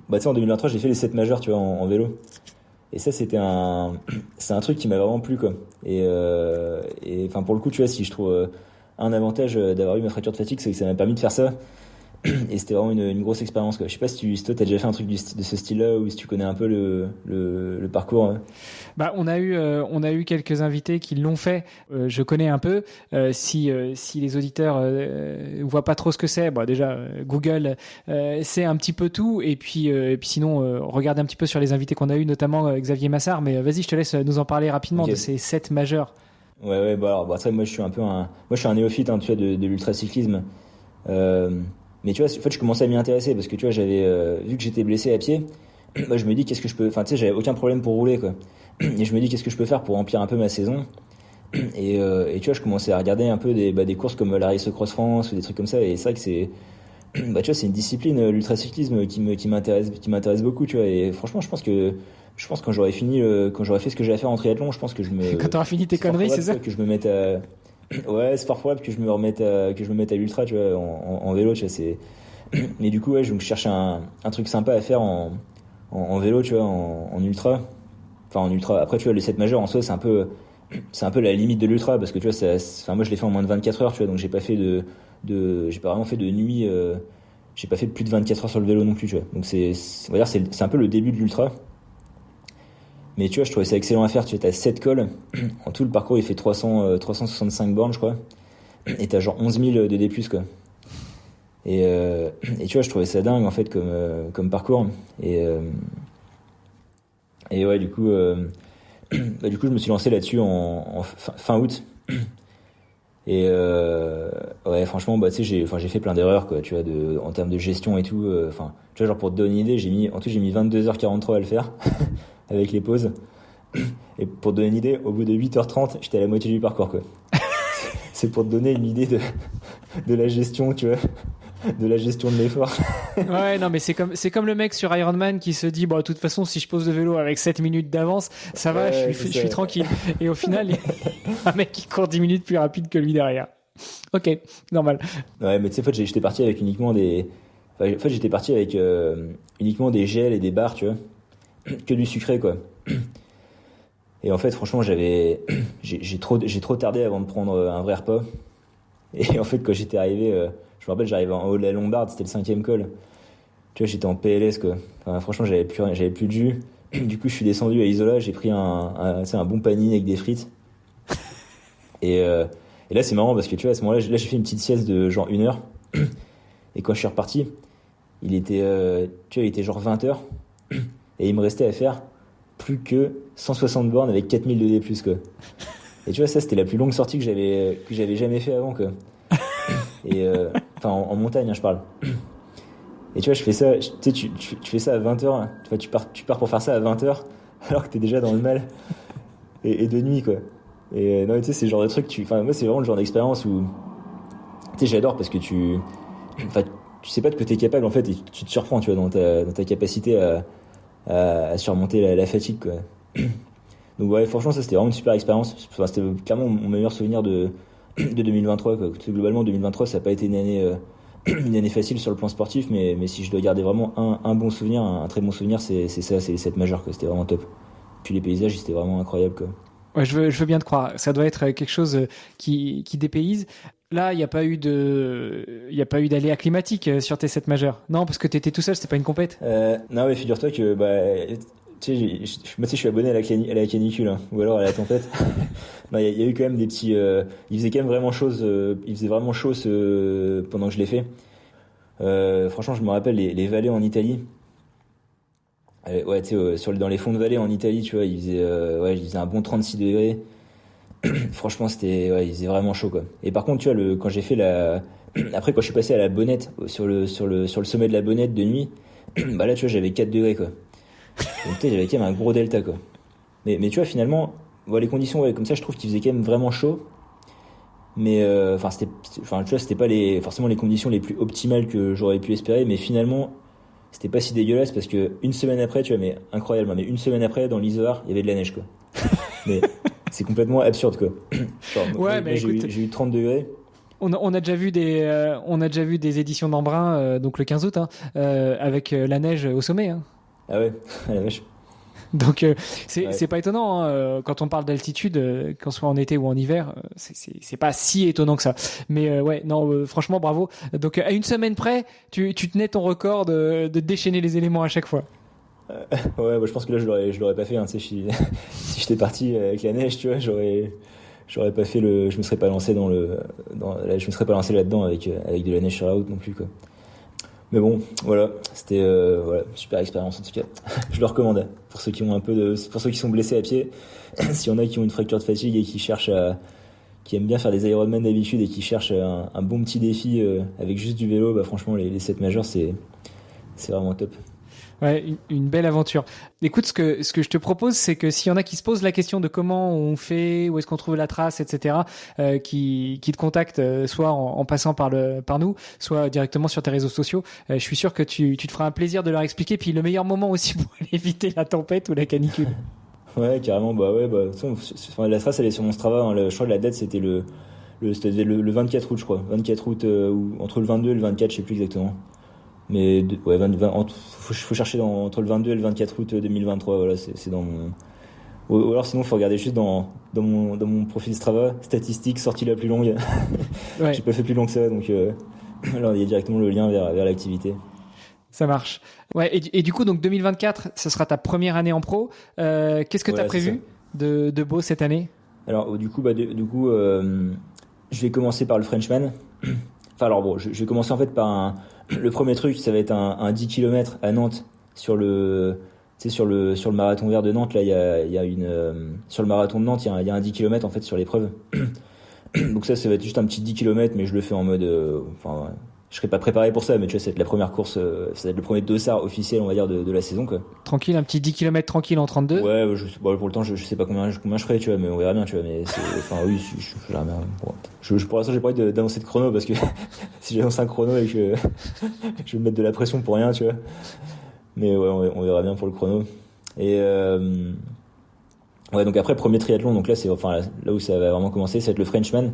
bah tu sais, en 2023, j'ai fait les 7 majeurs, tu vois, en vélo. Et ça, c'est un truc qui m'a vraiment plu, quoi. Et enfin, pour le coup, tu vois, si je trouve un avantage d'avoir eu ma fracture de fatigue, c'est que ça m'a permis de faire ça. Et c'était vraiment une grosse expérience, quoi. Je sais pas si toi t'as déjà fait un truc de ce style-là ou si tu connais un peu le parcours. Hein. Bah, on a eu quelques invités qui l'ont fait. Je connais un peu. Si les auditeurs voient pas trop ce que c'est, bon, déjà Google, c'est un petit peu tout. Et puis sinon, regarde un petit peu sur les invités qu'on a eu, notamment Xavier Massard. Mais vas-y, je te laisse nous en parler rapidement Ok. de ces 7 majeurs. Ouais, bah alors, bah, ça, moi, je suis un néophyte, hein, tu vois, de l'ultracyclisme. Euh, mais tu vois, en fait, je commençais à m'y intéresser parce que tu vois, vu que j'étais blessé à pied, bah, je me dis qu'est-ce que je peux, enfin, tu sais, j'avais aucun problème pour rouler, quoi. Et je me dis qu'est-ce que je peux faire pour remplir un peu ma saison. Et tu vois, je commençais à regarder un peu des courses comme la Race Cross France ou des trucs comme ça. Et c'est vrai que bah, tu vois, c'est une discipline, l'ultracyclisme, qui m'intéresse beaucoup, tu vois. Et franchement, je pense que quand j'aurais fait ce que j'ai à faire en triathlon, je pense que Quand tu auras fini tes c'est fort conneries, c'est probable, ça? tu vois, que je me mette à, ouais, c'est fort probable que je me mette à l'ultra, tu vois, en vélo, tu vois, mais du coup, ouais, je cherche un truc sympa à faire en vélo, tu vois, en ultra. Enfin, en ultra. Après, tu vois, les 7 majeurs en soi, c'est un peu la limite de l'ultra parce que tu vois, enfin, moi, je l'ai fait en moins de 24 heures, tu vois, donc j'ai pas vraiment fait de nuit, j'ai pas fait plus de 24 heures sur le vélo non plus, tu vois. Donc on va dire, c'est un peu le début de l'ultra. Mais tu vois, je trouvais ça excellent à faire. Tu vois, t'as 7 cols. En tout, le parcours, il fait 365 bornes, je crois. Et t'as genre 11 000 de D+, quoi. Et tu vois, je trouvais ça dingue, en fait, comme parcours. Et ouais, du coup, bah, du coup, je me suis lancé là-dessus en fin août. Ouais, franchement, bah, tu sais, j'ai fait plein d'erreurs, quoi, tu vois, en termes de gestion et tout. Enfin, tu vois, genre, pour te donner une idée, en tout, j'ai mis 22h43 à le faire, avec les pauses. Et pour te donner une idée, au bout de 8h30, j'étais à la moitié du parcours, quoi. C'est pour te donner une idée de la gestion, tu vois, de la gestion de l'effort. Ouais, non, mais c'est comme le mec sur Ironman qui se dit, bon, de toute façon, si je pose le vélo avec 7 minutes d'avance, ça va, Ouais, je suis tranquille. Et au final, il y a un mec qui court 10 minutes plus rapide que lui derrière. Ok, normal. Ouais, mais tu sais, en fait, j'étais parti avec uniquement j'étais parti avec uniquement des gels et des barres, tu vois, que du sucré, quoi. Et en fait, franchement, j'ai trop tardé avant de prendre un vrai repas. Et en fait, quand j'étais arrivé, je me rappelle, j'arrivais en haut de la Lombarde, c'était le 5e col. Tu vois, j'étais en PLS, quoi. Enfin, franchement, j'avais plus rien, j'avais plus de jus. Du coup, je suis descendu à Isola, j'ai pris tu sais, un bon panini avec des frites. Et là, c'est marrant parce que tu vois, à ce moment-là, j'ai fait une petite sieste de genre 1 heure. Et quand je suis reparti, tu vois, il était genre 20h. Et il me restait à faire plus que 160 bornes avec 4000 de D+, quoi. Et tu vois, ça, c'était la plus longue sortie que j'avais jamais fait avant, quoi. Enfin, en montagne, hein, je parle. Et tu vois, je fais ça, tu sais, tu fais ça à 20h, hein. Tu pars pour faire ça à 20h, alors que t'es déjà dans le mal. Et de nuit, quoi. Non, tu sais, c'est le genre de truc, enfin, moi, c'est vraiment le genre d'expérience où, tu sais, j'adore parce que enfin, tu sais pas de quoi t'es capable, en fait, et tu te surprends, tu vois, dans ta capacité à surmonter la fatigue, quoi. Donc ouais, franchement, ça c'était vraiment une super expérience. Enfin, c'était clairement mon meilleur souvenir de 2023, quoi. Globalement, 2023, ça n'a pas été une année facile sur le plan sportif, mais si je dois garder vraiment un bon souvenir, un très bon souvenir, c'est ça, c'est les 7 majeurs, quoi. C'était vraiment top. Puis les paysages, c'était vraiment incroyable, quoi. Ouais, je veux bien te croire. Ça doit être quelque chose qui dépayse. Là, il n'y a pas eu d'aléa climatique sur tes 7 majeurs. Non, parce que tu étais tout seul, c'était pas une compète. Non, mais figure-toi que, bah, tu sais, moi, tu sais, je suis abonné à la canicule, hein, ou alors à la tempête. Non, il y a eu quand même des petits. Il faisait quand même vraiment chaud. Il faisait vraiment chaud pendant que je l'ai fait. Franchement, je me rappelle les vallées en Italie. Ouais, tu sais, dans les fonds de vallée en Italie, tu vois, il faisait un bon 36 degrés. Franchement, il faisait vraiment chaud, quoi. Et par contre, tu vois, quand j'ai fait après, quand je suis passé à la Bonnette, sur le sommet de la Bonnette de nuit, bah là, tu vois, j'avais 4 degrés, quoi. Donc, tu sais, j'avais quand même un gros delta, quoi. Mais tu vois, finalement, ouais, les conditions, ouais, comme ça, je trouve qu'il faisait quand même vraiment chaud. Mais, tu vois, c'était pas forcément les conditions les plus optimales que j'aurais pu espérer, mais finalement, c'était pas si dégueulasse parce que une semaine après, tu vois, mais incroyable, mais une semaine après, dans l'Isère, il y avait de la neige, quoi. Mais c'est complètement absurde, quoi. Genre, Ouais, moi, mais écoute, j'ai eu 30 degrés. on a déjà vu des éditions d'Embrun, donc le 15 août, hein, avec la neige au sommet. Hein. Ah ouais, ah la vache. Donc Ouais. c'est pas étonnant hein, quand on parle d'altitude, qu'on soit en été ou en hiver, c'est pas si étonnant que ça. Mais ouais, non, franchement bravo. Donc à une semaine près, tu tenais ton record de déchaîner les éléments à chaque fois. Ouais, bah, je pense que là, je l'aurais pas fait, hein, tu sais, si j'étais parti avec la neige, tu vois, j'aurais pas fait je me serais pas lancé je me serais pas lancé là-dedans avec de la neige sur la route non plus, quoi. Mais bon, voilà, c'était voilà, super expérience en tout cas. Je le recommande pour ceux pour ceux qui sont blessés à pied. S'il y en a qui ont une fracture de fatigue et qui aiment bien faire des Ironman d'habitude et qui cherchent un bon petit défi avec juste du vélo, bah franchement les 7 majeurs c'est vraiment top. Ouais, une belle aventure. Écoute, ce que je te propose, c'est que s'il y en a qui se posent la question de comment on fait, où est-ce qu'on trouve la trace, etc., qui te contactent, soit en passant par nous, soit directement sur tes réseaux sociaux, je suis sûr que tu te feras un plaisir de leur expliquer. Puis le meilleur moment aussi pour aller éviter la tempête ou la canicule. Ouais, carrément, bah ouais, bah, de toute façon, la trace elle est sur mon Strava, hein, je crois que la date c'était c'était le 24 août, je crois. 24 août, ou entre le 22 et le 24, je sais plus exactement. Mais ouais, faut chercher entre le 22 et le 24 août 2023, voilà, c'est dans mon. Ou alors sinon, faut regarder juste dans mon profil Strava, statistiques, sortie la plus longue. Ouais. J'ai pas fait plus long que ça, donc alors il y a directement le lien vers l'activité. Ça marche. Ouais, et du coup, donc 2024, ce sera ta première année en pro. Qu'est-ce que tu as prévu de beau cette année? Alors, du coup, je vais commencer par le Frenchman. Enfin, alors bon, je vais commencer en fait par le premier truc, ça va être un 10 km à Nantes sur le marathon vert de Nantes. Là, il y a sur le marathon de Nantes, il y a un 10 km en fait sur l'épreuve. Donc ça va être juste un petit 10 km, mais je le fais en mode, enfin, je serai pas préparé pour ça, mais tu vois, ça va être la première course, ça va être le premier dossard officiel, on va dire, de la saison, quoi. Tranquille, un petit 10 km tranquille en 32. Ouais, pour le temps, je sais pas combien je ferai, tu vois, mais on verra bien, tu vois, mais enfin, oui, pour l'instant, j'ai pas envie d'annoncer de chrono, parce que si j'annonce un chrono et que je vais me mettre de la pression pour rien, tu vois. Mais ouais, on verra bien pour le chrono. Et, ouais, donc après, premier triathlon, donc là, là où ça va vraiment commencer, ça va être le Frenchman.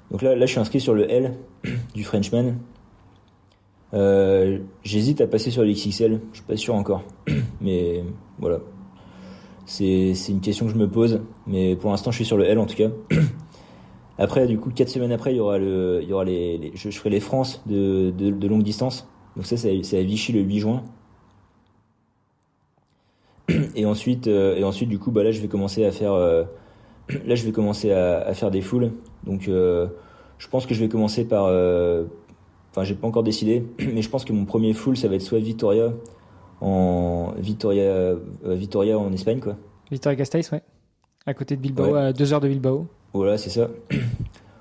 Donc là, je suis inscrit sur le L du Frenchman. J'hésite à passer sur le XXL, je suis pas sûr encore. Mais voilà. C'est une question que je me pose, mais pour l'instant, je suis sur le L en tout cas. Après, du coup, 4 semaines après, il y aura je ferai les France de longue distance. Donc ça, c'est à Vichy le 8 juin. Et ensuite, du coup, bah là, je vais commencer à faire des foules. Donc, je pense que je vais commencer par. Enfin, j'ai pas encore décidé, mais je pense que mon premier full, ça va être soit Vitoria en Espagne, quoi. Vitoria-Gasteiz, ouais. À côté de Bilbao, Ouais. à 2 heures de Bilbao. Voilà, c'est ça.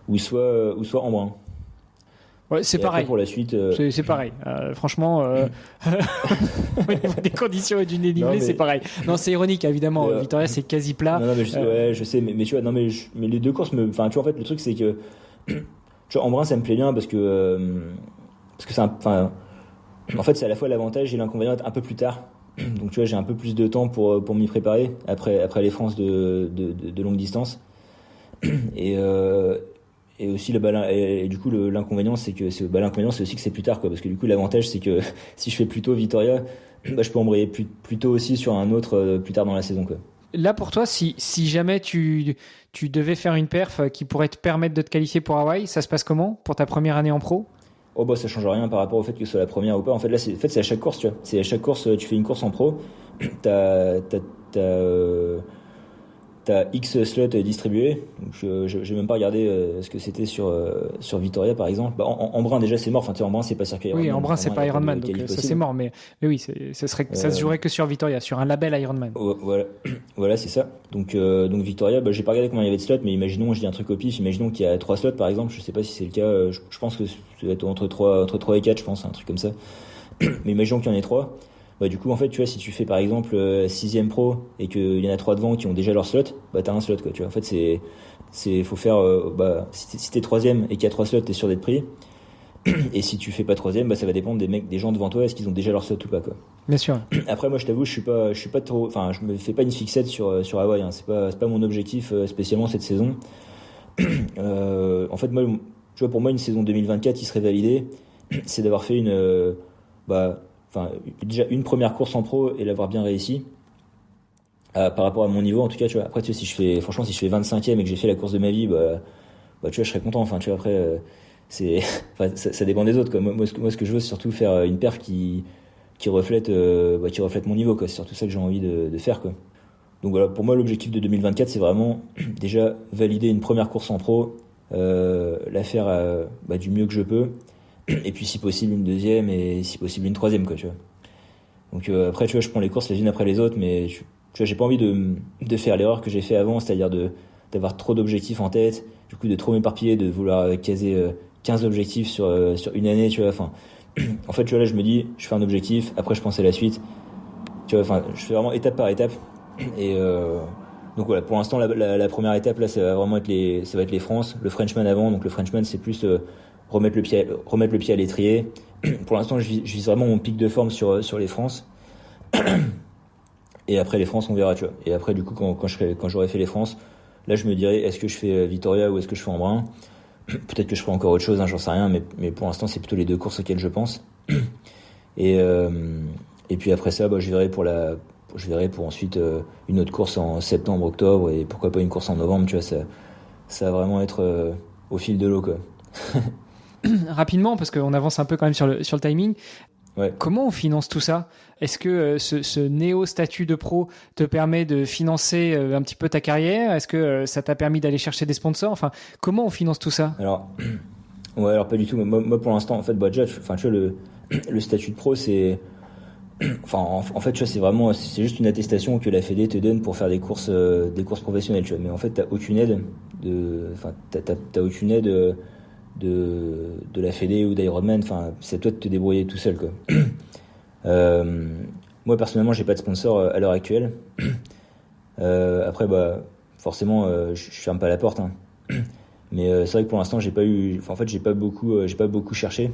ou soit Embrun. Ouais, c'est Et pareil. après, pour la suite. C'est pareil. Franchement, au niveau des conditions et du dénivelé, Non, mais- c'est pareil. Non, c'est ironique, évidemment. Vitoria, c'est quasi plat. Non, mais je sais, mais tu vois, non, mais les deux courses enfin, tu vois, en fait, le truc, c'est que, tu vois, Embrun, ça me plaît bien parce que c'est enfin, en fait, c'est à la fois l'avantage et l'inconvénient d'être un peu plus tard. Donc, tu vois, j'ai un peu plus de temps pour m'y préparer après les France de longue distance. Et aussi et du coup l'inconvénient c'est aussi que c'est plus tard, quoi, parce que du coup l'avantage c'est que si je fais plutôt Vitoria, bah, je peux embrayer plus tôt aussi sur un autre plus tard dans la saison, quoi. Là, pour toi, si jamais tu devais faire une perf qui pourrait te permettre de te qualifier pour Hawaï, ça se passe comment pour ta première année en pro? Oh bah ça change rien par rapport au fait que ce soit la première ou pas. En fait là c'est à chaque course, tu vois. C'est à chaque course, tu fais une course en pro, t'as X slots distribués. Donc j'ai même pas regardé ce que c'était sur Vitoria par exemple. Bah, Embrun déjà c'est mort. Enfin, tu sais, Embrun c'est pas circuit Ironman. Oui, Embrun c'est pas il y a Ironman, de donc qualif ça possible. c'est mort. Mais oui, ça se jouerait que sur Vitoria, sur un label Ironman. Voilà, c'est ça. Donc Victoria, bah, j'ai pas regardé combien il y avait de slots, mais imaginons, je dis un truc au pif, imaginons qu'il y a 3 slots par exemple, je sais pas si c'est le cas, je pense que ça doit être entre 3 et 4, je pense, un truc comme ça. Mais imaginons qu'il y en ait 3. Bah, du coup, en fait, tu vois, si tu fais par exemple 6ème pro et qu'il y en a 3 devant qui ont déjà leur slot, bah t'as un slot, quoi, tu vois. En fait, faut faire, bah, si t'es 3ème et qu'il y a 3 slots, t'es sûr d'être pris. Et si tu fais pas troisième, ça va dépendre des gens devant toi, est-ce qu'ils ont déjà leur slot ou pas, quoi. Bien sûr. Après, moi, je t'avoue, je suis pas trop, enfin, je me fais pas une fixette sur Hawaï, hein. C'est pas mon objectif, spécialement cette saison. En fait, moi, tu vois, pour moi, une saison 2024 qui serait validée, c'est d'avoir fait déjà une première course en pro et l'avoir bien réussi. Par rapport à mon niveau, en tout cas, tu vois. Après, tu sais, si je fais 25e et que j'ai fait la course de ma vie, tu vois, je serais content. Enfin, tu vois, après, ça dépend des autres, quoi. Moi, ce que je veux, c'est surtout faire une perf qui reflète mon niveau, quoi. C'est surtout ça que j'ai envie de faire, quoi. Donc voilà, pour moi, l'objectif de 2024, c'est vraiment déjà valider une première course en pro, la faire du mieux que je peux, et puis si possible une deuxième et si possible une troisième, quoi, tu vois. Donc après, tu vois, je prends les courses les unes après les autres, mais tu vois, j'ai pas envie de faire l'erreur que j'ai fait avant, c'est-à-dire d'avoir trop d'objectifs en tête, du coup de trop m'éparpiller, de vouloir caser 15 objectifs sur une année, tu vois. Enfin, en fait, tu vois, là, je me dis, je fais un objectif, après je pense à la suite, tu vois. Enfin, je fais vraiment étape par étape. Et donc voilà, pour l'instant, la première étape là, ça va vraiment être les France, le Frenchman avant. Donc le Frenchman, c'est plus remettre le pied à l'étrier. Pour l'instant, je vise vraiment mon pic de forme sur les France. Et après les France, on verra, tu vois. Et après, du coup, quand j'aurai fait les France, là, je me dirai, est-ce que je fais Vitoria ou est-ce que je fais Embrun? Peut-être que je ferai encore autre chose, hein, j'en sais rien, mais pour l'instant, c'est plutôt les deux courses auxquelles je pense. Et puis après ça, je verrai pour ensuite une autre course en septembre, octobre, et pourquoi pas une course en novembre, tu vois. Ça va vraiment être au fil de l'eau, quoi. Rapidement, parce qu'on avance un peu quand même sur le timing. Ouais. Comment on finance tout ça? Est-ce que ce néo-statut de pro te permet de financer un petit peu ta carrière? Est-ce que ça t'a permis d'aller chercher des sponsors? Enfin, comment on finance tout ça? Alors pas du tout. Moi pour l'instant, en fait, déjà, tu vois, le statut de pro, c'est... Enfin, en fait, tu vois, c'est juste une attestation que la Fédé te donne pour faire des courses professionnelles, tu vois. Mais en fait, t'as aucune aide t'as aucune aide de la Fédé ou d'Ironman. Enfin, c'est à toi de te débrouiller tout seul, quoi. Moi, personnellement, j'ai pas de sponsor à l'heure actuelle. Après, forcément, je ferme pas la porte, hein. Mais c'est vrai que pour l'instant, j'ai pas beaucoup cherché.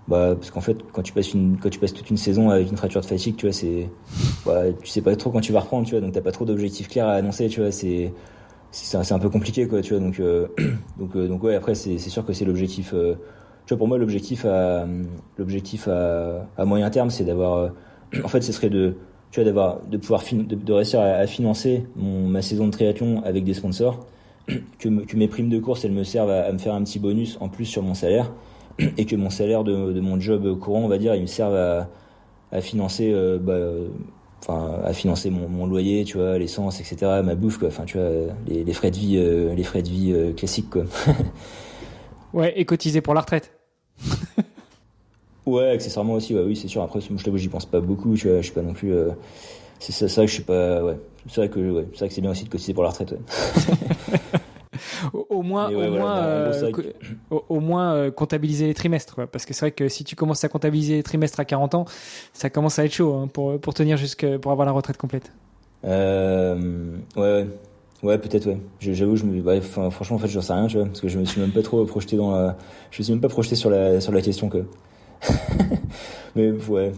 Parce qu'en fait, quand tu passes toute une saison avec une fracture de fatigue, tu vois, tu sais pas trop quand tu vas reprendre, tu vois, donc t'as pas trop d'objectifs clairs à annoncer, tu vois, c'est un peu compliqué, quoi, tu vois, donc ouais, après c'est sûr que c'est l'objectif, tu vois, pour moi l'objectif à moyen terme, c'est d'avoir, en fait, ce serait de pouvoir de réussir à financer ma saison de triathlon avec des sponsors, que mes primes de course elles me servent à me faire un petit bonus en plus sur mon salaire. Et que mon salaire de mon job courant, on va dire, il me serve à financer à financer mon loyer, tu vois, l'essence, etc., ma bouffe, quoi. Enfin, tu vois, les frais de vie classiques, quoi. Ouais, et cotiser pour la retraite. Ouais, accessoirement aussi, ouais, oui, c'est sûr. Après, je t'avoue, j'y pense pas beaucoup, tu vois, je suis pas non plus c'est vrai que je suis pas, ouais. C'est vrai que c'est bien aussi de cotiser pour la retraite, ouais. Au moins comptabiliser les trimestres, quoi. Parce que c'est vrai que si tu commences à comptabiliser les trimestres à 40 ans, ça commence à être chaud, hein, pour tenir pour avoir la retraite complète. Ouais, peut-être, ouais. J'avoue, franchement, en fait, j'en sais rien, tu vois, parce que je me suis même pas trop projeté je me suis même pas projeté sur la question, quoi. Mais ouais.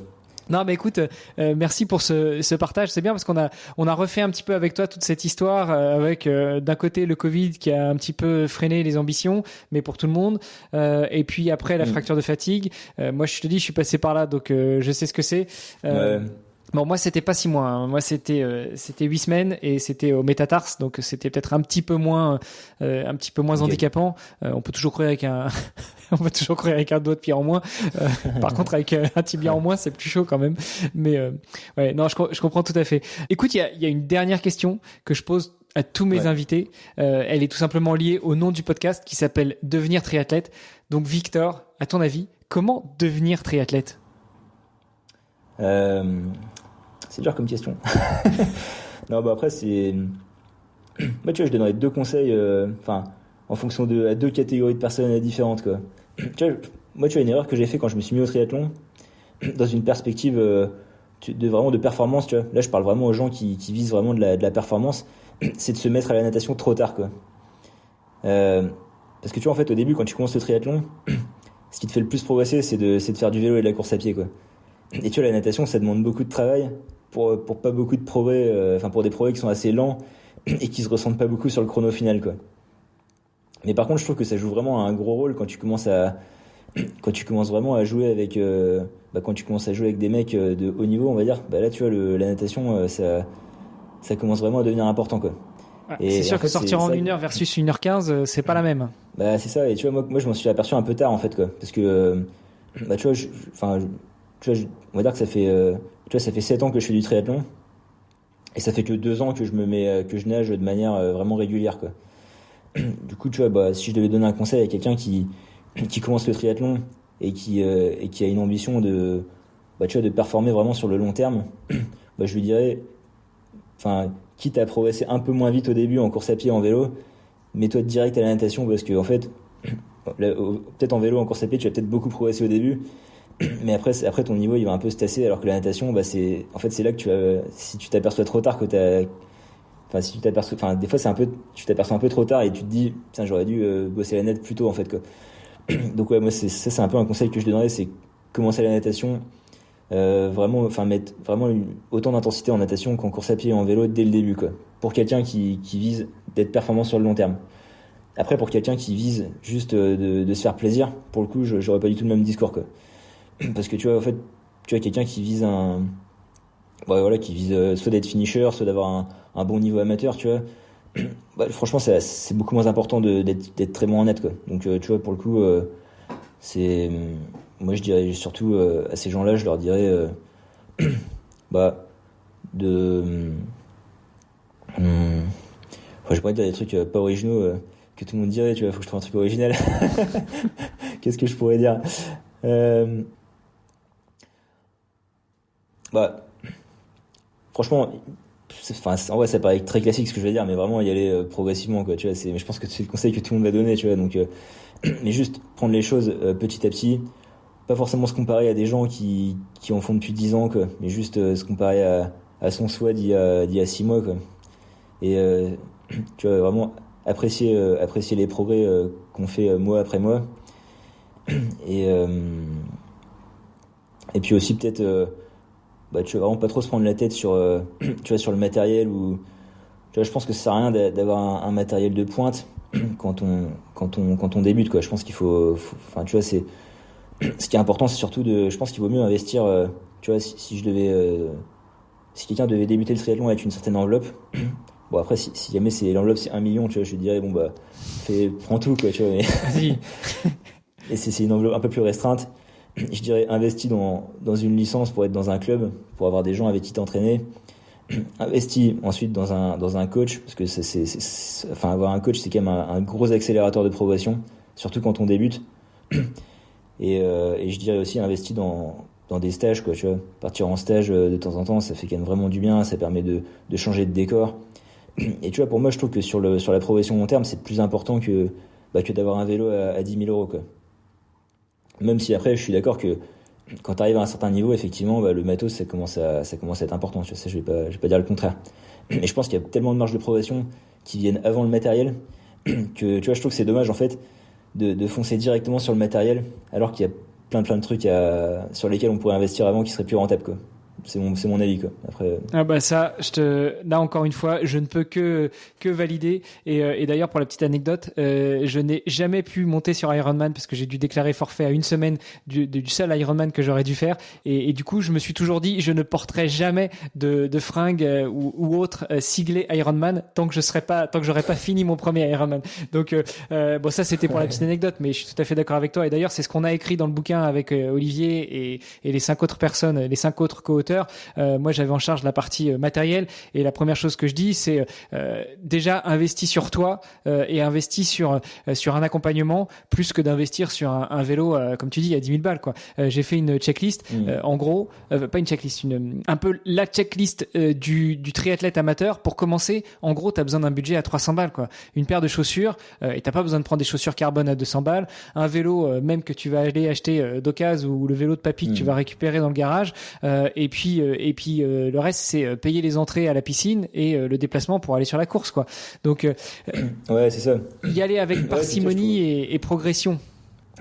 Non, mais écoute, merci pour ce partage. C'est bien parce qu'on a refait un petit peu avec toi toute cette histoire avec d'un côté le Covid qui a un petit peu freiné les ambitions, mais pour tout le monde. Et puis après la fracture de fatigue. Moi, je te dis, je suis passé par là, donc je sais ce que c'est. Ouais. Bon, moi, c'était pas 6 mois, hein. Moi, c'était 8 semaines et c'était au métatarse, donc c'était peut-être un petit peu moins okay. Handicapant. On peut toujours courir avec un doigt de pied en moins. Par contre, avec un tibia en moins, c'est plus chaud quand même. Mais ouais, non, je comprends tout à fait. Écoute, il y a une dernière question que je pose à tous mes invités. Elle est tout simplement liée au nom du podcast qui s'appelle Devenir triathlète. Donc, Victor, à ton avis, comment devenir triathlète? C'est dur comme question. Non, après, c'est... Moi, tu vois, je donnerais 2 conseils, en fonction à 2 catégories de personnes différentes, quoi. Tu vois, moi, tu vois, une erreur que j'ai fait quand je me suis mis au triathlon, dans une perspective vraiment de performance, tu vois. Là, je parle vraiment aux gens qui visent vraiment de la performance, c'est de se mettre à la natation trop tard, quoi. Parce que tu vois, en fait, au début, quand tu commences le triathlon, ce qui te fait le plus progresser, c'est de faire du vélo et de la course à pied, quoi. Et tu vois, la natation, ça demande beaucoup de travail pour pas beaucoup de progrès, pour des progrès qui sont assez lents et qui se ressentent pas beaucoup sur le chrono final, quoi. Mais par contre, je trouve que ça joue vraiment un gros rôle quand tu commences vraiment à jouer avec, quand tu commences à jouer avec des mecs de haut niveau, on va dire. Là, tu vois, la natation, ça commence vraiment à devenir important, quoi. C'est sûr que sortir en 1h versus 1h15, c'est pas la même. C'est ça. Et tu vois, moi, je m'en suis aperçu un peu tard, en fait, quoi. Parce que, tu vois, on va dire que ça fait 7 ans que je fais du triathlon. Et ça fait que 2 ans que je nage de manière vraiment régulière, quoi. Du coup, tu vois, si je devais donner un conseil à quelqu'un qui commence le triathlon et qui a une ambition de performer vraiment sur le long terme, je lui dirais, quitte à progresser un peu moins vite au début en course à pied, en vélo, mets-toi direct à la natation, parce que en fait, peut-être en vélo, en course à pied, tu vas peut-être beaucoup progresser au début, mais après ton niveau il va un peu se tasser, alors que la natation, c'est là que si tu t'aperçois trop tard que des fois tu t'aperçois un peu trop tard et tu te dis, putain, j'aurais dû bosser la natte plus tôt, en fait, quoi. Donc ouais, moi c'est un peu un conseil que je donnerais, c'est commencer la natation, mettre vraiment autant d'intensité en natation qu'en course à pied et en vélo dès le début, quoi. Pour quelqu'un qui vise d'être performant sur le long terme. Après, pour quelqu'un qui vise juste de se faire plaisir, pour le coup, j'aurais pas du tout le même discours, quoi. Parce que tu vois, en fait, quelqu'un qui vise soit d'être finisher, soit d'avoir un bon niveau amateur, tu vois. Franchement, c'est beaucoup moins important d'être très bon en net, quoi. Donc, tu vois, pour le coup, moi, je dirais surtout à ces gens-là, je leur dirais, je pourrais dire des trucs pas originaux que tout le monde dirait, tu vois. Faut que je trouve un truc original. Qu'est-ce que je pourrais dire? Franchement, en vrai, ça paraît très classique ce que je vais dire, mais vraiment y aller progressivement, quoi. Tu vois, mais je pense que c'est le conseil que tout le monde va donner, tu vois. Donc, mais juste prendre les choses petit à petit, pas forcément se comparer à des gens qui en font depuis 10 ans, quoi, mais juste se comparer à son soi d'il y a 6 mois, quoi. Et tu vois, vraiment apprécier les progrès qu'on fait mois après mois. Et puis aussi peut-être tu vas vraiment pas trop se prendre la tête sur sur le matériel, ou tu vois, je pense que ça sert à rien d'avoir un matériel de pointe quand on débute, quoi. Je pense qu'il faut tu vois, ce qui est important, c'est surtout je pense qu'il vaut mieux investir, tu vois, si quelqu'un devait débuter le triathlon avec une certaine enveloppe, bon, après si jamais l'enveloppe c'est 1 million, tu vois, je lui dirais prends tout, quoi, tu vois, mais Vas-y. Et c'est une enveloppe un peu plus restreinte. Je dirais, investis dans une licence pour être dans un club, pour avoir des gens avec qui t'entraîner. Investis ensuite dans un coach, parce que avoir un coach, c'est quand même un gros accélérateur de progression, surtout quand on débute. Et je dirais aussi, investis dans des stages, quoi, tu vois. Partir en stage de temps en temps, ça fait quand même vraiment du bien, ça permet de changer de décor. Et tu vois, pour moi, je trouve que sur la progression long terme, c'est plus important que d'avoir un vélo à 10 000 euros, quoi. Même si après, je suis d'accord que quand tu arrives à un certain niveau, effectivement, le matos, ça commence à être important. Tu vois, ça, je vais pas dire le contraire. Mais je pense qu'il y a tellement de marges de progression qui viennent avant le matériel que, tu vois, je trouve que c'est dommage, en fait, de foncer directement sur le matériel, alors qu'il y a plein de trucs sur lesquels on pourrait investir avant qui seraient plus rentables, quoi. C'est mon avis, quoi. Après. Là encore une fois, je ne peux que valider. Et d'ailleurs, pour la petite anecdote, je n'ai jamais pu monter sur Ironman parce que j'ai dû déclarer forfait à une semaine du seul Ironman que j'aurais dû faire. Et du coup, je me suis toujours dit, je ne porterai jamais de fringues ou autres siglées Ironman tant que j'aurais pas fini mon premier Ironman. Donc, ça, c'était pour la petite anecdote, mais je suis tout à fait d'accord avec toi. Et d'ailleurs, c'est ce qu'on a écrit dans le bouquin avec Olivier et les 5 autres personnes, les 5 autres co-auteurs. Moi, j'avais en charge la partie matérielle, et la première chose que je dis, c'est déjà investis sur toi et investis sur un accompagnement plus que d'investir sur un vélo, comme tu dis, à 10 000 balles, quoi. J'ai fait une checklist, en gros, pas une checklist, un peu la checklist du triathlète amateur. Pour commencer, en gros, t'as besoin d'un budget à 300 balles, quoi. Une paire de chaussures, et t'as pas besoin de prendre des chaussures carbone à 200 balles. Un vélo, même que tu vas aller acheter d'occasion, ou le vélo de papy que tu vas récupérer dans le garage, et puis le reste, c'est payer les entrées à la piscine et le déplacement pour aller sur la course, quoi. Donc ouais, c'est ça. Y aller avec parcimonie et progression.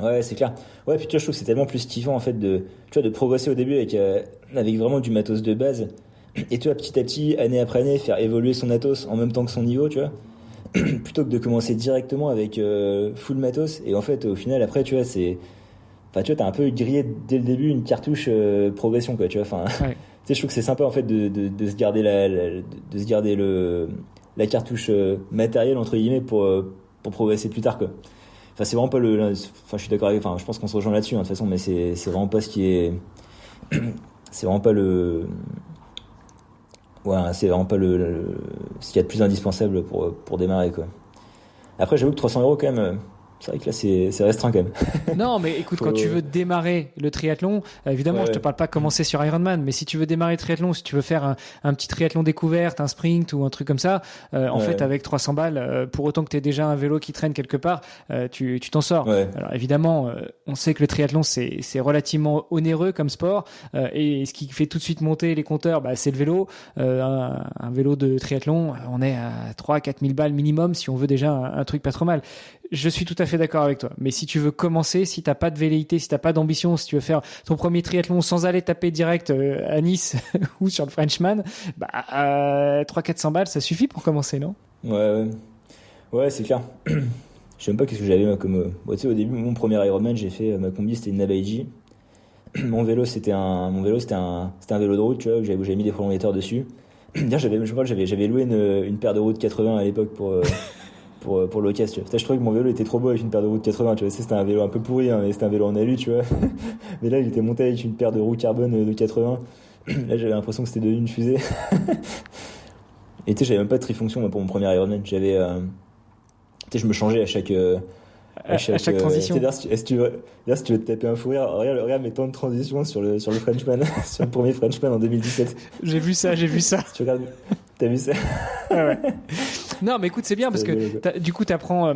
Ouais, c'est clair. Ouais, puis tu vois, je trouve que c'est tellement plus kiffant en fait tu vois, de progresser au début avec vraiment du matos de base. Et tu vois, petit à petit, année après année, faire évoluer son matos en même temps que son niveau, tu vois. Plutôt que de commencer directement avec full matos. Et en fait, au final, après, tu vois, enfin, tu vois, t'as un peu grillé dès le début une cartouche progression, quoi, tu vois. Enfin, Ouais. tu sais, je trouve que c'est sympa en fait de se garder de se garder la cartouche matérielle entre guillemets pour progresser plus tard, quoi. Enfin, c'est vraiment pas enfin, je suis d'accord avec, enfin, je pense qu'on se rejoint là-dessus, hein, de toute façon, mais c'est vraiment pas ce qui est, c'est vraiment pas ouais, c'est vraiment pas ce qu'il y a de plus indispensable pour démarrer, quoi. Après, j'avoue que 300 € quand même, c'est vrai que là, c'est restreint quand même. Non, mais écoute, Faut- quand tu veux démarrer le triathlon, évidemment, Ouais, je te ouais. parle pas commencer sur Ironman, mais si tu veux démarrer le triathlon, si tu veux faire un petit triathlon découverte, un sprint ou un truc comme ça, en fait, Ouais. avec 300 balles, pour autant que tu aies déjà un vélo qui traîne quelque part, tu t'en sors. Ouais. Alors évidemment, on sait que le triathlon, c'est relativement onéreux comme sport, et ce qui fait tout de suite monter les compteurs, bah, c'est le vélo. Un vélo de triathlon, on est à 3-4 000 balles minimum si on veut déjà un truc pas trop mal. Je suis tout à fait d'accord avec toi. Mais si tu veux commencer, si t'as pas de velléité, si t'as pas d'ambition, si tu veux faire ton premier triathlon sans aller taper direct à Nice ou sur le Frenchman, bah 300-400 balles, ça suffit pour commencer, non? Ouais, ouais. Ouais, c'est clair. Je sais même pas qu'est-ce que j'avais moi, comme. Bon, tu sais, au début, mon premier Ironman, j'ai fait ma combi, c'était une Nabaiji. Mon vélo, c'était un vélo de route, tu vois, où j'avais mis des prolongateurs dessus. D'ailleurs, je me rappelle, j'avais loué une paire de roues de 80 à l'époque pour l'occasion, tu vois. Putain, je trouvais que mon vélo était trop beau avec une paire de roues de 80, tu vois. C'était un vélo un peu pourri, hein, mais c'était un vélo en alu, tu vois. Mais là, il était monté avec une paire de roues carbone de 80. Là, j'avais l'impression que c'était devenu une fusée. Et tu sais, j'avais même pas de trifonction moi, pour mon premier Ironman. Tu sais, je me changeais à chaque. À chaque transition. D'ailleurs, si tu veux te taper un fou rire, regarde mes temps de transition sur le Frenchman, sur le premier Frenchman en 2017. J'ai vu ça. Si tu regardes, t'as vu ça? Ah ouais. Non, mais écoute, c'est bien parce que du coup, t'apprends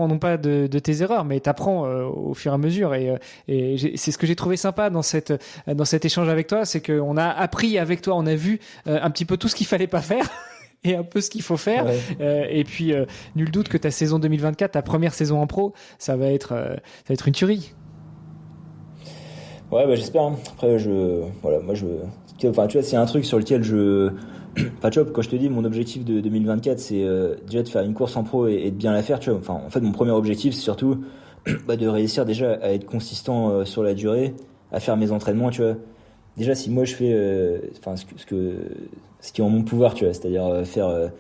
non pas de tes erreurs, mais t'apprends au fur et à mesure. C'est ce que j'ai trouvé sympa dans cet échange avec toi, c'est qu'on a appris avec toi, on a vu un petit peu tout ce qu'il fallait pas faire. Et un peu ce qu'il faut faire. Ouais. Et puis, nul doute que ta saison 2024, ta première saison en pro, ça va être une tuerie. Ouais, bah j'espère, hein. Après, voilà, moi enfin, tu vois, c'est un truc sur lequel enfin, tu vois, quand je te dis mon objectif de 2024, c'est déjà de faire une course en pro et de bien la faire, tu vois. Enfin, en fait, mon premier objectif, c'est surtout bah, de réussir déjà à être consistant sur la durée, à faire mes entraînements, tu vois. Déjà, si moi je fais, enfin, ce qui est en mon pouvoir, tu vois, c'est-à-dire enfin,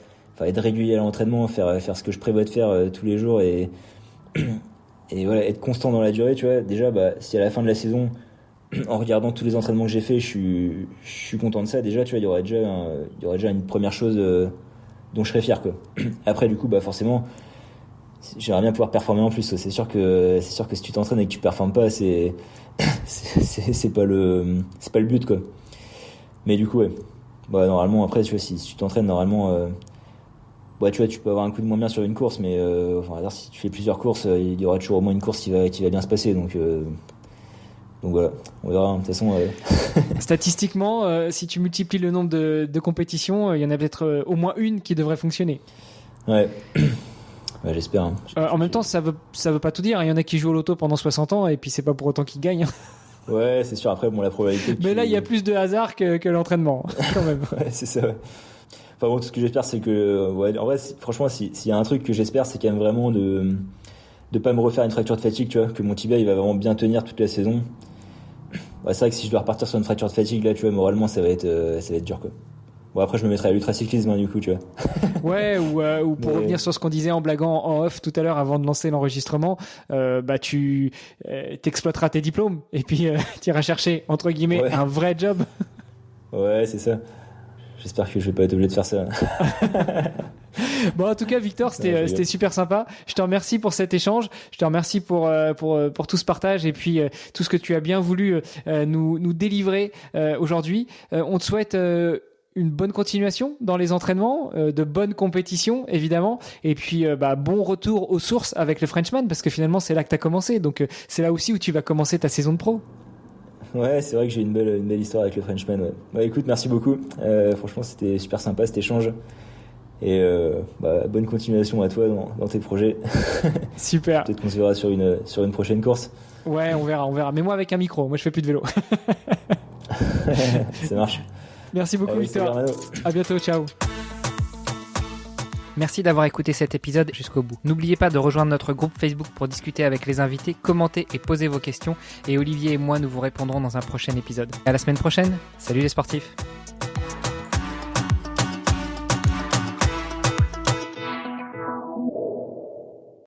être régulier à l'entraînement, faire ce que je prévois de faire tous les jours et voilà, être constant dans la durée, tu vois. Déjà, bah, si à la fin de la saison, en regardant tous les entraînements que j'ai fait, je suis content de ça. Déjà, tu vois, il y aurait déjà une première chose dont je serais fier, quoi. Après, du coup, bah forcément, j'aimerais bien pouvoir performer en plus. C'est sûr que si tu t'entraînes et que tu performes pas, c'est pas le but, quoi. Mais du coup, ouais. Bah, normalement, après, tu vois, si tu t'entraînes, normalement, ouais, tu vois, tu peux avoir un coup de moins bien sur une course, mais enfin, si tu fais plusieurs courses, il y aura toujours au moins une course qui va bien se passer. Donc voilà, on verra. De toute façon. Statistiquement, si tu multiplies le nombre de compétitions, il y en a peut-être au moins une qui devrait fonctionner. Ouais. Ouais, j'espère. Hein. En même temps, ça veut pas tout dire. Il y en a qui jouent au loto pendant 60 ans et puis c'est pas pour autant qu'ils gagnent. Ouais, c'est sûr. Après, bon, la probabilité. Mais là, il y a plus de hasard que l'entraînement, quand même. Ouais, c'est ça. Ouais. Enfin bon, tout ce que j'espère, c'est que, ouais, en vrai, franchement, s'il y a un truc que j'espère, c'est quand même vraiment de pas me refaire une fracture de fatigue, tu vois, que mon tibia il va vraiment bien tenir toute la saison. Ouais, c'est vrai que si je dois repartir sur une fracture de fatigue, là, tu vois, moralement, ça va être dur, quoi. Bon, après, je me mettrai à l'ultracyclisme, hein, du coup, tu vois. Ouais, ou pour revenir sur ce qu'on disait en blaguant en off tout à l'heure avant de lancer l'enregistrement, bah tu t'exploiteras tes diplômes et puis tu iras chercher, entre guillemets, un vrai job. Ouais, c'est ça. J'espère que je vais pas être obligé de faire ça. Bon, en tout cas, Victor, c'était super sympa. Je te remercie pour cet échange. Je te remercie pour tout ce partage et puis tout ce que tu as bien voulu nous délivrer aujourd'hui. On te souhaite une bonne continuation dans les entraînements, de bonnes compétitions évidemment, et puis bon retour aux sources avec le Frenchman parce que finalement c'est là que tu as commencé. Donc c'est là aussi où tu vas commencer ta saison de pro. Ouais, c'est vrai que j'ai une belle histoire avec le Frenchman. Ouais. Bah écoute, merci beaucoup. Franchement, c'était super sympa cet échange. Et bonne continuation à toi dans tes projets. Super. Peut-être qu'on se verra sur une prochaine course. Ouais, on verra. Mais moi avec un micro, moi je fais plus de vélo. Ça marche. Merci beaucoup, Victor. À bientôt, ciao. Merci d'avoir écouté cet épisode jusqu'au bout. N'oubliez pas de rejoindre notre groupe Facebook pour discuter avec les invités, commenter et poser vos questions. Et Olivier et moi, nous vous répondrons dans un prochain épisode. À la semaine prochaine. Salut les sportifs.